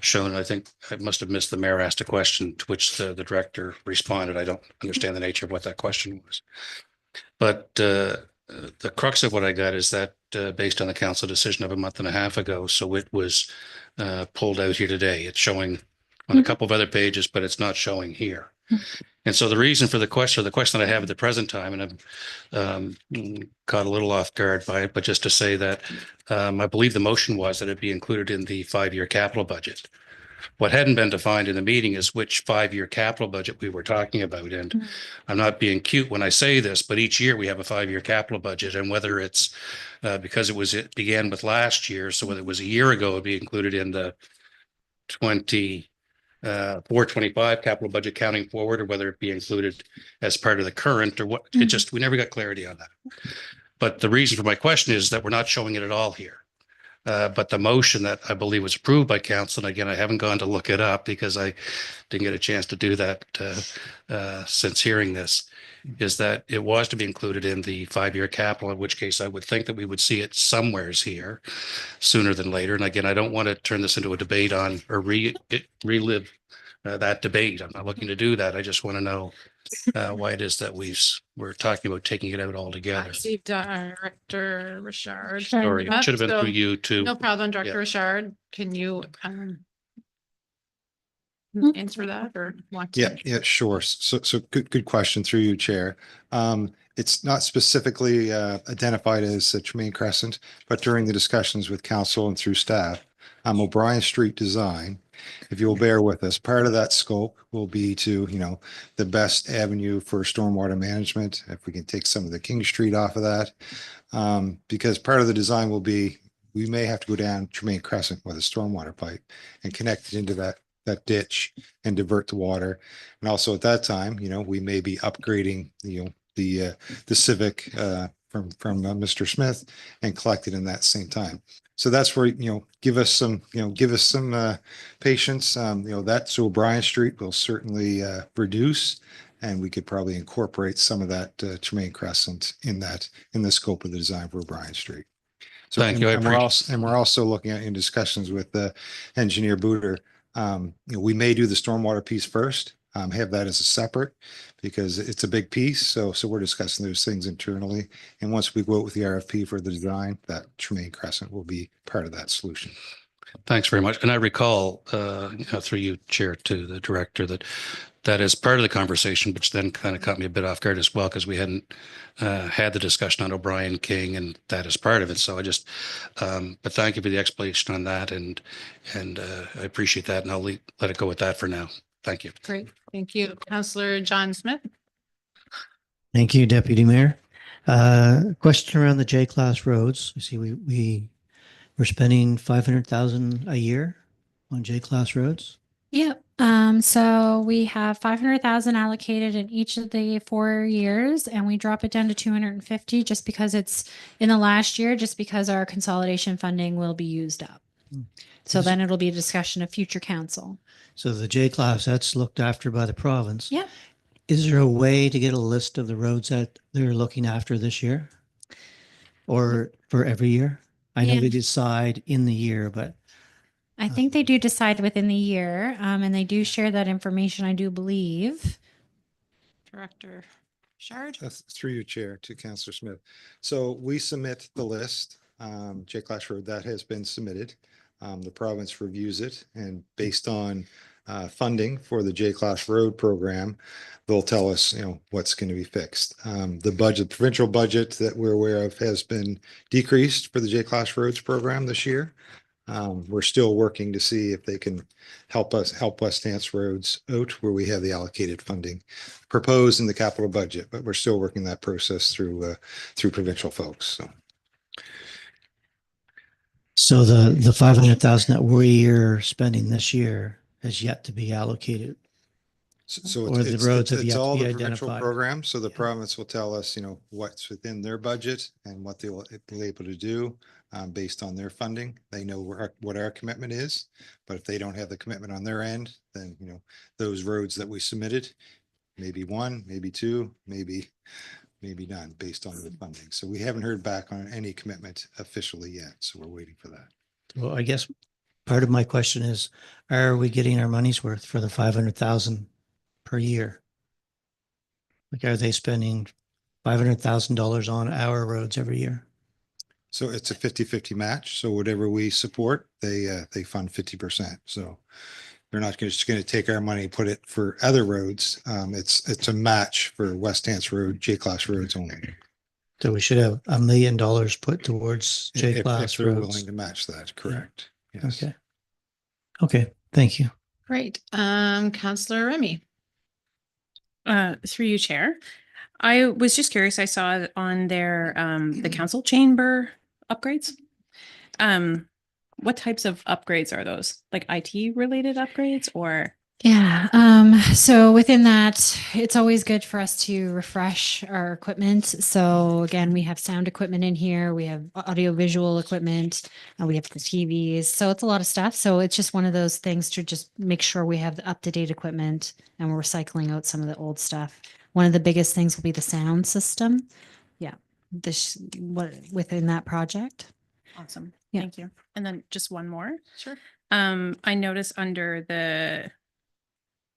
shown. I think I must have missed the mayor asked a question to which the director responded. I don't understand the nature of what that question was. But the crux of what I got is that based on the council decision of a month and a half ago, so it was pulled out here today. It's showing on a couple of other pages, but it's not showing here. And so the reason for the question that I have at the present time, and I'm caught a little off guard by it, but just to say that I believe the motion was that it be included in the 5-year capital budget. What hadn't been defined in the meeting is which 5-year capital budget we were talking about. And I'm not being cute when I say this, but each year we have a 5-year capital budget, and whether it's because it began with last year, so whether it was a year ago, it'd be included in the 425 capital budget counting forward, or whether it be included as part of the current, or what, it just, we never got clarity on that. But the reason for my question is that we're not showing it at all here. But the motion that I believe was approved by council, and again, I haven't gone to look it up because I didn't get a chance to do that since hearing this, is that it was to be included in the 5-year capital, in which case I would think that we would see it somewheres here sooner than later. And again, I don't want to turn this into a debate on or relive that debate. I'm not looking to do that. I just want to know why it is that we're talking about taking it out altogether. See Director Richard. Sorry, it should have been through you too. No problem, Yeah. Director Richard. Can you answer that or want to? Yeah, sure. So good question through you, Chair. It's not specifically identified as a Tremaine Crescent, but during the discussions with council and through staff, O'Brien Street design, if you'll bear with us, part of that scope will be to, the best avenue for stormwater management. If we can take some of the King Street off of that, because part of the design will be, we may have to go down Tremaine Crescent with a stormwater pipe and connect it into that ditch and divert the water. And also at that time, we may be upgrading, the Civic from Mr. Smith and collect it in that same time. So that's where, give us some patience. That's O'Brien Street will certainly reduce, and we could probably incorporate some of that Tremaine Crescent in the scope of the design for O'Brien Street. So Thank you. we're also looking at in discussions with engineer Booter. We may do the stormwater piece first, have that as a separate, because it's a big piece. So we're discussing those things internally. And once we go out with the RFP for the design, that Tremaine Crescent will be part of that solution. Thanks very much. And I recall through you, Chair, to the director, that is part of the conversation, which then kind of caught me a bit off guard as well, because we hadn't had the discussion on O'Brien King, and that is part of it. So I just, but thank you for the explanation on that, and I appreciate that, and I'll let it go with that for now. Thank you. Great. Thank you. Councillor John Smith. Thank you, Deputy Mayor. Question around the J-class roads. You see, we're spending 500,000 a year on J-class roads. Yep. So we have 500,000 allocated in each of the 4 years, and we drop it down to 250 just because it's in the last year, just because our consolidation funding will be used up. So then it'll be a discussion of future council. So the J-class, that's looked after by the province. Yeah. Is there a way to get a list of the roads that they're looking after this year? Or for every year? I know Yeah. they decide in the year, but I think they do decide within the year, and they do share that information, I do believe. Director Richard. That's through your chair to Councillor Smith. So we submit the list, J-class road that has been submitted. The province reviews it, and based on funding for the J-class road program, they'll tell us, what's going to be fixed. The provincial budget that we're aware of has been decreased for the J-class roads program this year. We're still working to see if they can help West Hants roads out where we have the allocated funding proposed in the capital budget, but we're still working that process through provincial folks. so the 500,000 that we're spending this year has yet to be allocated. So Or the roads have it's yet to all be the provincial identified. program. So the province will tell us, what's within their budget and what they will be able to do based on their funding. They know what our commitment is, but if they don't have the commitment on their end, then, those roads that we submitted, maybe one, maybe two, maybe none based on the funding. So we haven't heard back on any commitment officially yet. So we're waiting for that. Well, I guess part of my question is, are we getting our money's worth for the 500,000 per year? Like, are they spending $500,000 on our roads every year? So it's a 50-50 match. So whatever we support, they fund 50%. So they're not just going to take our money, put it for other roads. It's a match for West Hants Road, J-class roads only. So we should have $1 million put towards If J-class they're roads. willing to match that, correct. Yes. Okay. Thank you. Great. Counselor Remy. Through you, Chair. I was just curious, I saw on there, the council chamber upgrades. What types of upgrades are those? Like IT related upgrades or? Yeah. So within that, it's always good for us to refresh our equipment. So again, we have sound equipment in here, we have audio visual equipment, and we have the TVs. So it's a lot of stuff. So it's just one of those things to just make sure we have the up-to-date equipment and we're recycling out some of the old stuff. One of the biggest things will be the sound system. Yeah. What within that project. Awesome. Yeah. Thank you. And then just one more. Sure. I noticed under the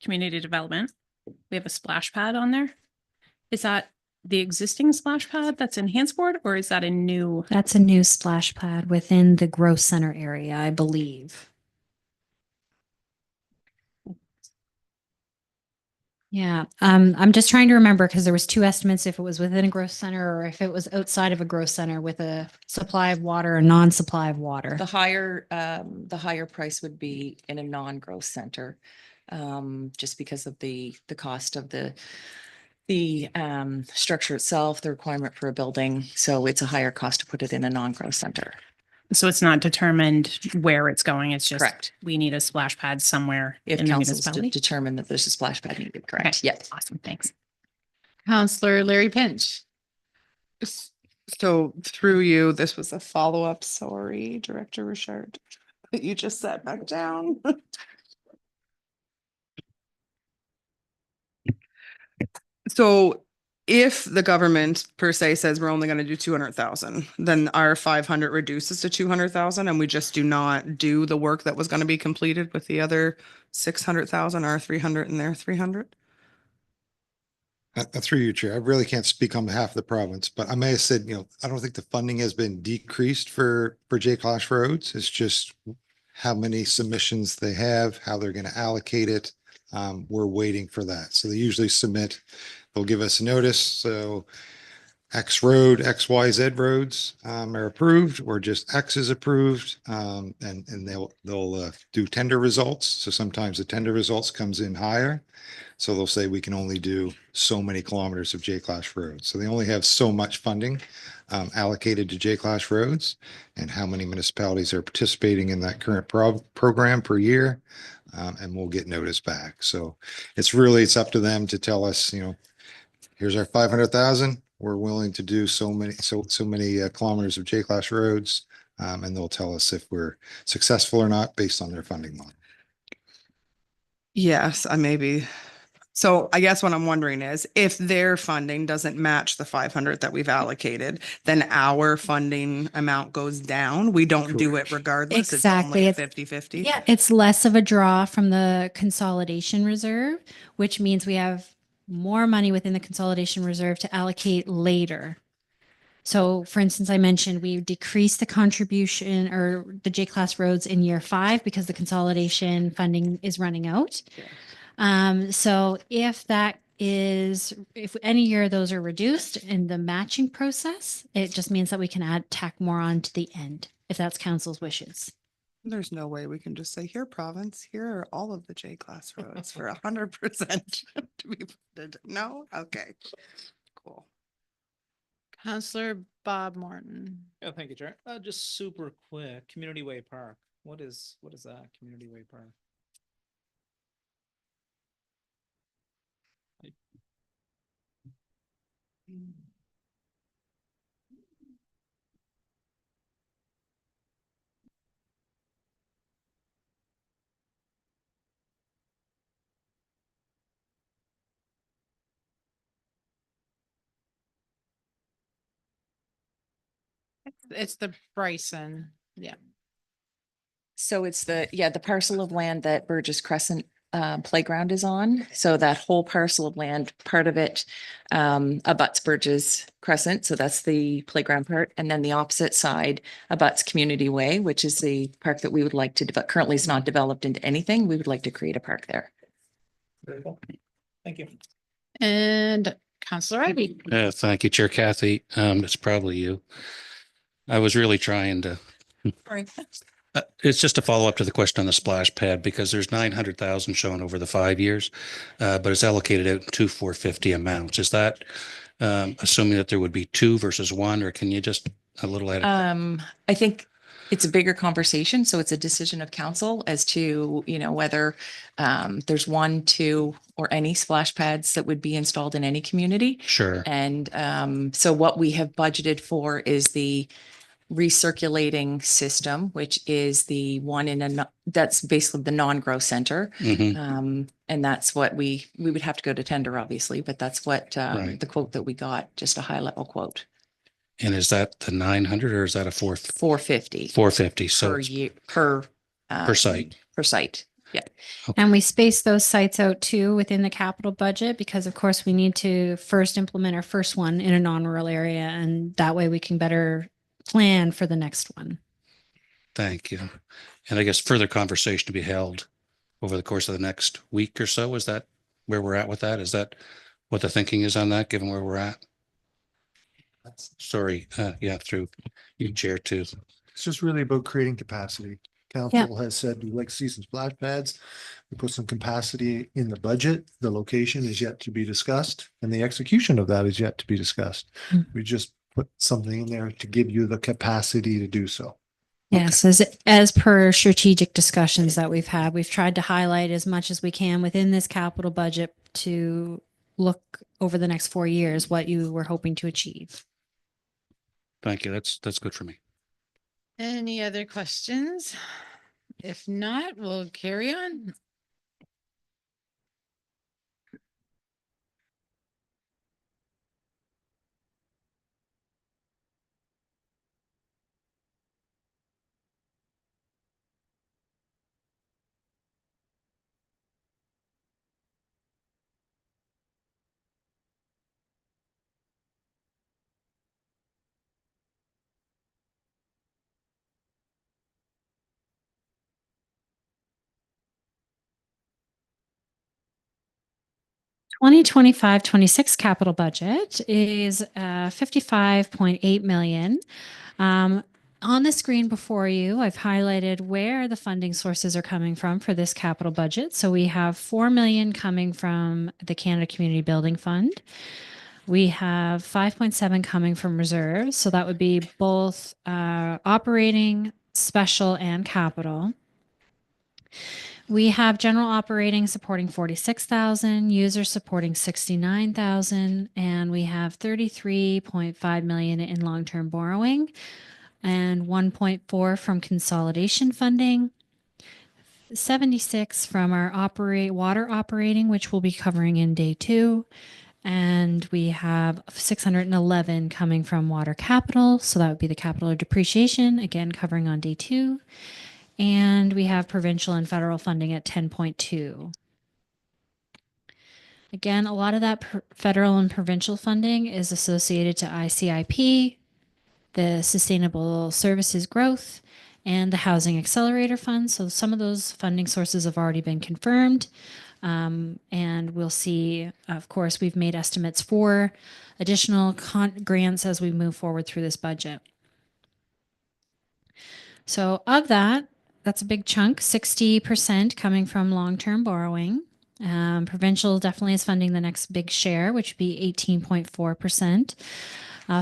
community development, we have a splash pad on there. Is that the existing splash pad that's in Hansport, or is that a new? That's a new splash pad within the growth center area, I believe. Yeah, I'm just trying to remember because there was two estimates, if it was within a growth center or if it was outside of a growth center with a supply of water or non-supply of water. The higher price would be in a non-growth center, just because of the cost of the structure itself, the requirement for a building. So it's a higher cost to put it in a non-growth center. So it's not determined where it's going. It's just, Correct. we need a splash pad somewhere If in the council's municipality. determined that there's a splash pad needed, correct? Okay. Yes. Awesome. Thanks. Counselor Larry Pinch. So through you, this was a follow-up. Sorry, Director Richard, that you just sat back down. So if the government per se says we're only going to do 200,000, then our 500 reduces to 200,000 and we just do not do the work that was going to be completed with the other 600,000, our 300 and their 300. Through you, Chair, I really can't speak on behalf of the province, but I may have said, I don't think the funding has been decreased for J-Class roads. It's just how many submissions they have, how they're going to allocate it. We're waiting for that. So they usually submit, they'll give us a notice. So X road, XYZ roads are approved, or just X is approved. And they'll do tender results. So sometimes the tender results comes in higher. So they'll say we can only do so many kilometers of J-Class roads. So they only have so much funding allocated to J-Class roads, and how many municipalities are participating in that current program per year. And we'll get notice back. So it's up to them to tell us, here's our 500,000. We're willing to do so many kilometers of J-Class roads. And they'll tell us if we're successful or not based on their funding model. Yes, I may be. So I guess what I'm wondering is if their funding doesn't match the 500 that we've allocated, then our funding amount goes down. We don't do it regardless. Exactly. It's only 50-50. Yeah, it's less of a draw from the consolidation reserve, which means we have more money within the consolidation reserve to allocate later. So for instance, I mentioned we decreased the contribution or the J-Class roads in year 5 because the consolidation funding is running out. So if any year those are reduced in the matching process, it just means that we can tack more on to the end, if that's council's wishes. There's no way we can just say, here, province, here are all of the J-Class roads for 100% to be funded. No? Okay, cool. Counselor Bob Morton. Yeah, thank you, Chair. Just super quick, Community Way Park. What is that, Community Way Park? It's the Bryson. Yeah. So it's the parcel of land that Burgess Crescent playground is on. So that whole parcel of land, part of it abuts Burgess Crescent. So that's the playground part. And then the opposite side abuts Community Way, which is the park that we would like to develop. Currently it's not developed into anything. We would like to create a park there. Very cool. Thank you. And Counselor Ivey. Thank you, Chair Kathy. It's probably you. I was really trying to. Sorry. It's just a follow-up to the question on the splash pad, because there's 900,000 shown over the 5 years, but it's allocated out in two 450 amounts. Is that assuming that there would be two versus one, or can you just a little edit? I think it's a bigger conversation, so it's a decision of council as to, whether there's one, two, or any splash pads that would be installed in any community. Sure. And so what we have budgeted for is the recirculating system, which is the one that's basically the non-growth center. Mhm. And that's what we would have to go to tender, obviously, but that's what Right. the quote that we got, just a high level quote. And is that the 900 or is that a 450 450? So per it's year, per site. per site. Yeah. And we space those sites out too within the capital budget because of course we need to first implement our first one in a non-rural area and that way we can better plan for the next one. Thank you. And I guess further conversation to be held over the course of the next week or so. Is that where we're at with that? Is that what the thinking is on that, given where we're at? Sorry, yeah, through you, Chair, too. It's just really about creating capacity. Council has said we'd like to see some splash pads. We put some capacity in the budget. The location is yet to be discussed and the execution of that is yet to be discussed. We just put something in there to give you the capacity to do so. Yes, as per strategic discussions that we've had, we've tried to highlight as much as we can within this capital budget to look over the next 4 years what you were hoping to achieve. Thank you. That's good for me. Any other questions? If not, we'll carry on. Twenty 25-26 capital budget is 55.8 million. On the screen before you, I've highlighted where the funding sources are coming from for this capital budget. So we have 4 million coming from the Canada Community Building Fund. We have 5.7 coming from reserves. So that would be both operating, special, and capital. We have general operating supporting 46,000, user supporting 69,000, and we have 33.5 million in long-term borrowing and 1.4 from consolidation funding, 76 from our water operating, which we'll be covering in day 2. And we have 611 coming from water capital. So that would be the capital or depreciation, again, covering on day 2. And we have provincial and federal funding at 10.2. Again, a lot of that federal and provincial funding is associated to ICIP, the Sustainable Services Growth, and the Housing Accelerator Fund. So some of those funding sources have already been confirmed. And we'll see, of course, we've made estimates for additional grants as we move forward through this budget. So of that, that's a big chunk, 60% coming from long-term borrowing. Provincial definitely is funding the next big share, which would be 18.4%,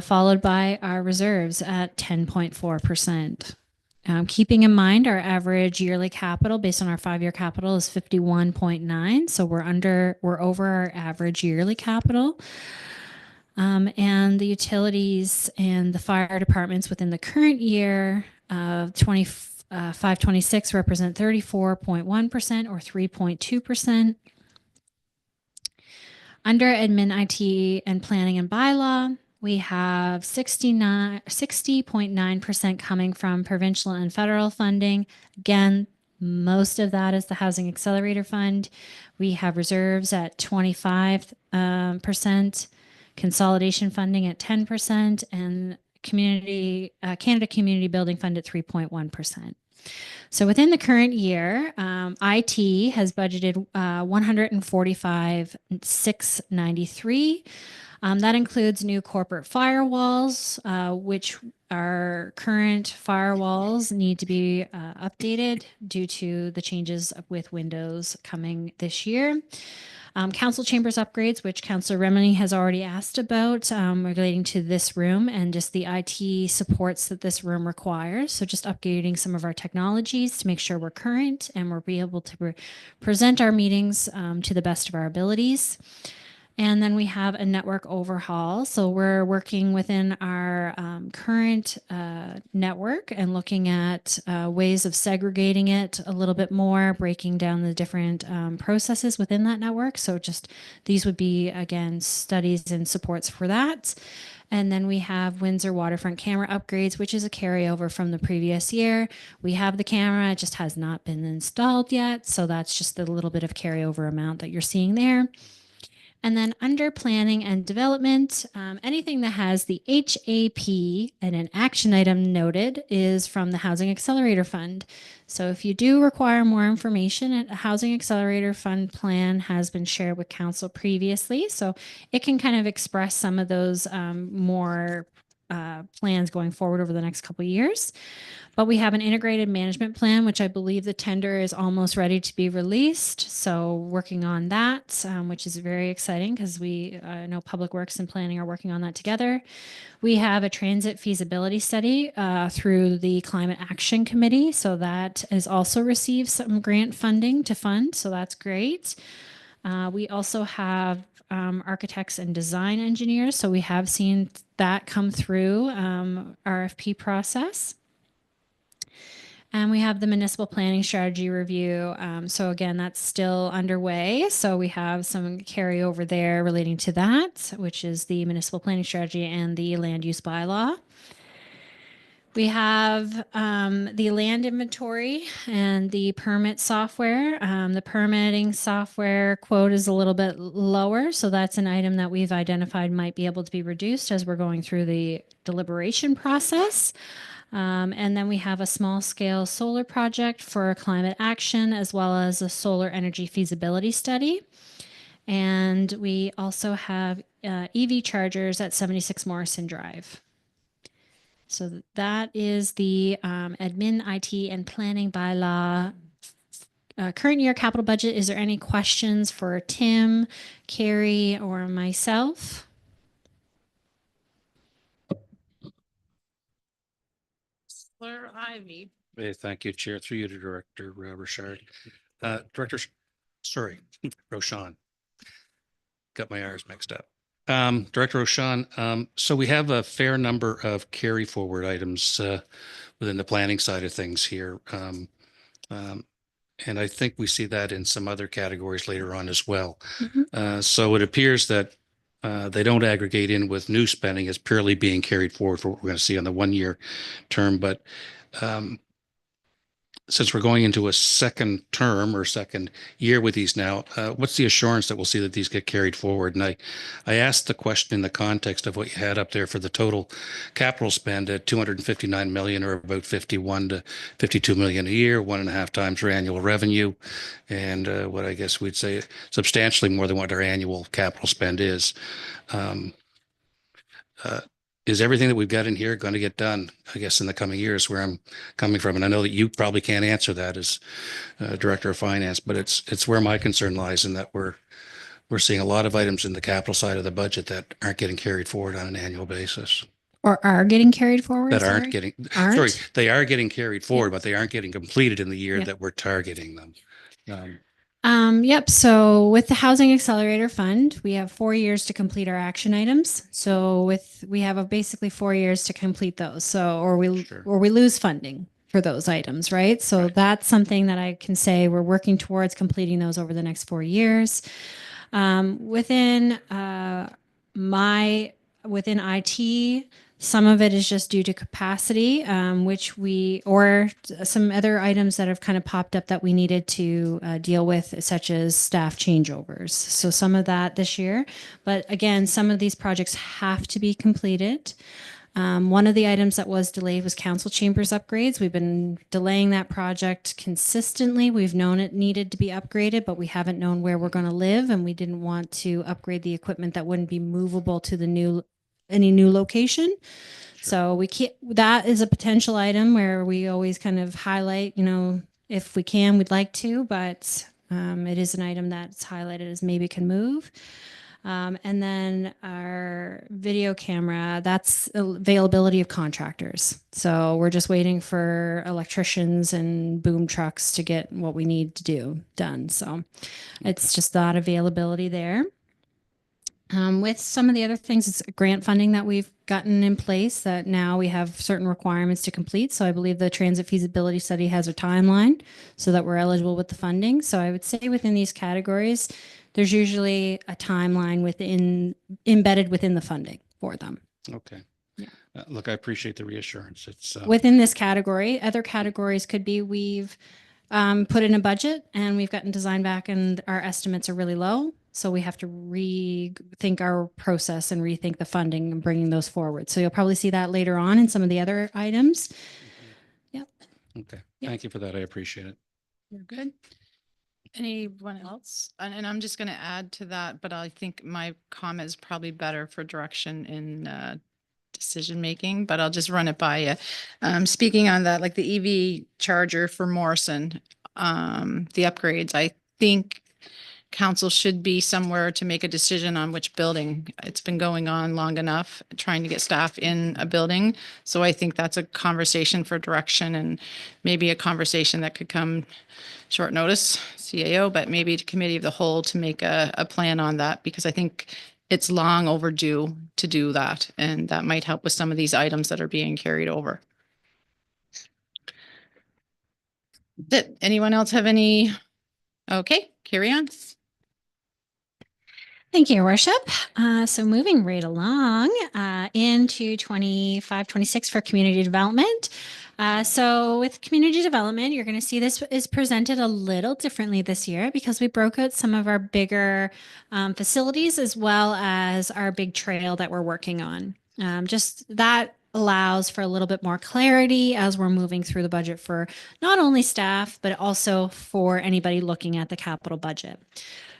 followed by our reserves at 10.4%. Keeping in mind our average yearly capital based on our 5-year capital is 51.9. So we're over our average yearly capital. And the utilities and the fire departments within the current year of 25-26 represent 34.1% or 3.2%. Under admin, IT, and planning and bylaw, we have 60.9% coming from provincial and federal funding. Again, most of that is the Housing Accelerator Fund. We have reserves at 25%, consolidation funding at 10%, and Canada Community Building Fund at 3.1%. So within the current year, IT has budgeted 145,693. That includes new corporate firewalls, which our current firewalls need to be updated due to the changes with Windows coming this year. Council chambers upgrades, which Councillor Remini has already asked about, relating to this room and just the IT supports that this room requires. So just upgrading some of our technologies to make sure we're current and we'll be able to present our meetings to the best of our abilities. And then we have a network overhaul. So we're working within our current network and looking at ways of segregating it a little bit more, breaking down the different processes within that network. So just these would be, again, studies and supports for that. And then we have Windsor waterfront camera upgrades, which is a carryover from the previous year. We have the camera, it just has not been installed yet. So that's just a little bit of carryover amount that you're seeing there. And then under planning and development, anything that has the HAP and an action item noted is from the Housing Accelerator Fund. So if you do require more information, a Housing Accelerator Fund plan has been shared with council previously. So it can kind of express some of those more plans going forward over the next couple of years. But we have an integrated management plan, which I believe the tender is almost ready to be released. So working on that, which is very exciting because we know Public Works and Planning are working on that together. We have a transit feasibility study through the Climate Action Committee. So that has also received some grant funding to fund. So that's great. We also have architects and design engineers. So we have seen that come through RFP process. And we have the municipal planning strategy review. So again, that's still underway. So we have some carryover there relating to that, which is the municipal planning strategy and the land use bylaw. We have the land inventory and the permit software. The permitting software quote is a little bit lower. So that's an item that we've identified might be able to be reduced as we're going through the deliberation process. And then we have a small scale solar project for climate action, as well as a solar energy feasibility study. And we also have EV chargers at 76 Morrison Drive. So that is the admin, IT, and planning bylaw. Current year capital budget. Is there any questions for Tim, Carrie, or myself? Ivy. Hey, thank you, Chair. Through you to Director Richard. Roshan. Got my R's mixed up. Director Roshan, so we have a fair number of carry forward items within the planning side of things here. And I think we see that in some other categories later on as well. So it appears that they don't aggregate in with new spending as purely being carried forward for what we're going to see on the 1 year term. But since we're going into a second term or second year with these now, what's the assurance that we'll see that these get carried forward? And I asked the question in the context of what you had up there for the total capital spend at 259 million, or about 51 to 52 million a year, 1.5 times our annual revenue. And what I guess we'd say substantially more than what our annual capital spend is. Is everything that we've got in here going to get done, I guess, in the coming years, where I'm coming from? And I know that you probably can't answer that as Director of Finance, but it's where my concern lies, in that we're seeing a lot of items in the capital side of the budget that aren't getting carried forward on an annual basis. Or are getting carried forward? That aren't getting, sorry, they are getting carried forward, but they aren't getting completed in the year that we're targeting them. Yep. So with the Housing Accelerator Fund, we have 4 years to complete our action items. So we have basically 4 years to complete those. So or we lose funding for those items, right? So that's something that I can say we're working towards completing those over the next 4 years. Within IT, some of it is just due to capacity, or some other items that have kind of popped up that we needed to deal with, such as staff changeovers. So some of that this year, but again, some of these projects have to be completed. One of the items that was delayed was council chambers upgrades. We've been delaying that project consistently. We've known it needed to be upgraded, but we haven't known where we're going to live, and we didn't want to upgrade the equipment that wouldn't be movable to the any new location. So we can't, that is a potential item where we always kind of highlight, if we can, we'd like to, but it is an item that's highlighted as maybe can move. And then our video camera, that's availability of contractors. So we're just waiting for electricians and boom trucks to get what we need to do done. So it's just that availability there. With some of the other things, it's grant funding that we've gotten in place that now we have certain requirements to complete. So I believe the transit feasibility study has a timeline so that we're eligible with the funding. So I would say within these categories, there's usually a timeline embedded within the funding for them. Okay. Look, I appreciate the reassurance. It's within this category. Other categories could be we've put in a budget and we've gotten design back and our estimates are really low. So we have to rethink our process and rethink the funding and bringing those forward. So you'll probably see that later on in some of the other items. Yep. okay. Thank you for that. I appreciate it. You're good. Anyone else? And I'm just going to add to that, but I think my comment is probably better for direction in decision making, but I'll just run it by you. Speaking on that, like the EV charger for Morrison, the upgrades, I think council should be somewhere to make a decision on which building. It's been going on long enough, trying to get staff in a building. So I think that's a conversation for direction and maybe a conversation that could come short notice, CAO, but maybe to committee of the whole to make a plan on that, because I think it's long overdue to do that. And that might help with some of these items that are being carried over. Did anyone else have any? Okay, carry on. Thank you, Your Worship. So moving right along into 25-26 for community development. So with community development, you're going to see this is presented a little differently this year because we broke out some of our bigger facilities as well as our big trail that we're working on. Just that allows for a little bit more clarity as we're moving through the budget for not only staff, but also for anybody looking at the capital budget.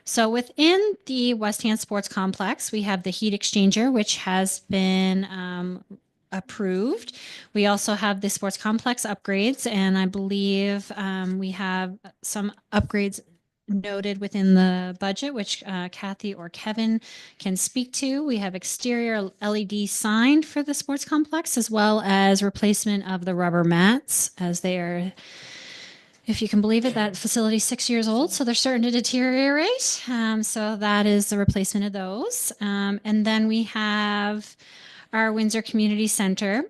So within the West Hand Sports Complex, we have the heat exchanger, which has been approved. We also have the sports complex upgrades, and I believe we have some upgrades noted within the budget, which Kathy or Kevin can speak to. We have exterior LED sign for the sports complex, as well as replacement of the rubber mats, as they are, if you can believe it, that facility is 6 years old, so they're starting to deteriorate. So that is the replacement of those. And then we have our Windsor Community Center,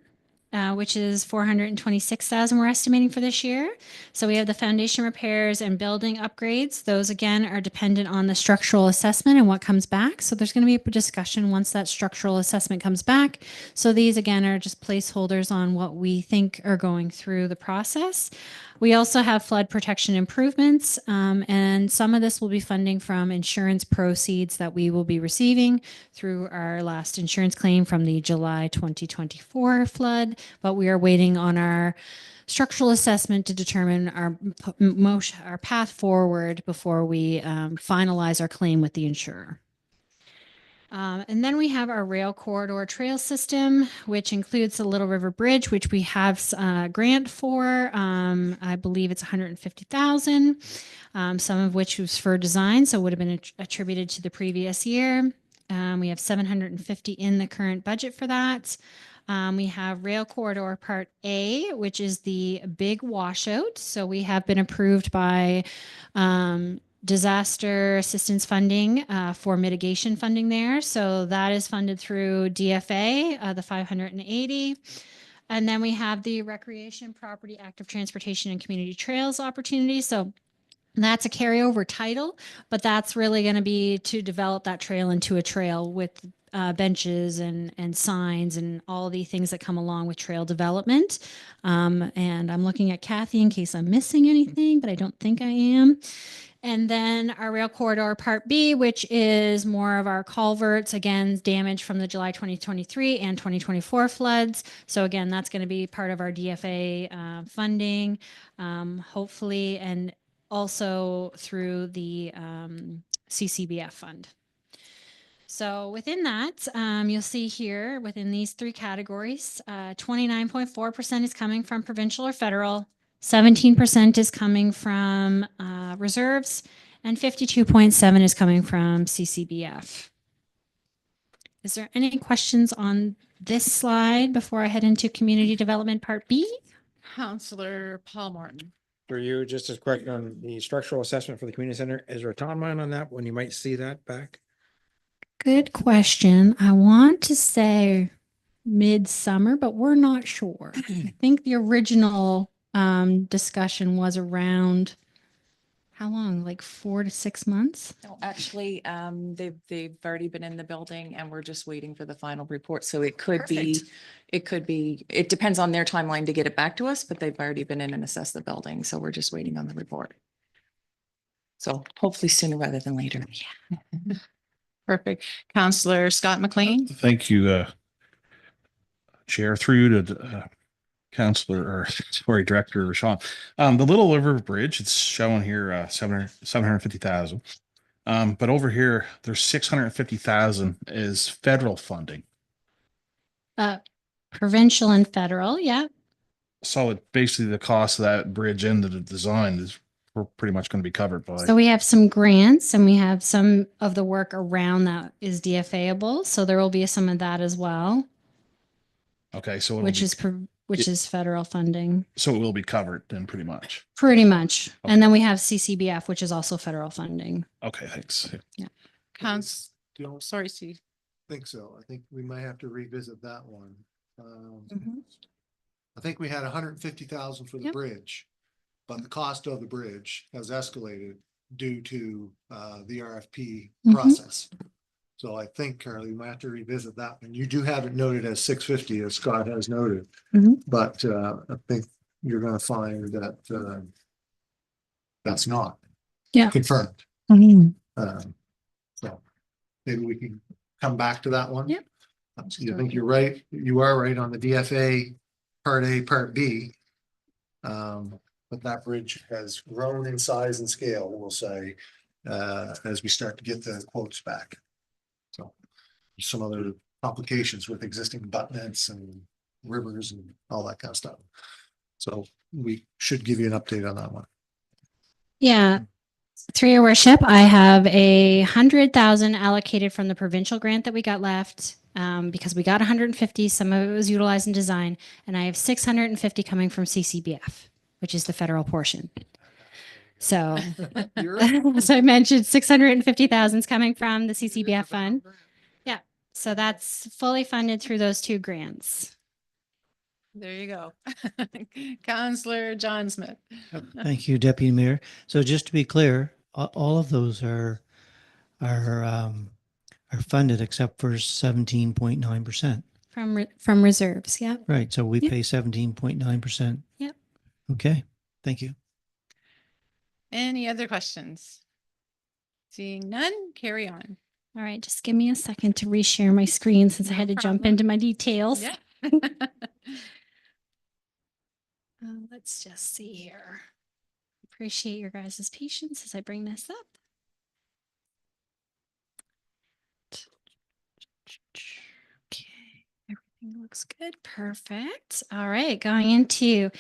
which is $426,000 we're estimating for this year. So we have the foundation repairs and building upgrades. Those again are dependent on the structural assessment and what comes back. So there's going to be a discussion once that structural assessment comes back. So these again are just placeholders on what we think are going through the process. We also have flood protection improvements, and some of this will be funding from insurance proceeds that we will be receiving through our last insurance claim from the July 2024 flood, but we are waiting on our structural assessment to determine our path forward before we finalize our claim with the insurer. And then we have our rail corridor trail system, which includes the Little River Bridge, which we have a grant for. I believe it's $150,000, some of which was for design, so would have been attributed to the previous year. We have $750 in the current budget for that. We have Rail Corridor Part A, which is the big washout. So we have been approved by disaster assistance funding for mitigation funding there. So that is funded through DFA, the 580. And then we have the Recreation, Property, Active Transportation, and Community Trails opportunity. So that's a carryover title, but that's really going to be to develop that trail into a trail with benches and signs and all the things that come along with trail development. And I'm looking at Kathy in case I'm missing anything, but I don't think I am. And then our rail corridor part B, which is more of our culverts, again, damage from the July 2023 and 2024 floods. So again, that's going to be part of our DFA funding, hopefully, and also through the CCBF fund. So within that, you'll see here within these three categories, 29.4% is coming from provincial or federal, 17% is coming from reserves, and 52.7 is coming from CCBF. Is there any questions on this slide before I head into community development part B? Counselor Paul Morton. For you, just as quick on the structural assessment for the community center, is there a timeline on that when you might see that back? Good question. I want to say midsummer, but we're not sure. I think the original discussion was around how long? Like 4 to 6 months? No, actually, they've already been in the building and we're just waiting for the final report. So it could be, it depends on their timeline to get it back to us, but they've already been in and assessed the building. So we're just waiting on the report. So hopefully sooner rather than later. Yeah. Perfect. Counselor Scott McLean. Thank you, Chair, through you to Counselor or sorry, Director Rashawn. The Little River Bridge, it's showing here 750,000. But over here, there's 650,000 is federal funding. Provincial and federal, yeah. So it basically the cost of that bridge and the design is pretty much going to be covered by. So we have some grants and we have some of the work around that is DFA-able. So there will be some of that as well. Okay, so which is federal funding. So it will be covered then pretty much. Pretty much. Okay. And then we have CCBF, which is also federal funding. Okay, thanks. Yeah. Sorry, Steve. Think so. I think we might have to revisit that one. Mhm. I think we had 150,000 for the Yep. bridge, but the cost of the bridge has escalated due to the RFP Mhm. process. So I think, Carly, we might have to revisit that one. You do have it noted as 650, as Scott has noted, Mhm. but I think you're going to find that that's not confirmed. Mhm. So maybe we can come back to that one. Yep. You think you're right. You are right on the DFA part A, part B. But that bridge has grown in size and scale, we'll say, as we start to get the quotes back. So some other complications with existing abutments and rivers and all that kind of stuff. So we should give you an update on that one. Yeah. Through your worship, I have 100,000 allocated from the provincial grant that we got left because we got 150. Some of it was utilized in design, and I have 650 coming from CCBF, which is the federal portion. So, so I mentioned 650,000 is coming from the CCBF fund. Yeah. So that's fully funded through those two grants. There you go. Counselor John Smith. Thank you, Deputy Mayor. So just to be clear, all of those are funded except for 17.9%. From reserves, yeah. Right. So we Yep. pay 17.9%. Yep. Okay. Thank you. Any other questions? Seeing none, carry on. All right, just give me a second to reshare my screen since I had to jump into my details. Yeah. Let's just see here. Appreciate your guys' patience as I bring this up. Okay, everything looks good. Perfect. All right, going into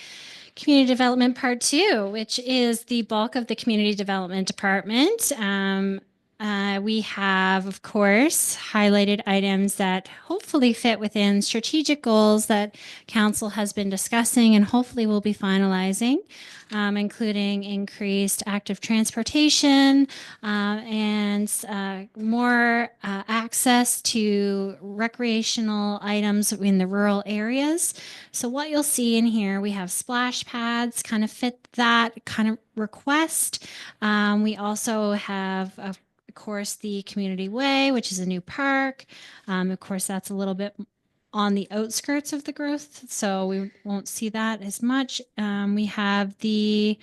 community development part 2, which is the bulk of the community development department. We have, of course, highlighted items that hopefully fit within strategic goals that council has been discussing and hopefully will be finalizing, including increased active transportation and more access to recreational items in the rural areas. So what you'll see in here, we have splash pads, kind of fit that kind of request. We also have, of course, the Community Way, which is a new park. Of course, that's a little bit on the outskirts of the growth, so we won't see that as much. We have the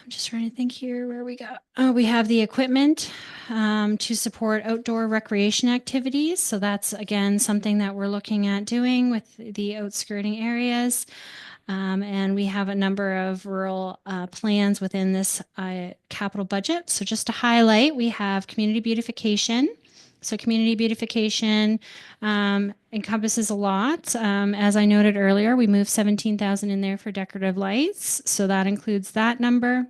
I'm just trying to think here where we go. Oh, we have the equipment to support outdoor recreation activities. So that's again something that we're looking at doing with the outskirting areas. And we have a number of rural plans within this capital budget. So just to highlight, we have community beautification. So community beautification encompasses a lot. As I noted earlier, we moved 17,000 in there for decorative lights. So that includes that number.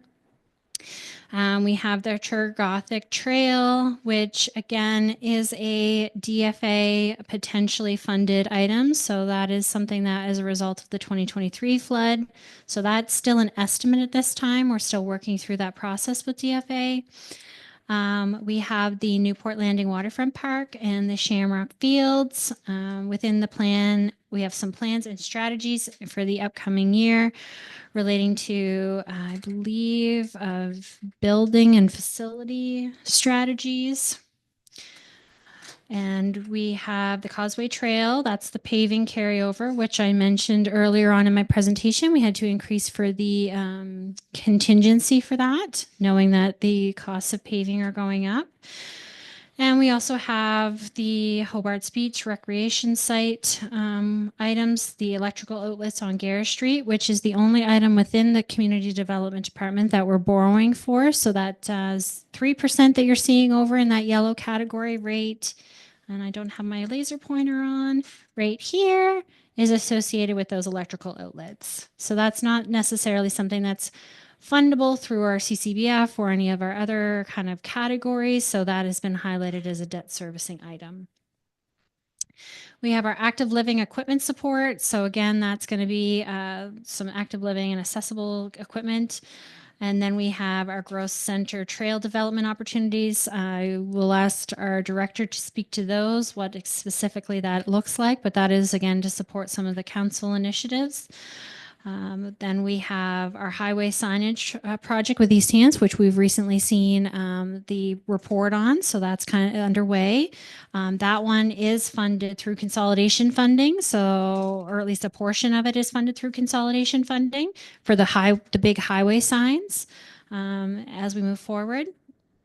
We have the Gothic Trail, which again is a DFA potentially funded item. So that is something that is a result of the 2023 flood. So that's still an estimate at this time. We're still working through that process with DFA. We have the Newport Landing Waterfront Park and the Shamrock Fields. Within the plan, we have some plans and strategies for the upcoming year relating to, I believe, of building and facility strategies. And we have the Causeway Trail, that's the paving carryover, which I mentioned earlier on in my presentation. We had to increase for the contingency for that, knowing that the costs of paving are going up. And we also have the Hobart's Beach recreation site items, the electrical outlets on Gare Street, which is the only item within the community development department that we're borrowing for. So that 3% that you're seeing over in that yellow category rate, and I don't have my laser pointer on, right here is associated with those electrical outlets. So that's not necessarily something that's fundable through our CCBF or any of our other kind of categories. So that has been highlighted as a debt servicing item. We have our active living equipment support. So again, that's going to be some active living and accessible equipment. And then we have our growth center trail development opportunities. I will ask our director to speak to those, what specifically that looks like, but that is again to support some of the council initiatives. Then we have our highway signage project with East Hants, which we've recently seen the report on. So that's kind of underway. That one is funded through consolidation funding. So, or at least a portion of it is funded through consolidation funding for the big highway signs as we move forward.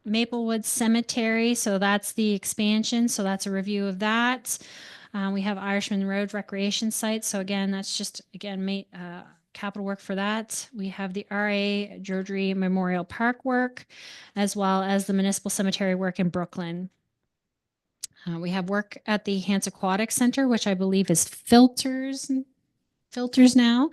Maplewood Cemetery. So that's the expansion. So that's a review of that. We have Irishman Road Recreation Site. So again, that's just, again, capital work for that. We have the R.A. Georgie Memorial Park work, as well as the Municipal Cemetery work in Brooklyn. We have work at the Hants Aquatic Center, which I believe is filters now.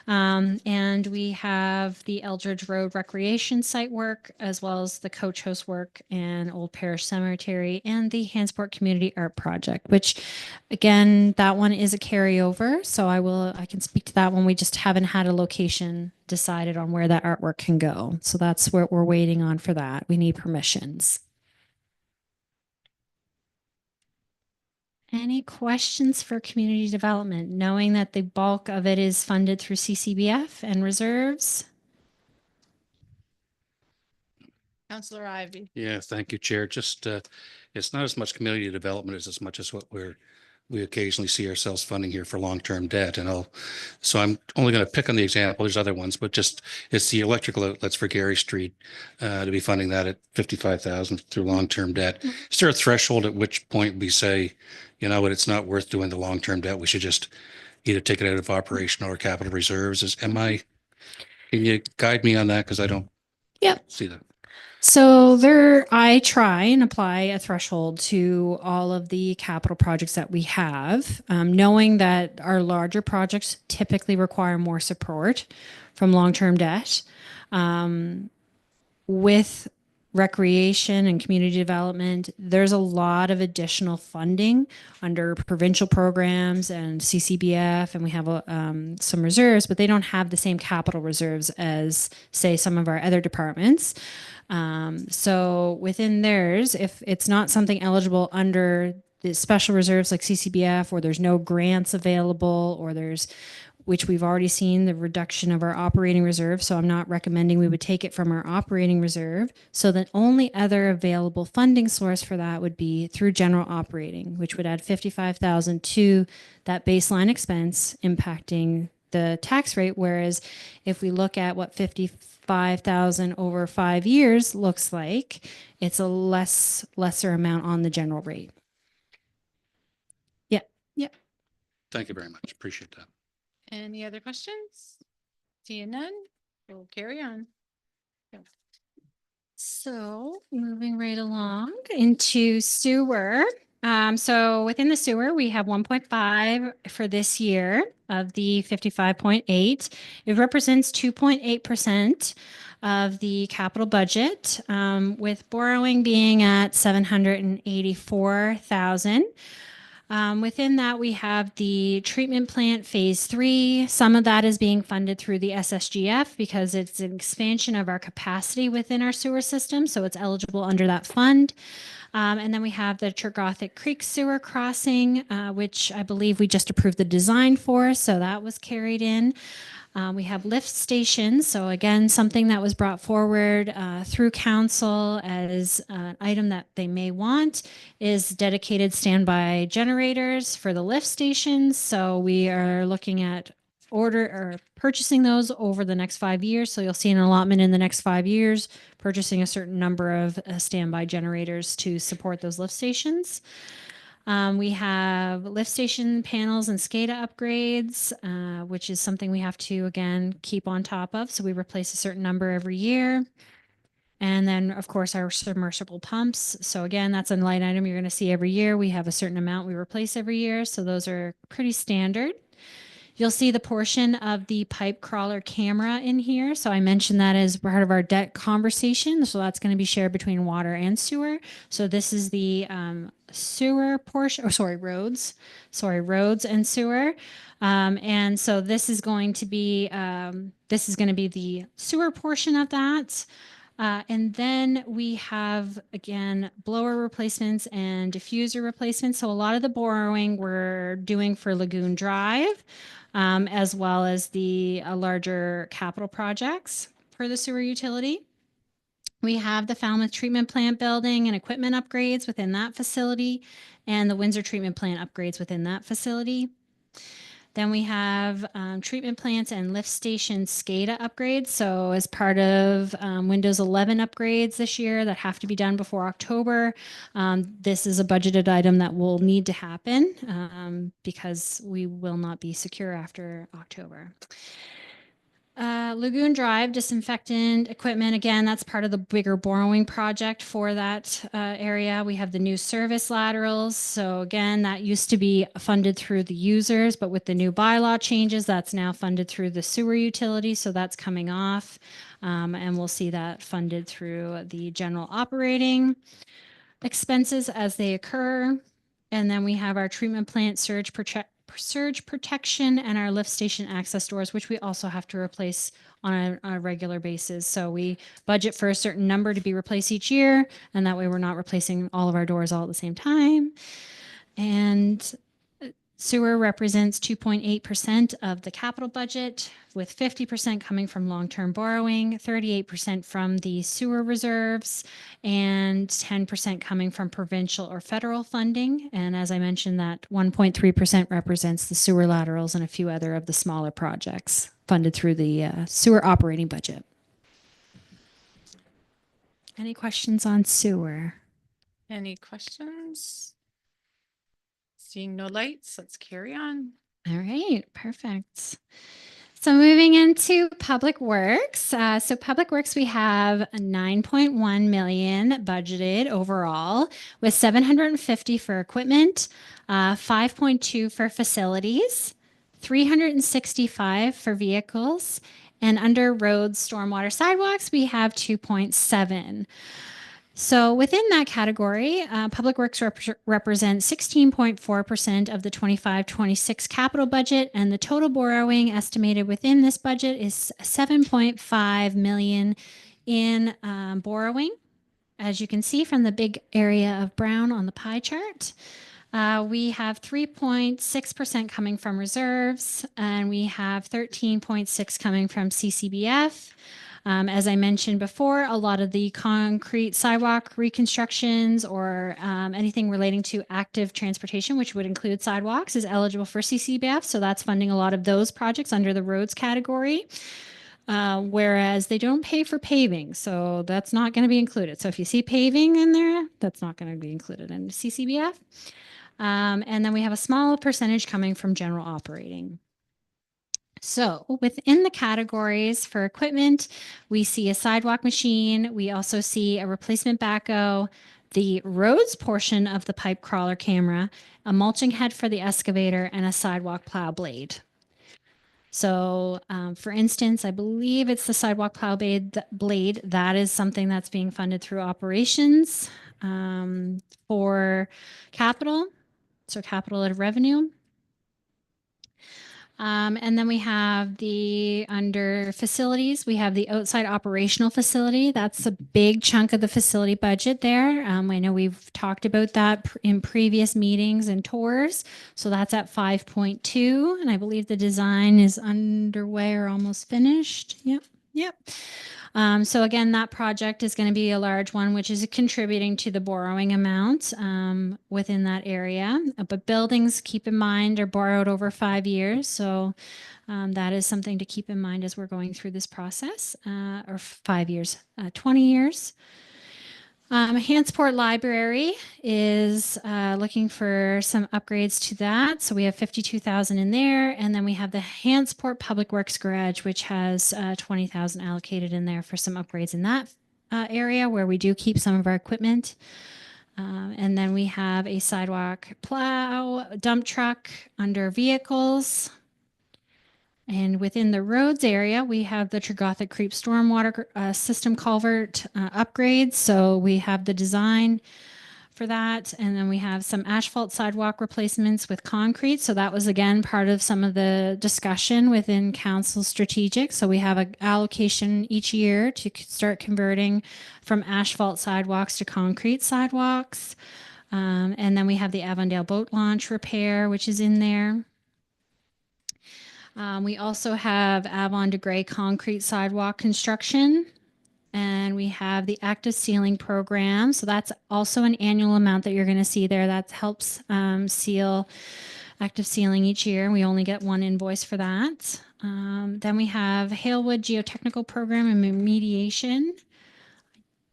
And we have the Eldridge Road Recreation Site work, as well as the Coach House work and Old Parish Cemetery and the Hansport Community Art Project, which again, that one is a carryover. So I can speak to that one. We just haven't had a location decided on where that artwork can go. So that's what we're waiting on for that. We need permissions. Any questions for community development, knowing that the bulk of it is funded through CCBF and reserves? Councillor Ivey. Yeah, thank you, Chair. Just, it's not as much community development as much as what we occasionally see ourselves funding here for long-term debt. And so I'm only going to pick on the example. There's other ones, but just it's the electrical outlets for Gary Street to be funding that at 55,000 through long-term debt. Is there a threshold at which point we say, you know what, it's not worth doing the long-term debt? We should just either take it out of operational or capital reserves. Can you guide me on that? Because I don't see that. So I try and apply a threshold to all of the capital projects that we have, knowing that our larger projects typically require more support from long-term debt. With recreation and community development, there's a lot of additional funding under provincial programs and CCBF, and we have some reserves, but they don't have the same capital reserves as, say, some of our other departments. So within theirs, if it's not something eligible under the special reserves like CCBF, or there's no grants available, or which we've already seen the reduction of our operating reserve. So I'm not recommending we would take it from our operating reserve. So the only other available funding source for that would be through general operating, which would add 55,000 to that baseline expense, impacting the tax rate. Whereas if we look at what $105,000 over 5 years looks like it's a lesser amount on the general rate. Yeah. Yeah. Thank you very much. Appreciate that. Any other questions? Seeing none, we'll carry on. So moving right along into sewer. So within the sewer, we have 1.5 for this year of the 55.8. It represents 2.8% of the capital budget, with borrowing being at 784,000. Within that, we have the treatment plant phase 3. Some of that is being funded through the SSGF because it's an expansion of our capacity within our sewer system, so it's eligible under that fund. And then we have the Chergothic Creek sewer crossing, which I believe we just approved the design for, so that was carried in. We have lift stations. So again, something that was brought forward through council as an item that they may want is dedicated standby generators for the lift stations. So we are looking at purchasing those over the next 5 years. So you'll see an allotment in the next 5 years, purchasing a certain number of standby generators to support those lift stations. We have lift station panels and SCADA upgrades, which is something we have to, again, keep on top of. So we replace a certain number every year. And then, of course, our submersible pumps. So again, that's a line item you're going to see every year. We have a certain amount we replace every year. So those are pretty standard. You'll see the portion of the pipe crawler camera in here. So I mentioned that as part of our debt conversation. So that's going to be shared between water and sewer. So this is the sewer portion, roads and sewer. And so this is going to be the sewer portion of that. And then we have, again, blower replacements and diffuser replacements. So a lot of the borrowing we're doing for Lagoon Drive, as well as the larger capital projects for the sewer utility. We have the Falmouth treatment plant building and equipment upgrades within that facility, and the Windsor treatment plant upgrades within that facility. Then we have treatment plants and lift station SCADA upgrades. So as part of Windows 11 upgrades this year that have to be done before October, this is a budgeted item that will need to happen because we will not be secure after October. Lagoon Drive disinfectant equipment. Again, that's part of the bigger borrowing project for that area. We have the new service laterals. So again, that used to be funded through the users, but with the new bylaw changes, that's now funded through the sewer utility. So that's coming off. And we'll see that funded through the general operating expenses as they occur. And then we have our treatment plant surge protection and our lift station access doors, which we also have to replace on a regular basis. So we budget for a certain number to be replaced each year, and that way we're not replacing all of our doors all at the same time. And sewer represents 2.8% of the capital budget, with 50% coming from long-term borrowing, 38% from the sewer reserves, and 10% coming from provincial or federal funding. And as I mentioned, that 1.3% represents the sewer laterals and a few other of the smaller projects funded through the sewer operating budget. Any questions on sewer? Any questions? Seeing no lights, let's carry on. All right, perfect. So moving into Public Works. So Public Works, we have 9.1 million budgeted overall, with 750 for equipment, 5.2 for facilities, 365 for vehicles, and under roads, stormwater, sidewalks, we have 2.7. So within that category, Public Works represents 16.4% of the 25-26 capital budget, and the total borrowing estimated within this budget is 7.5 million in borrowing. As you can see from the big area of brown on the pie chart, we have 3.6% coming from reserves, and we have 13.6 coming from CCBF. As I mentioned before, a lot of the concrete sidewalk reconstructions or anything relating to active transportation, which would include sidewalks, is eligible for CCBF. So that's funding a lot of those projects under the roads category. Whereas they don't pay for paving, so that's not going to be included. So if you see paving in there, that's not going to be included in the CCBF. And then we have a small percentage coming from general operating. So within the categories for equipment, we see a sidewalk machine. We also see a replacement backhoe, the roads portion of the pipe crawler camera, a mulching head for the excavator, and a sidewalk plow blade. So for instance, I believe it's the sidewalk plow blade. That is something that's being funded through operations for capital. So capital out of revenue. And then we have under facilities, we have the outside operational facility. That's a big chunk of the facility budget there. I know we've talked about that in previous meetings and tours. So that's at 5.2. And I believe the design is underway or almost finished. Yep. Yep. So again, that project is going to be a large one, which is contributing to the borrowing amount within that area. But buildings, keep in mind, are borrowed over 5 years. So that is something to keep in mind as we're going through this process, or 5 years, 20 years. Hansport Library is looking for some upgrades to that. So we have 52,000 in there. And then we have the Hansport Public Works Garage, which has 20,000 allocated in there for some upgrades in that area where we do keep some of our equipment. And then we have a sidewalk plow, dump truck under vehicles. And within the roads area, we have the Tregothic Creek Stormwater System Culvert upgrades. So we have the design for that. And then we have some asphalt sidewalk replacements with concrete. So that was, again, part of some of the discussion within council strategic. So we have an allocation each year to start converting from asphalt sidewalks to concrete sidewalks. And then we have the Avondale boat launch repair, which is in there. We also have Avon to Gray concrete sidewalk construction, and we have the active sealing program. So that's also an annual amount that you're going to see there. That helps seal active sealing each year. We only get one invoice for that. Then we have Halewood geotechnical program and remediation.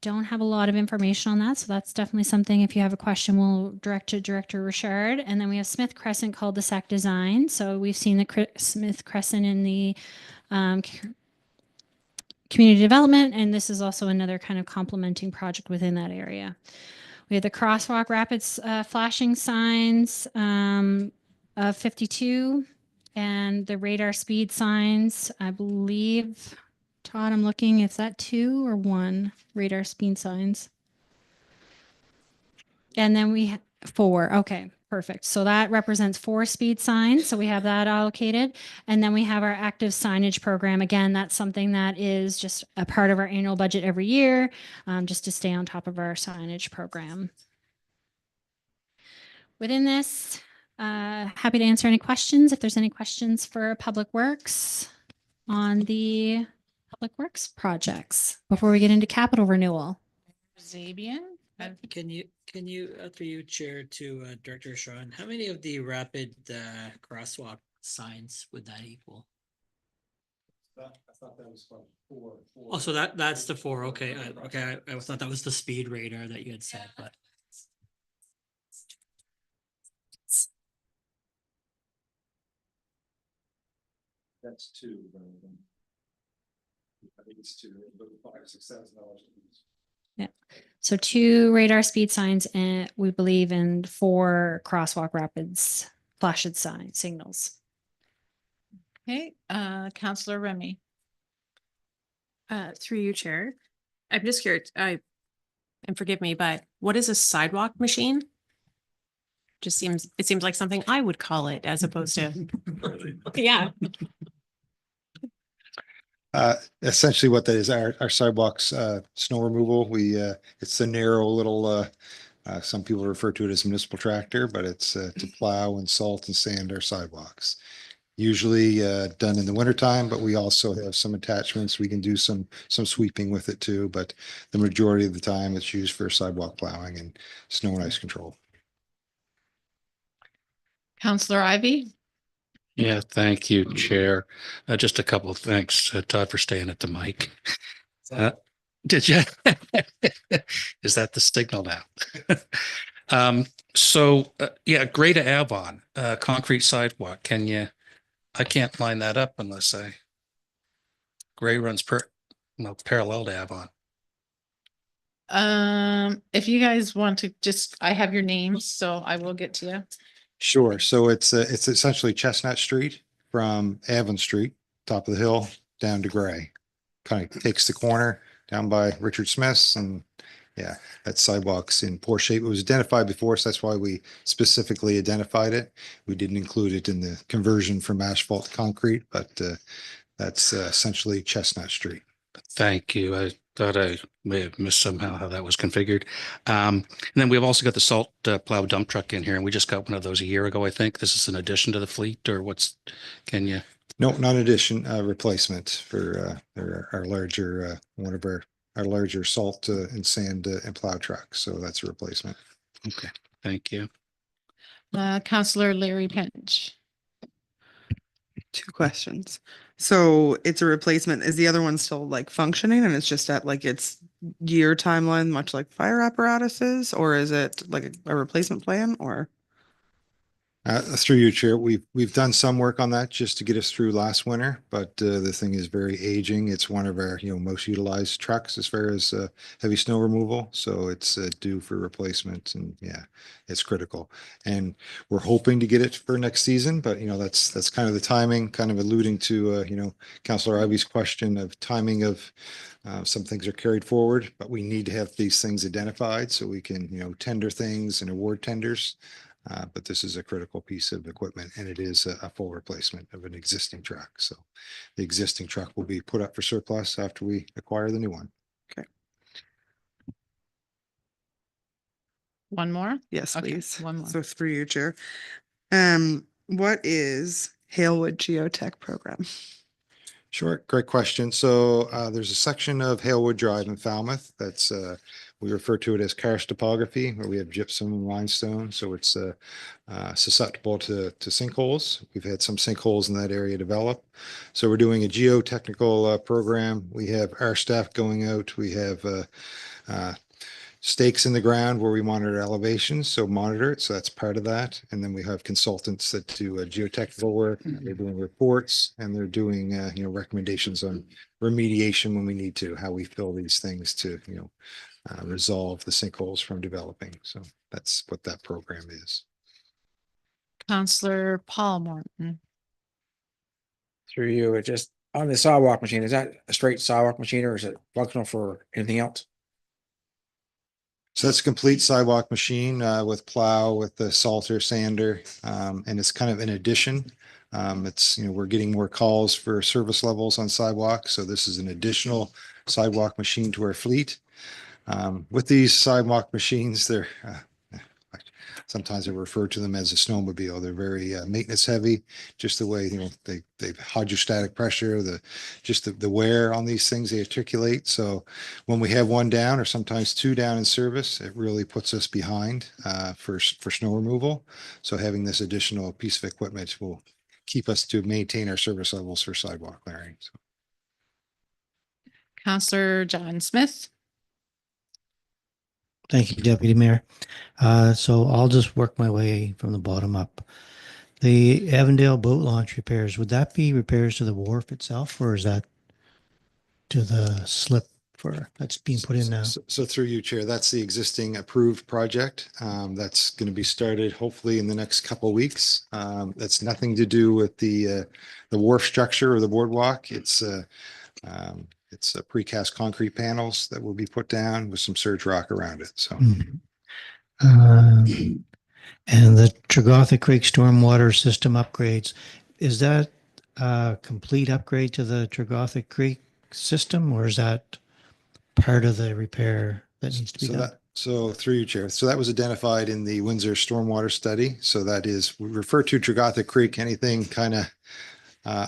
Don't have a lot of information on that, so that's definitely something. If you have a question, we'll direct to Director Richard. And then we have Smith Crescent cul-de-sac design. So we've seen the Smith Crescent in the community development, and this is also another kind of complementing project within that area. We have the crosswalk rapids flashing signs of 52, and the radar speed signs, I believe. Todd, I'm looking, is that 2 or 1 radar speed signs? And then we have 4. Okay, perfect. So that represents 4 speed signs. So we have that allocated. And then we have our active signage program. Again, that's something that is just a part of our annual budget every year, just to stay on top of our signage program. Within this, happy to answer any questions. If there's any questions for Public Works on the Public Works projects before we get into capital renewal. Zabian? Can you, through you, Chair, to Director Sean, how many of the rapid crosswalk signs would that equal? I thought that was 4. Oh, so that's the 4. Okay, I thought that was the speed radar that you had said, but. That's 2. I think it's 2, but $5,000 or $6,000. Yeah. So 2 radar speed signs, and we believe in 4 crosswalk rapids flashed sign signals. Okay, Councillor Remy. Through you, Chair. I'm just curious, and forgive me, but what is a sidewalk machine? It seems like something I would call it as opposed to. Yeah. Essentially what that is, our sidewalks, snow removal. It's the narrow little, some people refer to it as municipal tractor, but it's to plow and salt and sand our sidewalks. Usually done in the wintertime, but we also have some attachments. We can do some sweeping with it too, but the majority of the time it's used for sidewalk plowing and snow and ice control. Councillor Ivy. Yeah, thank you, Chair. Just a couple of thanks, Todd, for staying at the mic. Did you? Is that the signal now? Yeah, Greater Avon, concrete sidewalk. I can't line that up unless Gray runs parallel to Avon. If you guys want to I have your names, so I will get to you. Sure. So it's essentially Chestnut Street from Avon Street, top of the hill, down to Gray. Kind of takes the corner down by Richard Smith's, and yeah, that sidewalk's in poor shape. It was identified before, so that's why we specifically identified it. We didn't include it in the conversion from asphalt to concrete, but that's essentially Chestnut Street. Thank you. I thought I may have missed somehow how that was configured. And then we've also got the salt plow dump truck in here, and we just got one of those a year ago, I think. This is an addition to the fleet, or can you? No, not addition, replacement for our larger, one of our larger salt and sand and plow trucks. So that's a replacement. Okay, thank you. Counselor Larry Pinch. 2 questions. So it's a replacement. Is the other one still like functioning and it's just at like its year timeline, much like fire apparatuses, or is it like a replacement plan or? Through you, Chair, we've done some work on that just to get us through last winter, but the thing is very aging. It's one of our most utilized trucks as far as heavy snow removal, so it's due for replacement, and yeah, it's critical. And we're hoping to get it for next season, but that's kind of the timing, kind of alluding to Councillor Ivy's question of timing of some things are carried forward, but we need to have these things identified so we can tender things and award tenders. But this is a critical piece of equipment, and it is a full replacement of an existing truck. So the existing truck will be put up for surplus after we acquire the new one. Okay. One more? Yes, Okay, please. one more. So through you, Chair. What is Halewood Geotech Program? Sure, great question. So there's a section of Halewood Drive in Falmouth that's we refer to it as karst topography, where we have gypsum and limestone. So it's susceptible to sinkholes. We've had some sinkholes in that area develop. So we're doing a geotechnical program. We have our staff going out. We have stakes in the ground where we monitor elevations, so monitor it. So that's part of that. And then we have consultants that do geotechnical work. They're doing reports, and they're doing recommendations on remediation when we need to, how we fill these things to resolve the sinkholes from developing. So that's what that program is. Counselor Paul Morton. Through you, it just on the sidewalk machine, is that a straight sidewalk machine or is it functional for anything else? So that's a complete sidewalk machine with plow, with the salter, sander, and it's kind of an addition. It's we're getting more calls for service levels on sidewalks, so this is an additional sidewalk machine to our fleet. With these sidewalk machines, they're sometimes I refer to them as a snowmobile. They're very maintenance heavy, just the way they hydrostatic pressure, the wear on these things they articulate. So when we have one down or sometimes 2 down in service, it really puts us behind for snow removal. So having this additional piece of equipment will keep us to maintain our service levels for sidewalk clearing. So. Counselor John Smith. Thank you, Deputy Mayor. So I'll just work my way from the bottom up. The Avondale boat launch repairs, would that be repairs to the wharf itself, or is that to the slip that's being put in now? So through you, Chair, that's the existing approved project. That's going to be started hopefully in the next couple of weeks. That's nothing to do with the wharf structure or the boardwalk. It's precast concrete panels that will be put down with some surge rock around it. So. And the Tregotha Creek stormwater system upgrades, is that a complete upgrade to the Tregotha Creek system, or is that part of the repair that needs to be done? So through you, Chair. So that was identified in the Windsor stormwater study. So that is, we refer to Tregotha Creek, anything kind of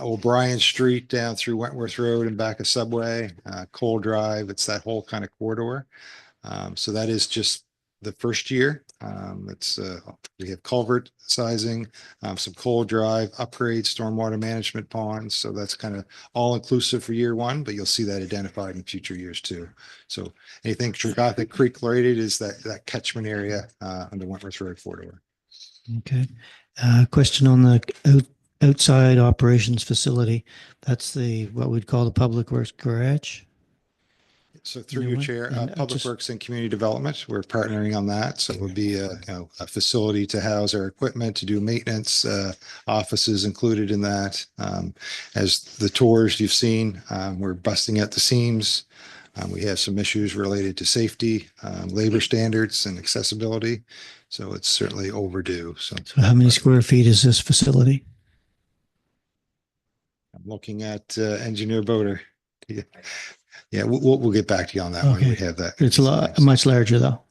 O'Brien Street down through Wentworth Road and back of Subway, Cole Drive. It's that whole kind of corridor. So that is just the first year. We have culvert sizing, some cold drive upgrades, stormwater management ponds. So that's kind of all inclusive for year one, but you'll see that identified in future years too. So anything Trevothick Creek related is that catchment area on the Wentworth Road corridor. Okay. Question on the outside operations facility. That's what we'd call the Public Works Garage. So through New your one? chair, And, Public just- Works and Community Development, we're partnering on that. So it would be a facility to house our equipment, to do maintenance, offices included in that. As the tours you've seen, we're busting at the seams. We have some issues related to safety, labor standards and accessibility. So it's certainly overdue. So So how many square feet is this facility? I'm looking at Engineer Boder. Yeah, we'll get back to you on that when we Okay. have that. It's much larger though.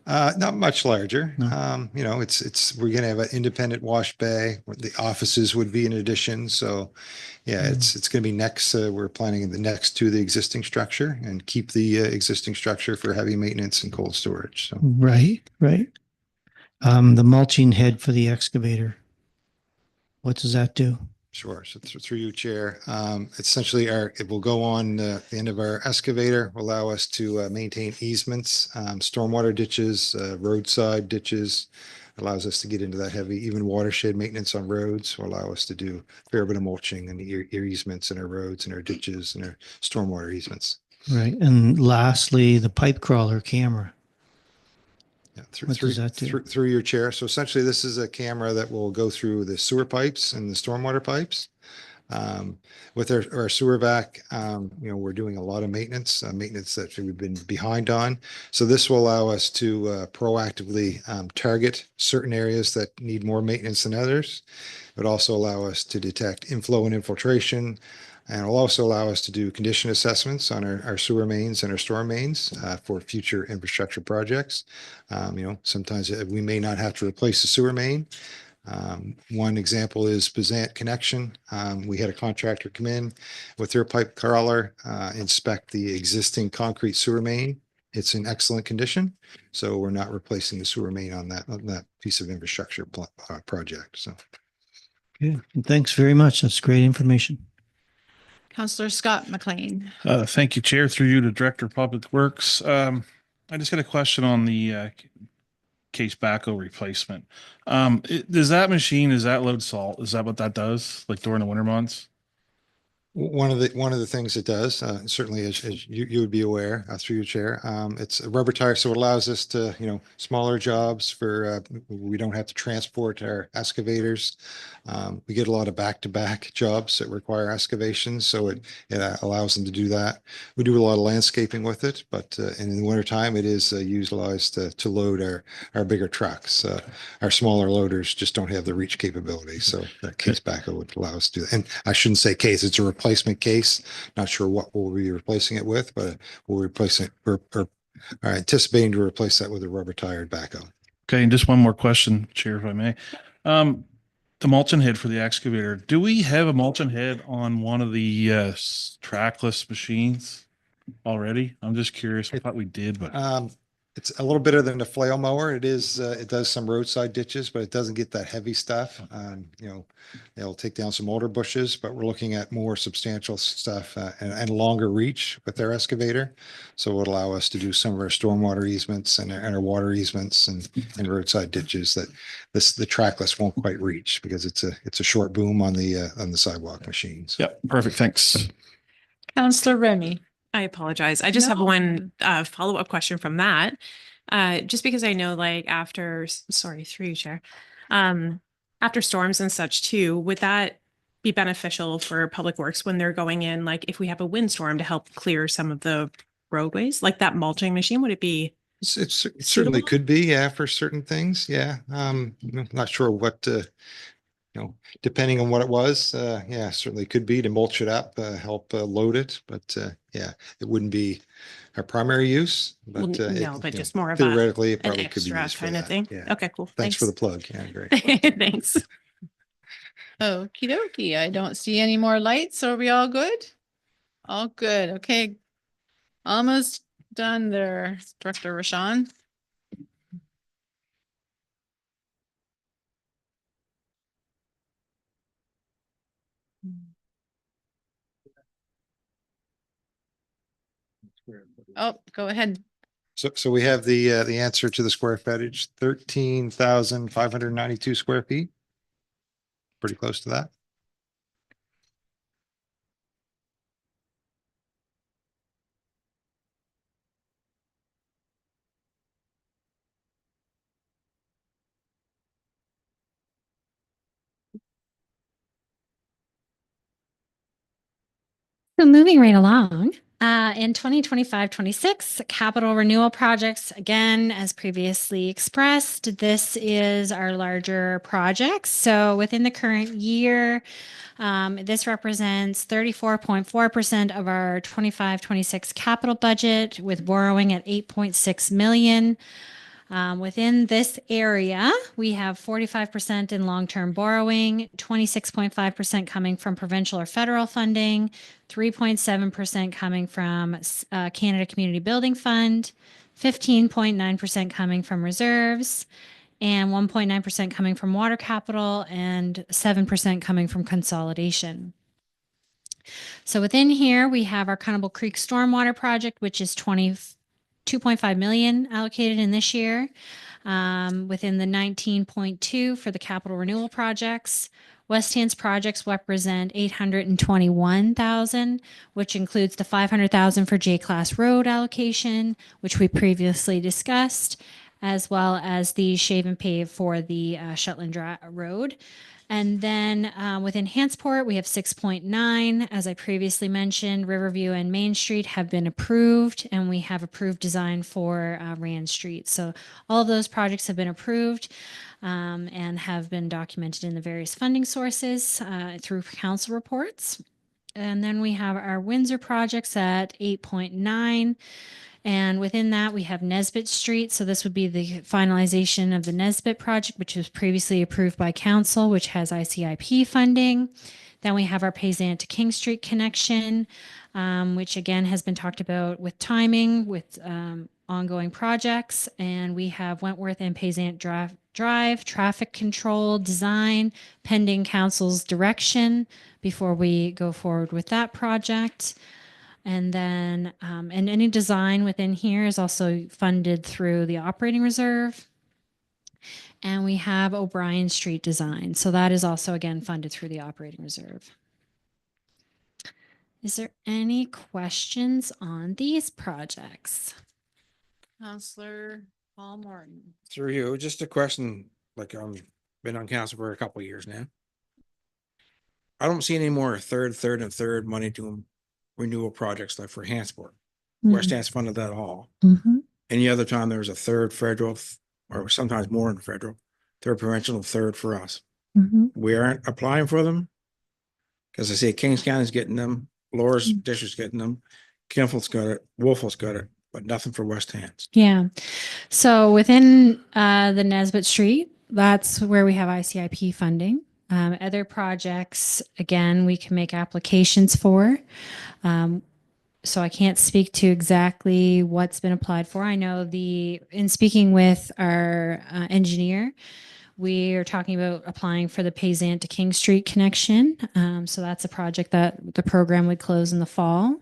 Not much larger. No. We're gonna have an independent wash bay. The offices would be in addition. So, yeah, it's gonna be next. We're planning the next to the existing structure and keep the existing structure for heavy maintenance and cold storage. So, Right. The mulching head for the excavator. What does that do? sure. So through you, Chair, essentially it will go on the end of our excavator, will allow us to maintain easements, stormwater ditches, roadside ditches, allows us to get into that heavy, even watershed maintenance on roads, will allow us to do a fair bit of mulching and the easements in our roads and our ditches and our stormwater easements. Right. And lastly, the pipe crawler camera. Yeah, What does that do? through your chair. So essentially, this is a camera that will go through the sewer pipes and the stormwater pipes. With our sewer vac, we're doing a lot of maintenance that we've been behind on. So this will allow us to proactively target certain areas that need more maintenance than others. It would also allow us to detect inflow and infiltration. And it'll also allow us to do condition assessments on our sewer mains and our storm mains for future infrastructure projects. Sometimes we may not have to replace the sewer main. One example is Bazant Connection. We had a contractor come in with their pipe crawler, inspect the existing concrete sewer main. It's in excellent condition. So we're not replacing the sewer main on that piece of infrastructure project. So. Good. Thanks very much. That's great information. Councillor Scott McLean. Thank you, Chair. Through you to Director of Public Works. I just got a question on the case backhoe replacement. Does that machine, is that load salt? Is that what that does, like during the winter months? One of the things it does, certainly as you would be aware through your chair, it's a rubber tire, so it allows us to, smaller jobs for we don't have to transport our excavators. We get a lot of back-to-back jobs that require excavations, so it allows them to do that. We do a lot of landscaping with it, but in the wintertime, it is utilized to load our bigger trucks. Our smaller loaders just don't have the reach capability, so that case backhoe would allow us to do that. And I shouldn't say case, it's a replacement case. Not sure what we'll be replacing it with, but we'll replace it or are anticipating to replace that with a rubber tired backhoe. Okay, and just one more question, Chair, if I may. The mulching head for the excavator. Do we have a mulching head on one of the trackless machines already? I'm just curious. I thought we did, but It's a little better than the flail mower. It does some roadside ditches, but it doesn't get that heavy stuff. It'll take down some older bushes, but we're looking at more substantial stuff and longer reach with their excavator. So it would allow us to do some of our stormwater easements and our water easements and roadside ditches that the trackless won't quite reach because it's a short boom on the sidewalk machines. Yep, perfect. Thanks. Councillor Remy. I apologize. I just have one follow-up question from that. Just because I know through you, Chair, after storms and such too, would that be beneficial for Public Works when they're going in, like if we have a windstorm to help clear some of the roadways, like that mulching machine, would it be? It certainly could be, yeah, for certain things. Yeah. Not sure what, depending on what it was, certainly could be to mulch it up, help load it. But yeah, it wouldn't be our primary use. But but just more of theoretically, it an probably could be extra used for kind of that. thing. Yeah. Okay, cool. Thanks for the plug. Yeah, great. Thanks. Okie dokie. I don't see any more lights. Are we all good? All good. Okay. Almost done there, Director Rashawn. Oh, go ahead. So we have the answer to the square footage, 13,592 square feet. Pretty close to that. So moving right along, in 2025-26, capital renewal projects, again, as previously expressed, this is our larger projects. So within the current year, this represents 34.4% of our 25-26 capital budget, with borrowing at 8.6 million. Within this area, we have 45% in long-term borrowing, 26.5% coming from provincial or federal funding, 3.7% coming from Canada Community Building Fund, 15.9% coming from reserves, and 1.9% coming from water capital, and 7% coming from consolidation. So within here, we have our Cannibal Creek Stormwater Project, which is 22.5 million allocated in this year. Within the 19.2 for the capital renewal projects. West Hands projects represent 821,000, which includes the 500,000 for J-Class Road allocation, which we previously discussed, as well as the shave and pave for the Shetland Road. And then with Enhanceport, we have 6.9. As I previously mentioned, Riverview and Main Street have been approved, and we have approved design for Rand Street. So all of those projects have been approved and have been documented in the various funding sources through council reports. And then we have our Windsor projects at 8.9. And within that, we have Nesbitt Street. So this would be the finalization of the Nesbitt project, which was previously approved by council, which has ICIP funding. Then we have our Payzant to King Street connection, which again has been talked about with timing, with ongoing projects. And we have Wentworth and Payzant Drive, traffic control design, pending council's direction before we go forward with that project. And then, and any design within here is also funded through the operating reserve. And we have O'Brien Street design. So that is also, again, funded through the operating reserve. Is there any questions on these projects? Councillor Paul Morton. Through you, just a question, like been on council for a couple of years now. I don't see any more third money to renewal projects like for Enhanceport. West Hands funded that all. Any other time there was a third federal, or sometimes more than federal, third provincial, third for us. We aren't applying for them because I see Kings County's getting them, Laura's district's getting them, Kinfield's got it, Wolfville's got it, but nothing for West Hands. Yeah. So within the Nesbitt Street, that's where we have ICIP funding. Other projects, again, we can make applications for. So I can't speak to exactly what's been applied for. I know in speaking with our engineer, we are talking about applying for the Payzant to King Street connection. So that's a project that the program would close in the fall.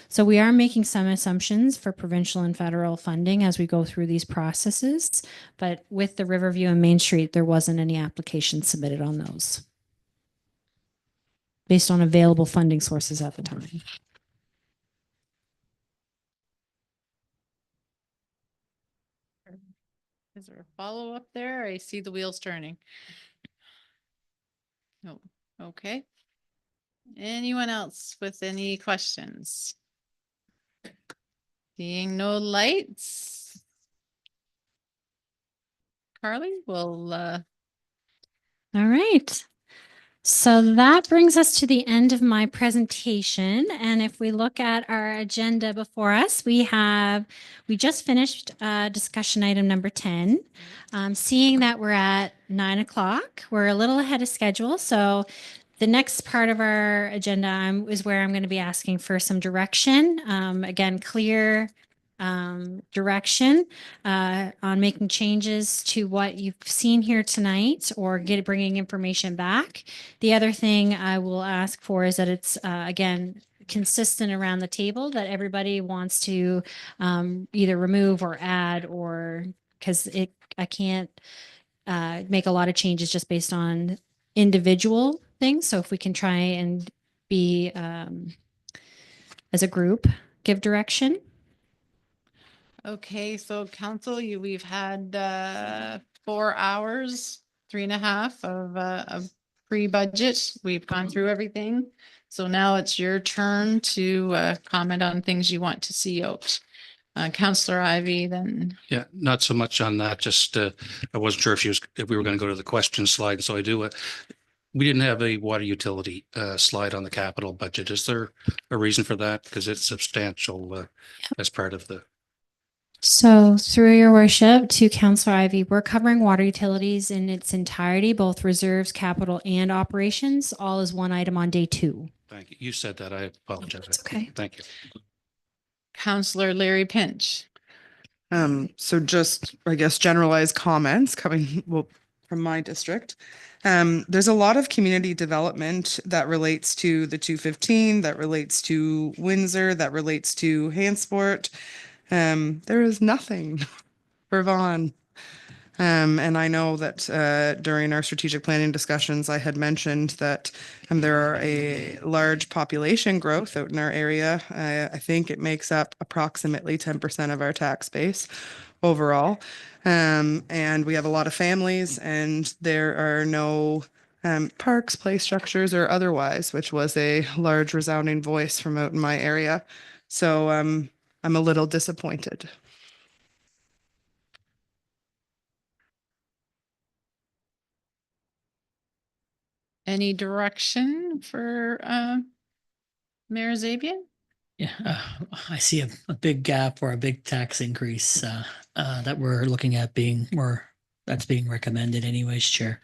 So we are making some assumptions for provincial and federal funding as we go through these processes. But with the Riverview and Main Street, there wasn't any application submitted on those based on available funding sources at the time. Is there a follow-up there? I see the wheels turning. No. Okay. Anyone else with any questions? Seeing no lights. Carly, will All right. So that brings us to the end of my presentation. And if we look at our agenda before us, we just finished discussion item number 10. Seeing that we're at 9 o'clock, we're a little ahead of schedule. So the next part of our agenda is where I'm going to be asking for some direction. Again, clear direction on making changes to what you've seen here tonight or bringing information back. The other thing I will ask for is that it's, again, consistent around the table that everybody wants to either remove or add, or because I can't make a lot of changes just based on individual things. So if we can try and be as a group, give direction. Okay, so council, we've had 4 hours, 3.5 of pre-budget. We've gone through everything. So now it's your turn to comment on things you want to see out. Councillor Ivy, then. Yeah, not so much on that, just I wasn't sure if we were going to go to the question slide, so I do. We didn't have a water utility slide on the capital budget. Is there a reason for that? Because it's substantial as part of the. So through your worship to Councillor Ivy, we're covering water utilities in its entirety, both reserves, capital, and operations, all as one item on day 2. Thank you. You said that. I apologize. It's okay. Thank you. Councillor Larry Pinch. So just, I guess, generalized comments coming from my district. There's a lot of community development that relates to the 215, that relates to Windsor, that relates to Hansport. There is nothing for Vaughan. And I know that during our strategic planning discussions, I had mentioned that there are a large population growth out in our area. I think it makes up approximately 10% of our tax base overall. And we have a lot of families, and there are no parks, play structures, or otherwise, which was a large resounding voice from out in my area. So I'm a little disappointed. Any direction for Mayor Zabian? Yeah, I see a big gap or a big tax increase that we're looking at that's being recommended anyways, Chair.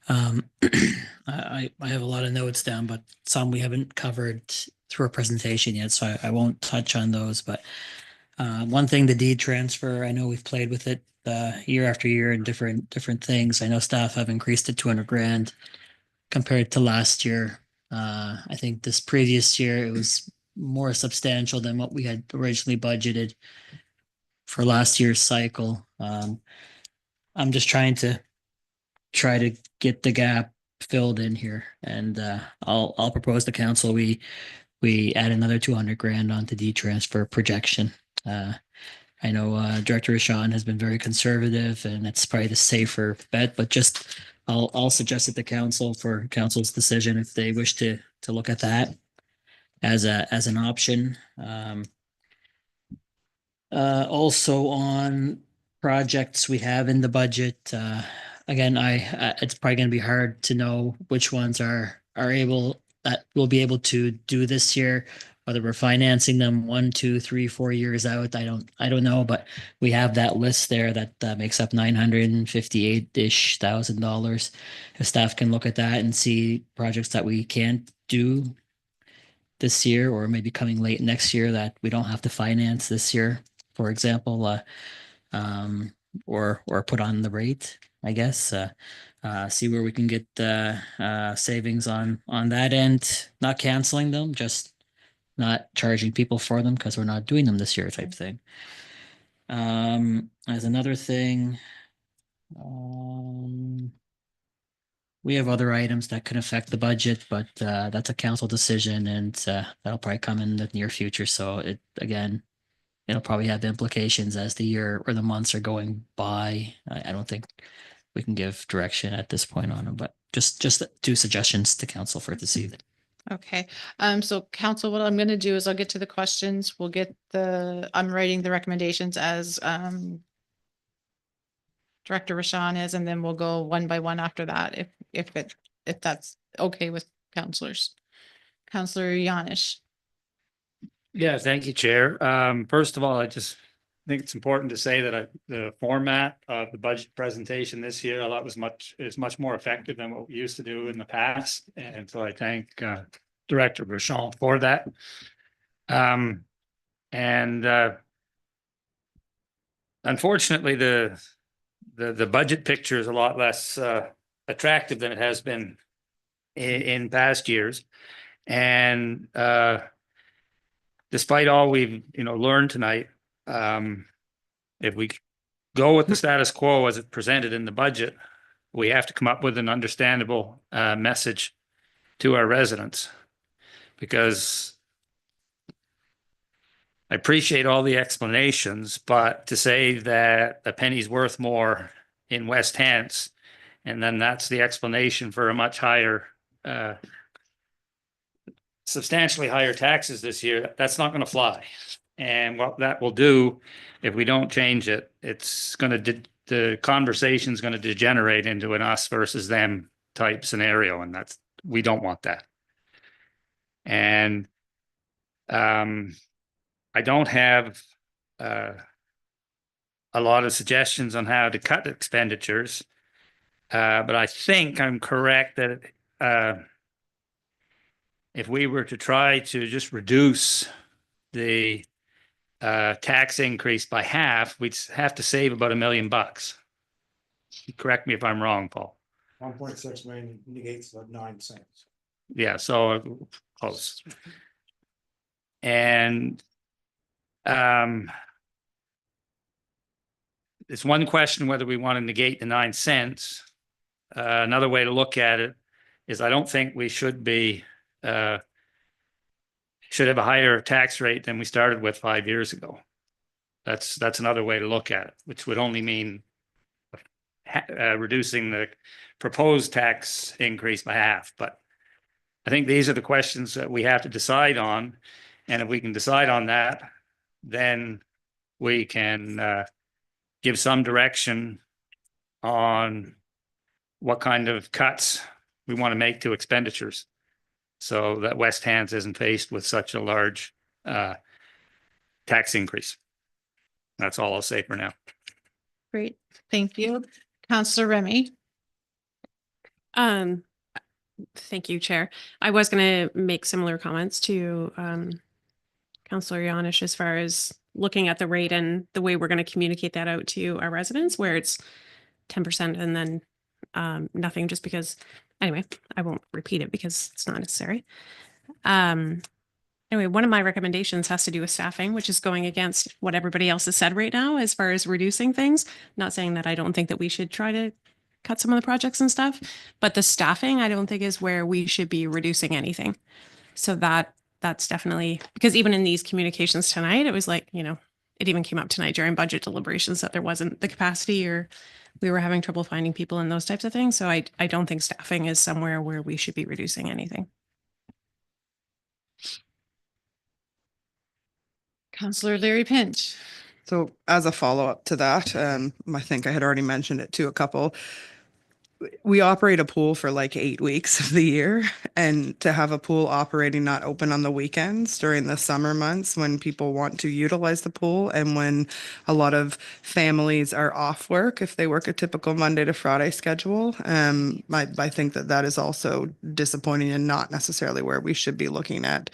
I have a lot of notes down, but some we haven't covered through a presentation yet, so I won't touch on those. But one thing, the deed transfer, I know we've played with it year after year in different things. I know staff have increased it 200 grand compared to last year. I think this previous year it was more substantial than what we had originally budgeted for last year's cycle. I'm just trying to get the gap filled in here, and I'll propose to council we add another 200 grand onto deed transfer projection. I know Director Rashawn has been very conservative, and it's probably the safer bet, but just I'll suggest it to council for council's decision if they wish to look at that as an option. Also on projects we have in the budget, again, it's probably going to be hard to know which ones are able that we'll be able to do this year, whether we're financing them 1, 2, 3, 4 years out. I don't know, but we have that list there that makes up $958-ish thousand. If staff can look at that and see projects that we can't do this year, or maybe coming late next year that we don't have to finance this year, for example, or put on the rate, I guess. See where we can get savings on that end, not canceling them, just not charging people for them because we're not doing them this year type thing. As another thing, we have other items that can affect the budget, but that's a council decision, and that'll probably come in the near future. So it'll probably have implications as the year or the months are going by. I don't think we can give direction at this point on them, but just 2 suggestions to council for this evening. Okay, so council, what I'm gonna do is I'll get to the questions. I'm writing the recommendations as Director Rashawn is, and then we'll go one by one after that, if that's okay with councilors. Councillor Yanish. Yeah, thank you, Chair. First of all, I just think it's important to say that the format of the budget presentation this year, I thought is much more effective than what we used to do in the past. And so I thank Director Berchon for that. Unfortunately, the budget picture is a lot less attractive than it has been in past years. And despite all we've, learned tonight, if we go with the status quo as it presented in the budget, we have to come up with an understandable message to our residents, because I appreciate all the explanations, but to say that a penny's worth more in West Hants, and then that's the explanation for a much higher, substantially higher taxes this year, that's not going to fly. And what that will do, if we don't change it, it's going to, the conversation's going to degenerate into an us versus them type scenario. And we don't want that. And I don't have a lot of suggestions on how to cut expenditures, but I think I'm correct that if we were to try to just reduce the tax increase by half, we'd have to save about $1 million. Correct me if I'm wrong, Paul. 1.6 million negates the 9 cents. Yeah, so close. And it's one question whether we want to negate the 9 cents. Another way to look at it is I don't think we should have a higher tax rate than we started with 5 years ago. That's another way to look at it, which would only mean reducing the proposed tax increase by half. But I think these are the questions that we have to decide on. And if we can decide on that, then we can give some direction on what kind of cuts we want to make to expenditures, so that West Hants isn't faced with such a large tax increase. That's all I'll say for now. Great. Thank you. Councillor Remy. Thank you, Chair. I was going to make similar comments to Councillor Yanish as far as looking at the rate and the way we're going to communicate that out to our residents, where it's 10% and then nothing, just because, anyway, I won't repeat it because it's not necessary. Anyway, one of my recommendations has to do with staffing, which is going against what everybody else has said right now as far as reducing things. Not saying that I don't think that we should try to cut some of the projects and stuff, but the staffing, I don't think is where we should be reducing anything. So that's definitely, because even in these communications tonight, it was like, it even came up tonight during budget deliberations that there wasn't the capacity, or we were having trouble finding people and those types of things. So I don't think staffing is somewhere where we should be reducing anything. Councillor Larry Pinch. So as a follow-up to that, I think I had already mentioned it to a couple. We operate a pool for like 8 weeks of the year, and to have a pool operating not open on the weekends during the summer months when people want to utilize the pool, and when a lot of families are off work, if they work a typical Monday to Friday schedule, I think that is also disappointing and not necessarily where we should be looking at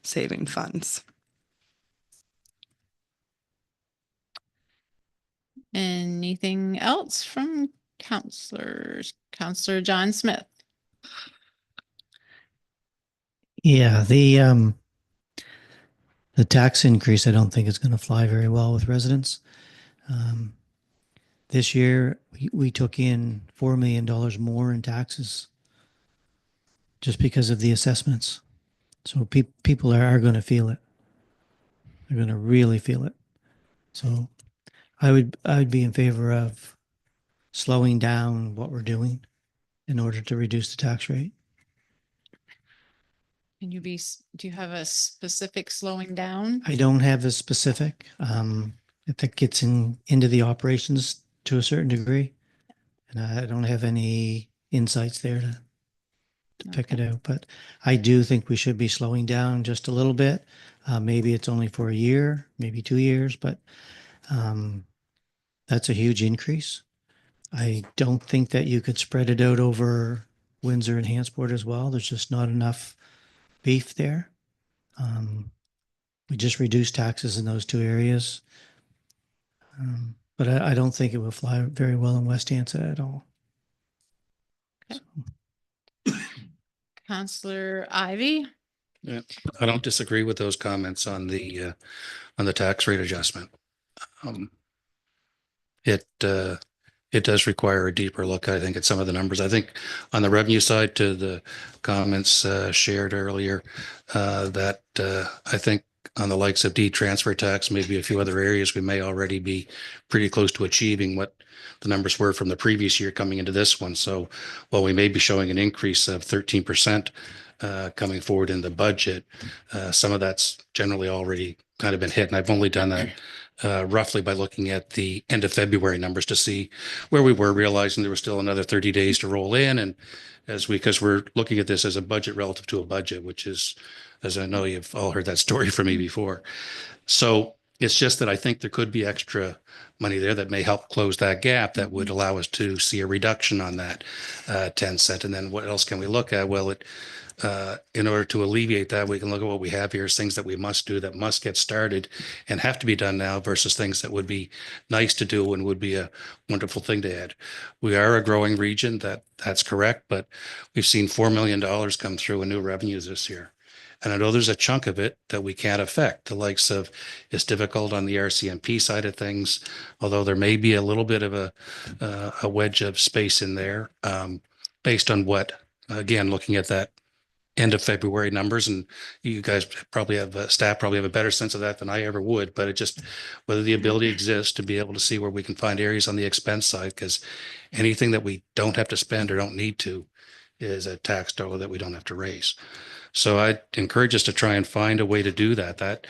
saving funds. Anything else from councillors? Councillor John Smith. Yeah, the tax increase, I don't think is going to fly very well with residents. This year, we took in $4 million more in taxes just because of the assessments. So people are going to feel it. They're going to really feel it. So I would be in favor of slowing down what we're doing in order to reduce the tax rate. Do you have a specific slowing down? I don't have a specific. If it gets into the operations to a certain degree, and I don't have any insights there to pick it out. But I do think we should be slowing down just a little bit. Maybe it's only for a year, maybe 2 years, but that's a huge increase. I don't think that you could spread it out over Windsor and Hantsport as well. There's just not enough beef there. We just reduced taxes in those 2 areas. But I don't think it will fly very well in West Hants at all. Okay. Councillor Ivy. Yeah, I don't disagree with those comments on the tax rate adjustment. Um, it does require a deeper look, I think, at some of the numbers. I think on the revenue side, to the comments shared earlier, that I think on the likes of transfer tax, maybe a few other areas, we may already be pretty close to achieving what the numbers were from the previous year coming into this one. So while we may be showing an increase of 13% coming forward in the budget, some of that's generally already kind of been hit. And I've only done that roughly by looking at the end of February numbers to see where we were, realizing there was still another 30 days to roll in. And because we're looking at this as a budget relative to a budget, which is, as I know you've all heard that story from me before. So it's just that I think there could be extra money there that may help close that gap that would allow us to see a reduction on that 10 cent. And then what else can we look at? Well, in order to alleviate that, we can look at what we have here as things that we must do, that must get started and have to be done now versus things that would be nice to do and would be a wonderful thing to add. We are a growing region, that's correct, but we've seen $4 million come through in new revenues this year. And I know there's a chunk of it that we can't affect, the likes of it's difficult on the RCMP side of things, although there may be a little bit of a wedge of space in there based on what, again, looking at that end of February numbers, and you guys probably have staff probably have a better sense of that than I ever would, but it just whether the ability exists to be able to see where we can find areas on the expense side, because anything that we don't have to spend or don't need to is a tax dollar that we don't have to raise. So I encourage us to try and find a way to do that. That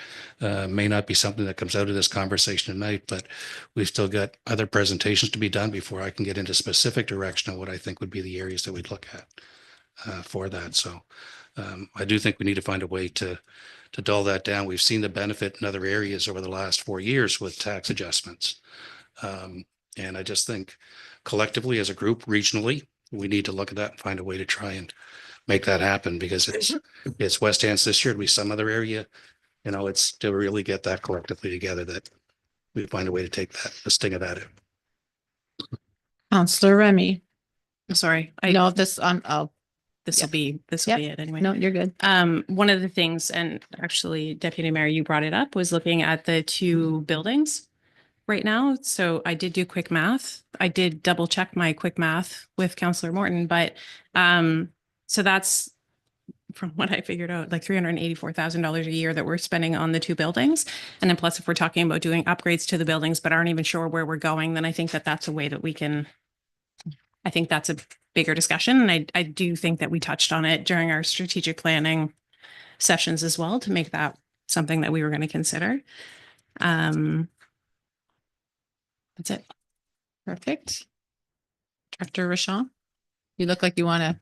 may not be something that comes out of this conversation tonight, but we've still got other presentations to be done before I can get into specific direction of what I think would be the areas that we'd look at for that. So I do think we need to find a way to dull that down. We've seen the benefit in other areas over the last 4 years with tax adjustments. And I just think collectively as a group, regionally, we need to look at that and find a way to try and make that happen, because it's West Hants this year, it'll be some other area. You know, it's to really get that collectively together that we find a way to take the sting of that out. Counselor Remy. Sorry, No, this, this will be it anyway. no, you're good. One of the things, and actually Deputy Mayor, you brought it up, was looking at the two buildings right now. So I did do quick math. I did double check my quick math with Councillor Morton, but so that's from what I figured out, like $384,000 a year that we're spending on the two buildings. And then plus if we're talking about doing upgrades to the buildings, but aren't even sure where we're going, then I think that that's a way that we can, I think that's a bigger discussion. And I do think that we touched on it during our strategic planning sessions as well, to make that something that we were going to consider. That's it. Perfect. Director Rashawn, you look like you want to.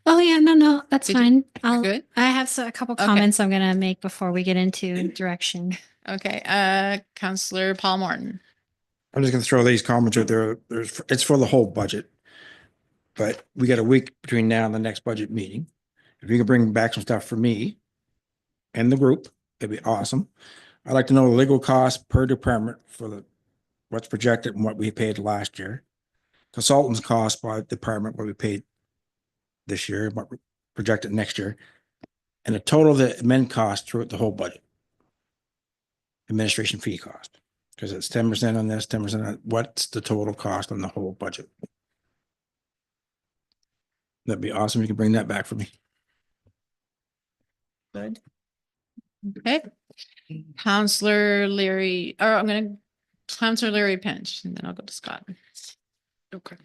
Oh yeah, no, that's Did you- fine. Good? I have a couple Okay. comments I'm gonna make before we get into direction. Okay, Counselor Paul Morton. I'm just gonna throw these comments out there. It's for the whole budget. But we got a week between now and the next budget meeting. If you can bring back some stuff for me and the group, it'd be awesome. I'd like to know the legal cost per department for what's projected and what we paid last year. Consultants cost by department, what we paid this year, what we projected next year. And the total of the admin cost throughout the whole budget. Administration fee cost, because it's 10% on this, 10% on that. What's the total cost on the whole budget? That'd be awesome. You can bring that back for me. Good. Okay. Counselor Leary, or Counselor Larry Pinch, and then I'll go to Scott. Okay.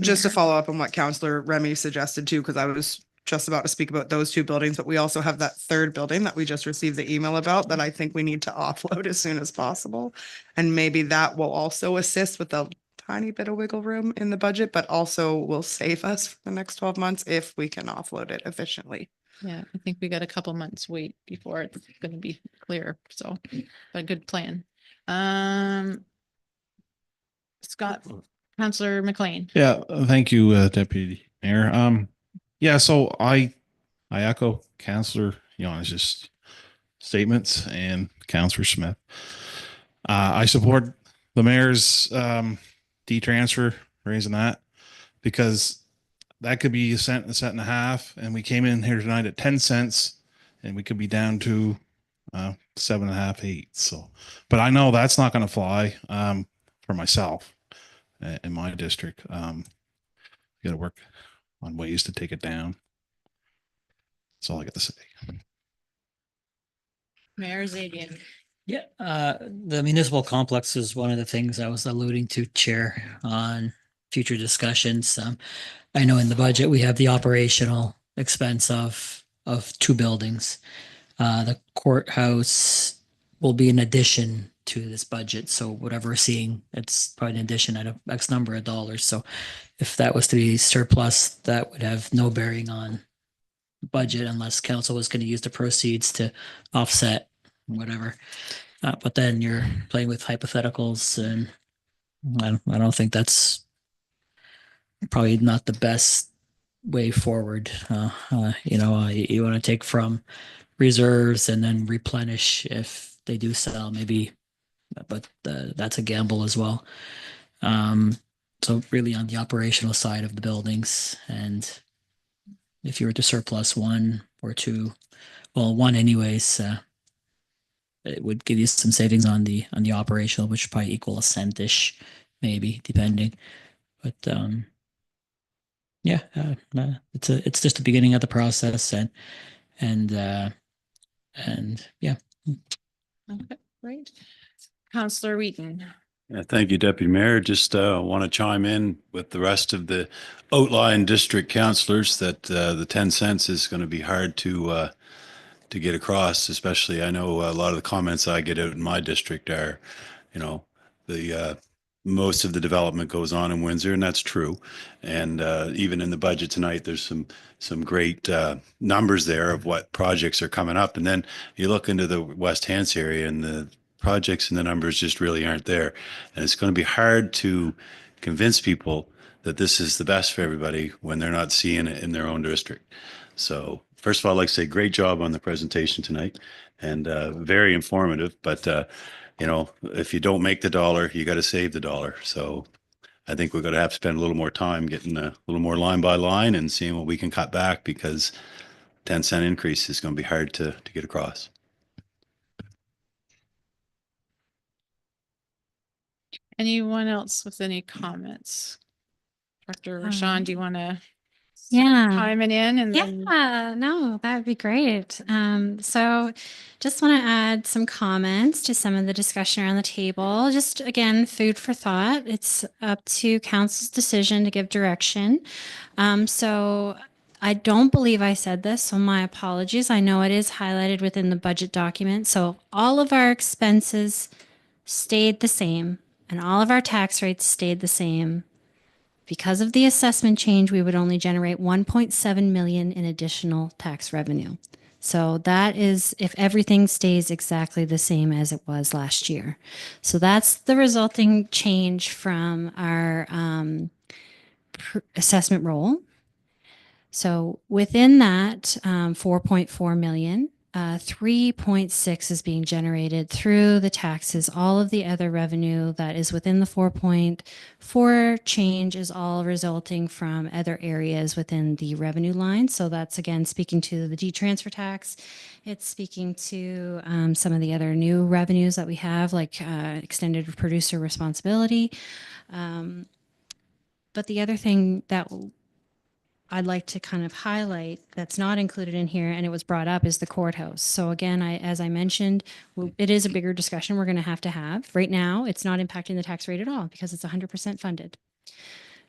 Just to follow up on what Councillor Remy suggested too, because I was just about to speak about those two buildings, but we also have that third building that we just received the email about that I think we need to offload as soon as possible. And maybe that will also assist with a tiny bit of wiggle room in the budget, but also will save us for the next 12 months if we can offload it efficiently. Yeah, I think we got a couple months wait before it's going to be clear. So, but a good plan. Scott, Counselor McLean. Yeah, thank you, Deputy Mayor. Yeah, so I echo Councillor Yonish's statements and Councillor Smith. I support the mayor's de-transfer, raising that, because that could be a cent and a half, and we came in here tonight at 10 cents, and we could be down to 7.5, 8. So, but I know that's not going to fly for myself in my district. Got to work on ways to take it down. That's all I got to say. Mayor Zadian. Yeah, the municipal complex is one of the things I was alluding to, Chair, on future discussions. I know in the budget, we have the operational expense of 2 buildings. The courthouse will be an addition to this budget. So whatever we're seeing, it's probably an addition at a X number of dollars. So if that was to be surplus, that would have no bearing on budget unless council was going to use the proceeds to offset whatever. But then you're playing with hypotheticals, and I don't think that's probably not the best way forward. You want to take from reserves and then replenish if they do sell, maybe, but that's a gamble as well. So really on the operational side of the buildings, and if you were to surplus 1 or 2, well, 1 anyways, it would give you some savings on the operational, which would probably equal a cent-ish, maybe, depending. But it's just the beginning of the process, and yeah. Okay, great. Councillor Wheaton. Thank you, Deputy Mayor. Just want to chime in with the rest of the outlying district councillors that the 10 cents is going to be hard to get across. Especially, I know a lot of the comments I get out in my district are, the most of the development goes on in Windsor, and that's true. And even in the budget tonight, there's some great numbers there of what projects are coming up. And then you look into the West Hants area, and the projects and the numbers just really aren't there. And it's going to be hard to convince people that this is the best for everybody when they're not seeing it in their own district. So first of all, I'd like to say great job on the presentation tonight, and very informative. But if you don't make the dollar, you got to save the dollar. So I think we're going to have to spend a little more time getting a little more line by line and seeing what we can cut back, because 10 cent increase is going to be hard to get across. Anyone else with any comments? Dr. Rashawn, do you want to chime it in? And then No, that would be great. So just want to add some comments to some of the discussion around the table. Just again, food for thought. It's up to council's decision to give direction. So I don't believe I said this, so my apologies. I know it is highlighted within the budget document. So all of our expenses stayed the same and all of our tax rates stayed the same. Because of the assessment change, we would only generate 1.7 million in additional tax revenue. So that is if everything stays exactly the same as it was last year. So that's the resulting change from our assessment roll. So within that 4.4 million, 3.6 is being generated through the taxes. All of the other revenue that is within the 4.4 change is all resulting from other areas within the revenue line. So that's again speaking to the D-transfer tax. It's speaking to some of the other new revenues that we have, like extended producer responsibility. But the other thing that I'd like to kind of highlight that's not included in here, and it was brought up, is the courthouse. So again, as I mentioned, it is a bigger discussion we're going to have. Right now, it's not impacting the tax rate at all because it's 100% funded.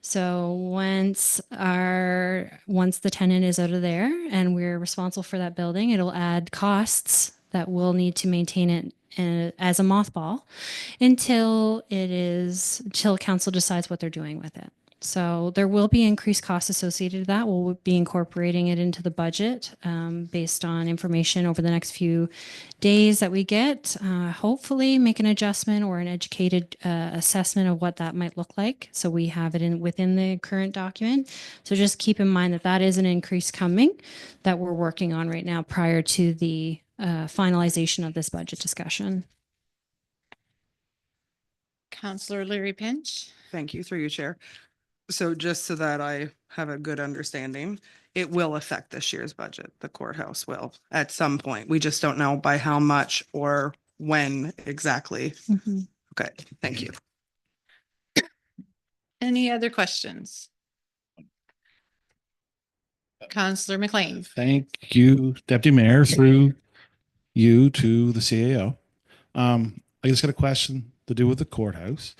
So once the tenant is out of there and we're responsible for that building, it'll add costs that we'll need to maintain it as a mothball until council decides what they're doing with it. So there will be increased costs associated with that. We'll be incorporating it into the budget based on information over the next few days that we get. Hopefully make an adjustment or an educated assessment of what that might look like. So we have it within the current document. So just keep in mind that is an increase coming that we're working on right now prior to the finalization of this budget discussion. Councillor Larry Pinch. Thank you, through you, Chair. So just so that I have a good understanding, it will affect this year's budget. The courthouse will at some point. We just don't know by how much or when exactly. Okay, thank you. Any other questions? Counselor McLean. Thank you, Deputy Mayor, through you to the CAO. I just got a question to do with the courthouse.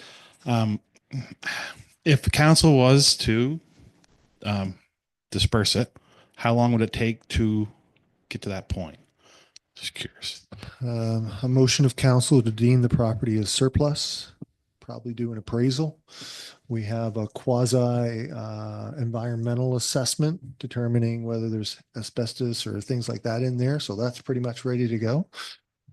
If the council was to disperse it, how long would it take to get to that point? Just curious. A motion of council to deem the property as surplus, probably do an appraisal. We have a quasi environmental assessment determining whether there's asbestos or things like that in there. So that's pretty much ready to go.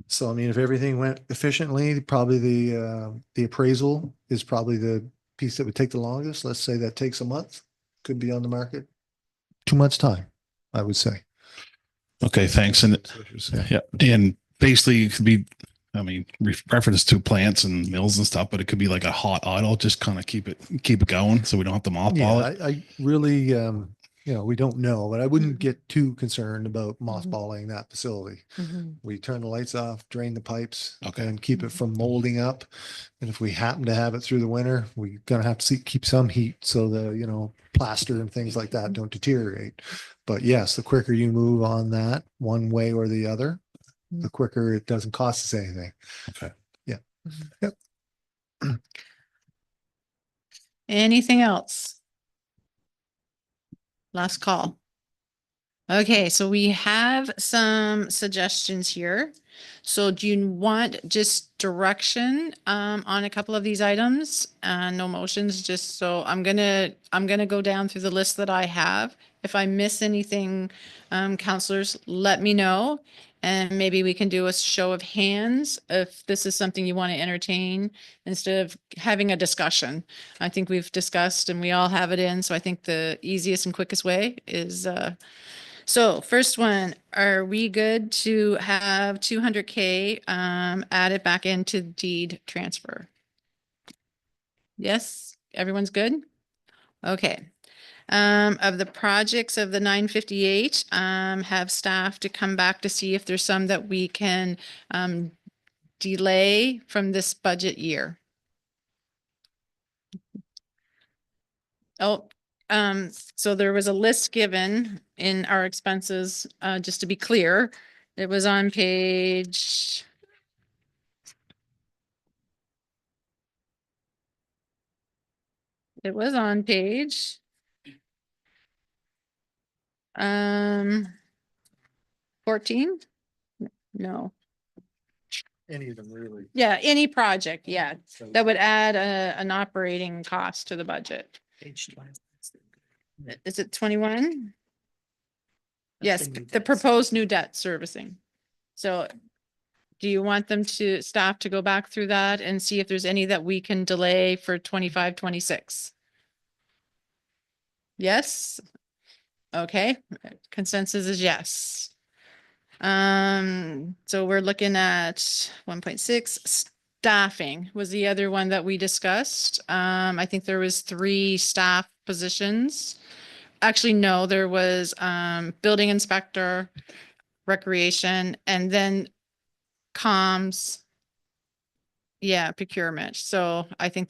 So, I mean, if everything went efficiently, probably the appraisal is probably the piece that would take the longest. Let's say that takes a month, could be on the market 2 months' time, I would say. Okay, thanks. And yeah, and basically it could be, I mean, reference to plants and mills and stuff, but it could be like a hot idle, just kind of keep it going, so we don't have to mothball it. I really, we don't know, but I wouldn't get too concerned about mothballing that facility. We turn the lights off, drain the pipes, and keep it from molding up. And if we happen to have it through the winter, we're gonna have to keep some heat so the plaster and things like that don't deteriorate. But yes, the quicker you move on that one way or the other, the quicker it doesn't cost us anything. Okay. Yeah. Yep. Anything else? Last call. Okay, so we have some suggestions here. So do you want just direction on a couple of these items? No motions, just so I'm gonna go down through the list that I have. If I miss anything, counselors, let me know. And maybe we can do a show of hands if this is something you want to entertain instead of having a discussion. I think we've discussed and we all have it in. So I think the easiest and quickest way is so first one, are we good to have 200K added back into deed transfer? Yes, everyone's good? Okay. Of the projects of the 958, have staff to come back to see if there's some that we can delay from this budget year. Oh, so there was a list given in our expenses, just to be clear. It was on page. It was on page. 14? No. Any of them really. Yeah, any project, yeah, that would add an operating cost to the budget. Page 20. Is it 21? That's Yes, the new the debts. proposed new debt servicing. So do you want them to staff to go back through that and see if there's any that we can delay for 25, 26? Yes? Okay, consensus is yes. So we're looking at 1.6. Staffing was the other one that we discussed. I think there was 3 staff positions. Actually, no, there was building inspector, recreation, and then comms. Yeah, procurement. So I think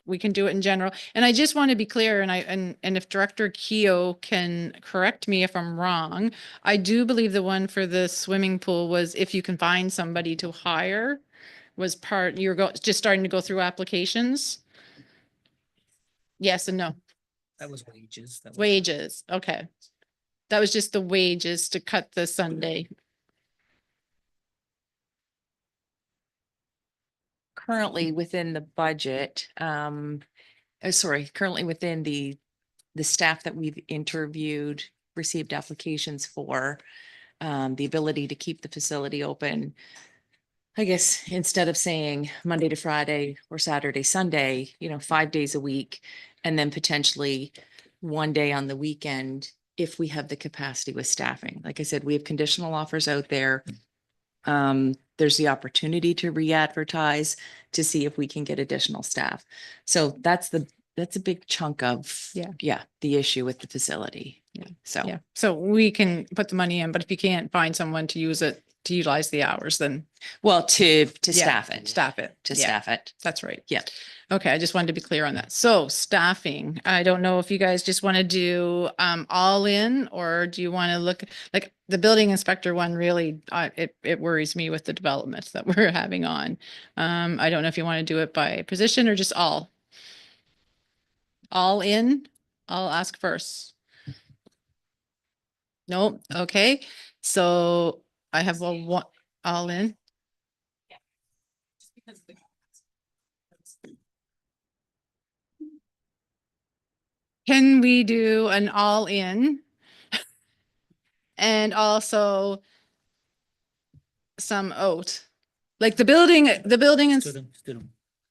we can do it in general. And I just want to be clear, and if Director Keogh can correct me if I'm wrong, I do believe the one for the swimming pool was if you can find somebody to hire was part, just starting to go through applications. Yes and no. That was wages. That was- Wages, okay. That was just the wages to cut the Sunday. Currently within the budget, currently within the staff that we've interviewed, received applications for, the ability to keep the facility open. I guess instead of saying Monday to Friday or Saturday, Sunday, 5 days a week, and then potentially one day on the weekend, if we have the capacity with staffing. Like I said, we have conditional offers out there. There's the opportunity to re-advertise to see if we can get additional staff. So that's a big chunk of, the issue with the facility. So. Yeah, so we can put the money in, but if you can't find someone to use it, to utilize the hours, then. Well, to Yeah, staff it. Staff it. To Yeah, staff it. That's right. Yeah. Okay, I just wanted to be clear on that. So staffing, I don't know if you guys just want to do all in, or do you want to look, like the building inspector one really, it worries me with the developments that we're having on. I don't know if you want to do it by position or just all. All in, I'll ask first. Nope, okay, so I have a one, all in. Can we do an all in? And also some oat, like the building is,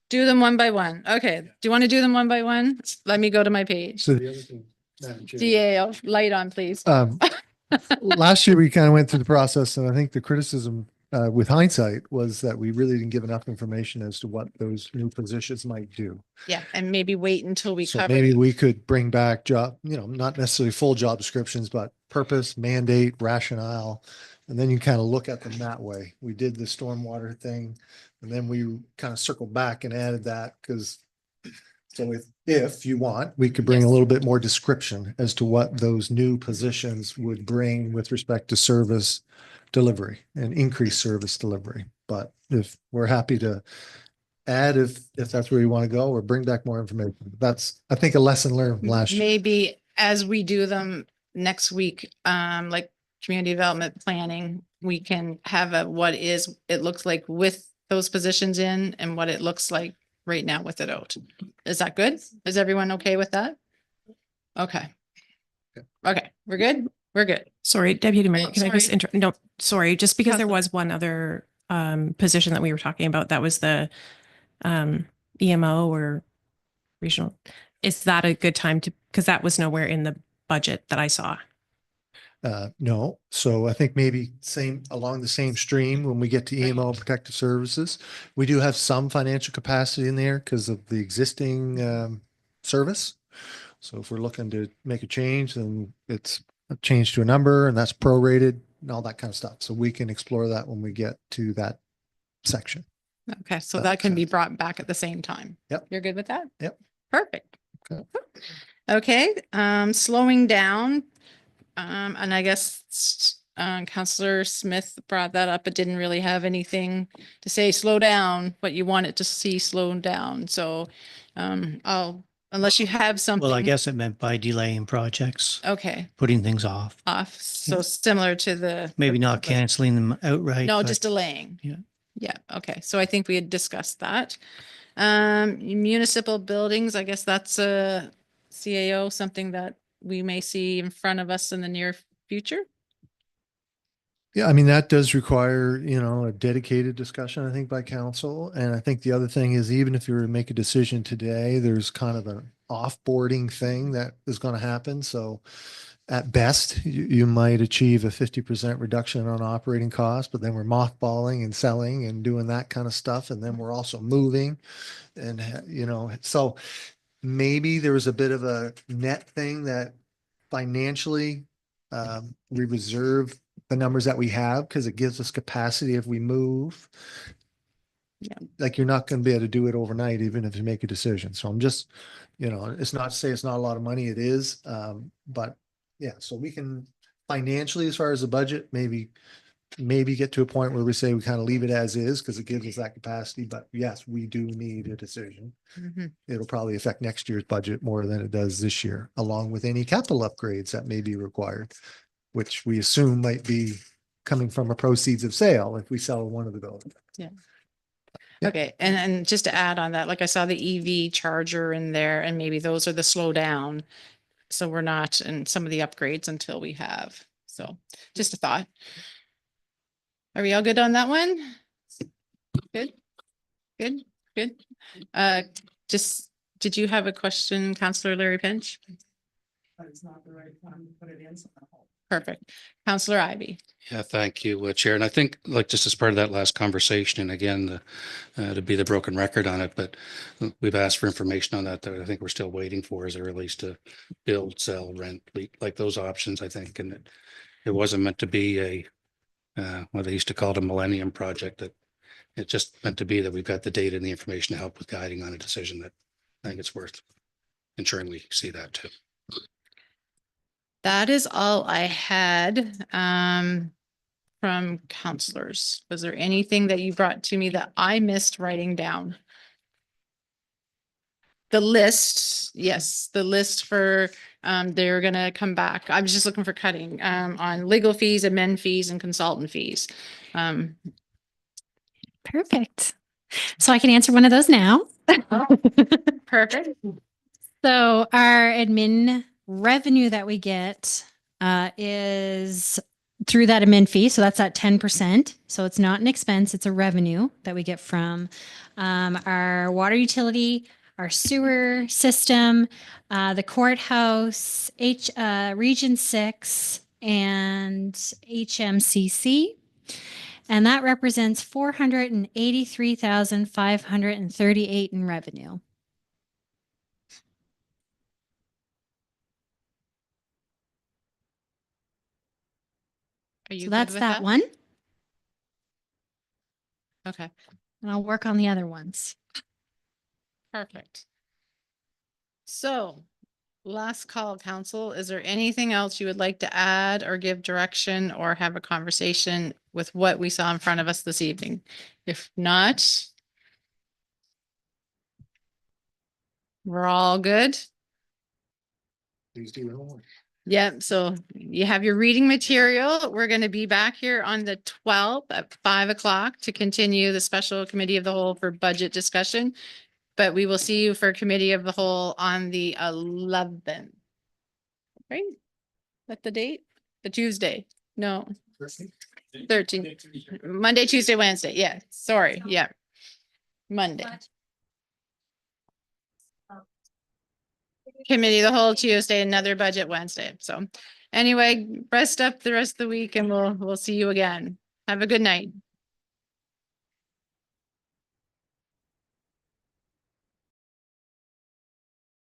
do them one by one. Okay, do you want to do them one by one? Let me go to my page. So the other thing, Madam Chair, DAO, light on, please. last year we kind of went through the process, and I think the criticism with hindsight was that we really didn't give enough information as to what those new positions might do. Yeah, and maybe wait until we So cover. maybe we could bring back job, not necessarily full job descriptions, but purpose, mandate, rationale. And then you kind of look at them that way. We did the stormwater thing, and then we kind of circled back and added that because so if you want, we could bring a little bit more description as to what those new positions would bring with respect to service delivery and increased service delivery. But if we're happy to add, if that's where you want to go, or bring back more information. That's, I think, a lesson learned from last year. Maybe as we do them next week, like community development planning, we can have a, what is, it looks like with those positions in and what it looks like right now with it out. Is that good? Is everyone okay with that? Okay. Okay, we're good? We're good. Sorry, Deputy Mayor, can I just Sorry. no, sorry, just because there Councillor. was one other position that we were talking about, that was the EMO or regional. Is that a good time to, because that was nowhere in the budget that I saw. No, so I think maybe along the same stream, when we get to EMO protective services, we do have some financial capacity in there because of the existing service. So if we're looking to make a change, then it's a change to a number, and that's prorated and all that kind of stuff. So we can explore that when we get to that section. Okay, so That that makes can be sense. brought back at the same time. Yep. You're good with that? Yep. Perfect. Okay. Okay, slowing down. And I guess Councillor Smith brought that up. It didn't really have anything to say, slow down, but you want it to see slowed down. So unless you have something. Well, I guess it meant by delaying projects, Okay, putting things off, so similar to the. maybe not canceling them outright. No, but- just delaying. Yeah. Yeah, okay. So I think we had discussed that. Municipal buildings, I guess that's a CAO, something that we may see in front of us in the near future. Yeah, I mean, that does require, a dedicated discussion, I think, by council. And I think the other thing is, even if you were to make a decision today, there's kind of an offboarding thing that is going to happen. So at best, you might achieve a 50% reduction on operating costs, but then we're mothballing and selling and doing that kind of stuff. And then we're also moving and, so maybe there was a bit of a net thing that financially we reserve the numbers that we have because it gives us capacity if we move. Yeah. Like you're not going to be able to do it overnight, even if you make a decision. So I'm just, it's not to say it's not a lot of money. It is. But yeah, so we can financially, as far as the budget, maybe get to a point where we say we kind of leave it as is because it gives us that capacity. But yes, we do need a decision. Mhm. It'll probably affect next year's budget more than it does this year, along with any capital upgrades that may be required, which we assume might be coming from a proceeds of sale if we sell one of the buildings. Yeah. Yeah. Okay, and just to add on that, like I saw the EV charger in there, and maybe those are the slow down. So we're not in some of the upgrades until we have. So just a thought. Are we all good on that one? Good, good, good. Did you have a question, Councillor Larry Pinch? But it's not the right time to put it in. Perfect. Counselor Ivy. Yeah, thank you, Chair. And I think like just as part of that last conversation, and again, to be the broken record on it, but we've asked for information on that I think we're still waiting for as it relates to build, sell, rent, like those options, I think. And it wasn't meant to be what they used to call it a millennium project. That it just meant to be that we've got the data and the information to help with guiding on a decision that I think it's worth ensuring we see that too. That is all I had from counselors. Was there anything that you brought to me that I missed writing down? The list, yes, the list for, they're gonna come back. I was just looking for cutting, on legal fees, admin fees and consultant fees. Perfect. So I can answer one of those now. Perfect. So our admin revenue that we get is through that admin fee. So that's at 10%. So it's not an expense, it's a revenue that we get from our water utility, our sewer system, the courthouse, Region 6, and HMCC. And that represents 483,538 in revenue. Are you So good that's with that one. Okay, And I'll work on the other ones. perfect. So last call, council. Is there anything else you would like to add or give direction or have a conversation with what we saw in front of us this evening? If not, we're all good. Please do your homework. Yep, so you have your reading material. We're going to be back here on the 12th at 5 o'clock to continue the special committee of the whole for budget discussion. But we will see you for committee of the whole on the 11th. Right? That's the date? The Tuesday? No, 13th. Monday, Tuesday, Wednesday. Yeah, sorry. Yeah. Monday. Committee of the whole Tuesday, another budget Wednesday. So anyway, rest up the rest of the week and we'll see you again. Have a good night.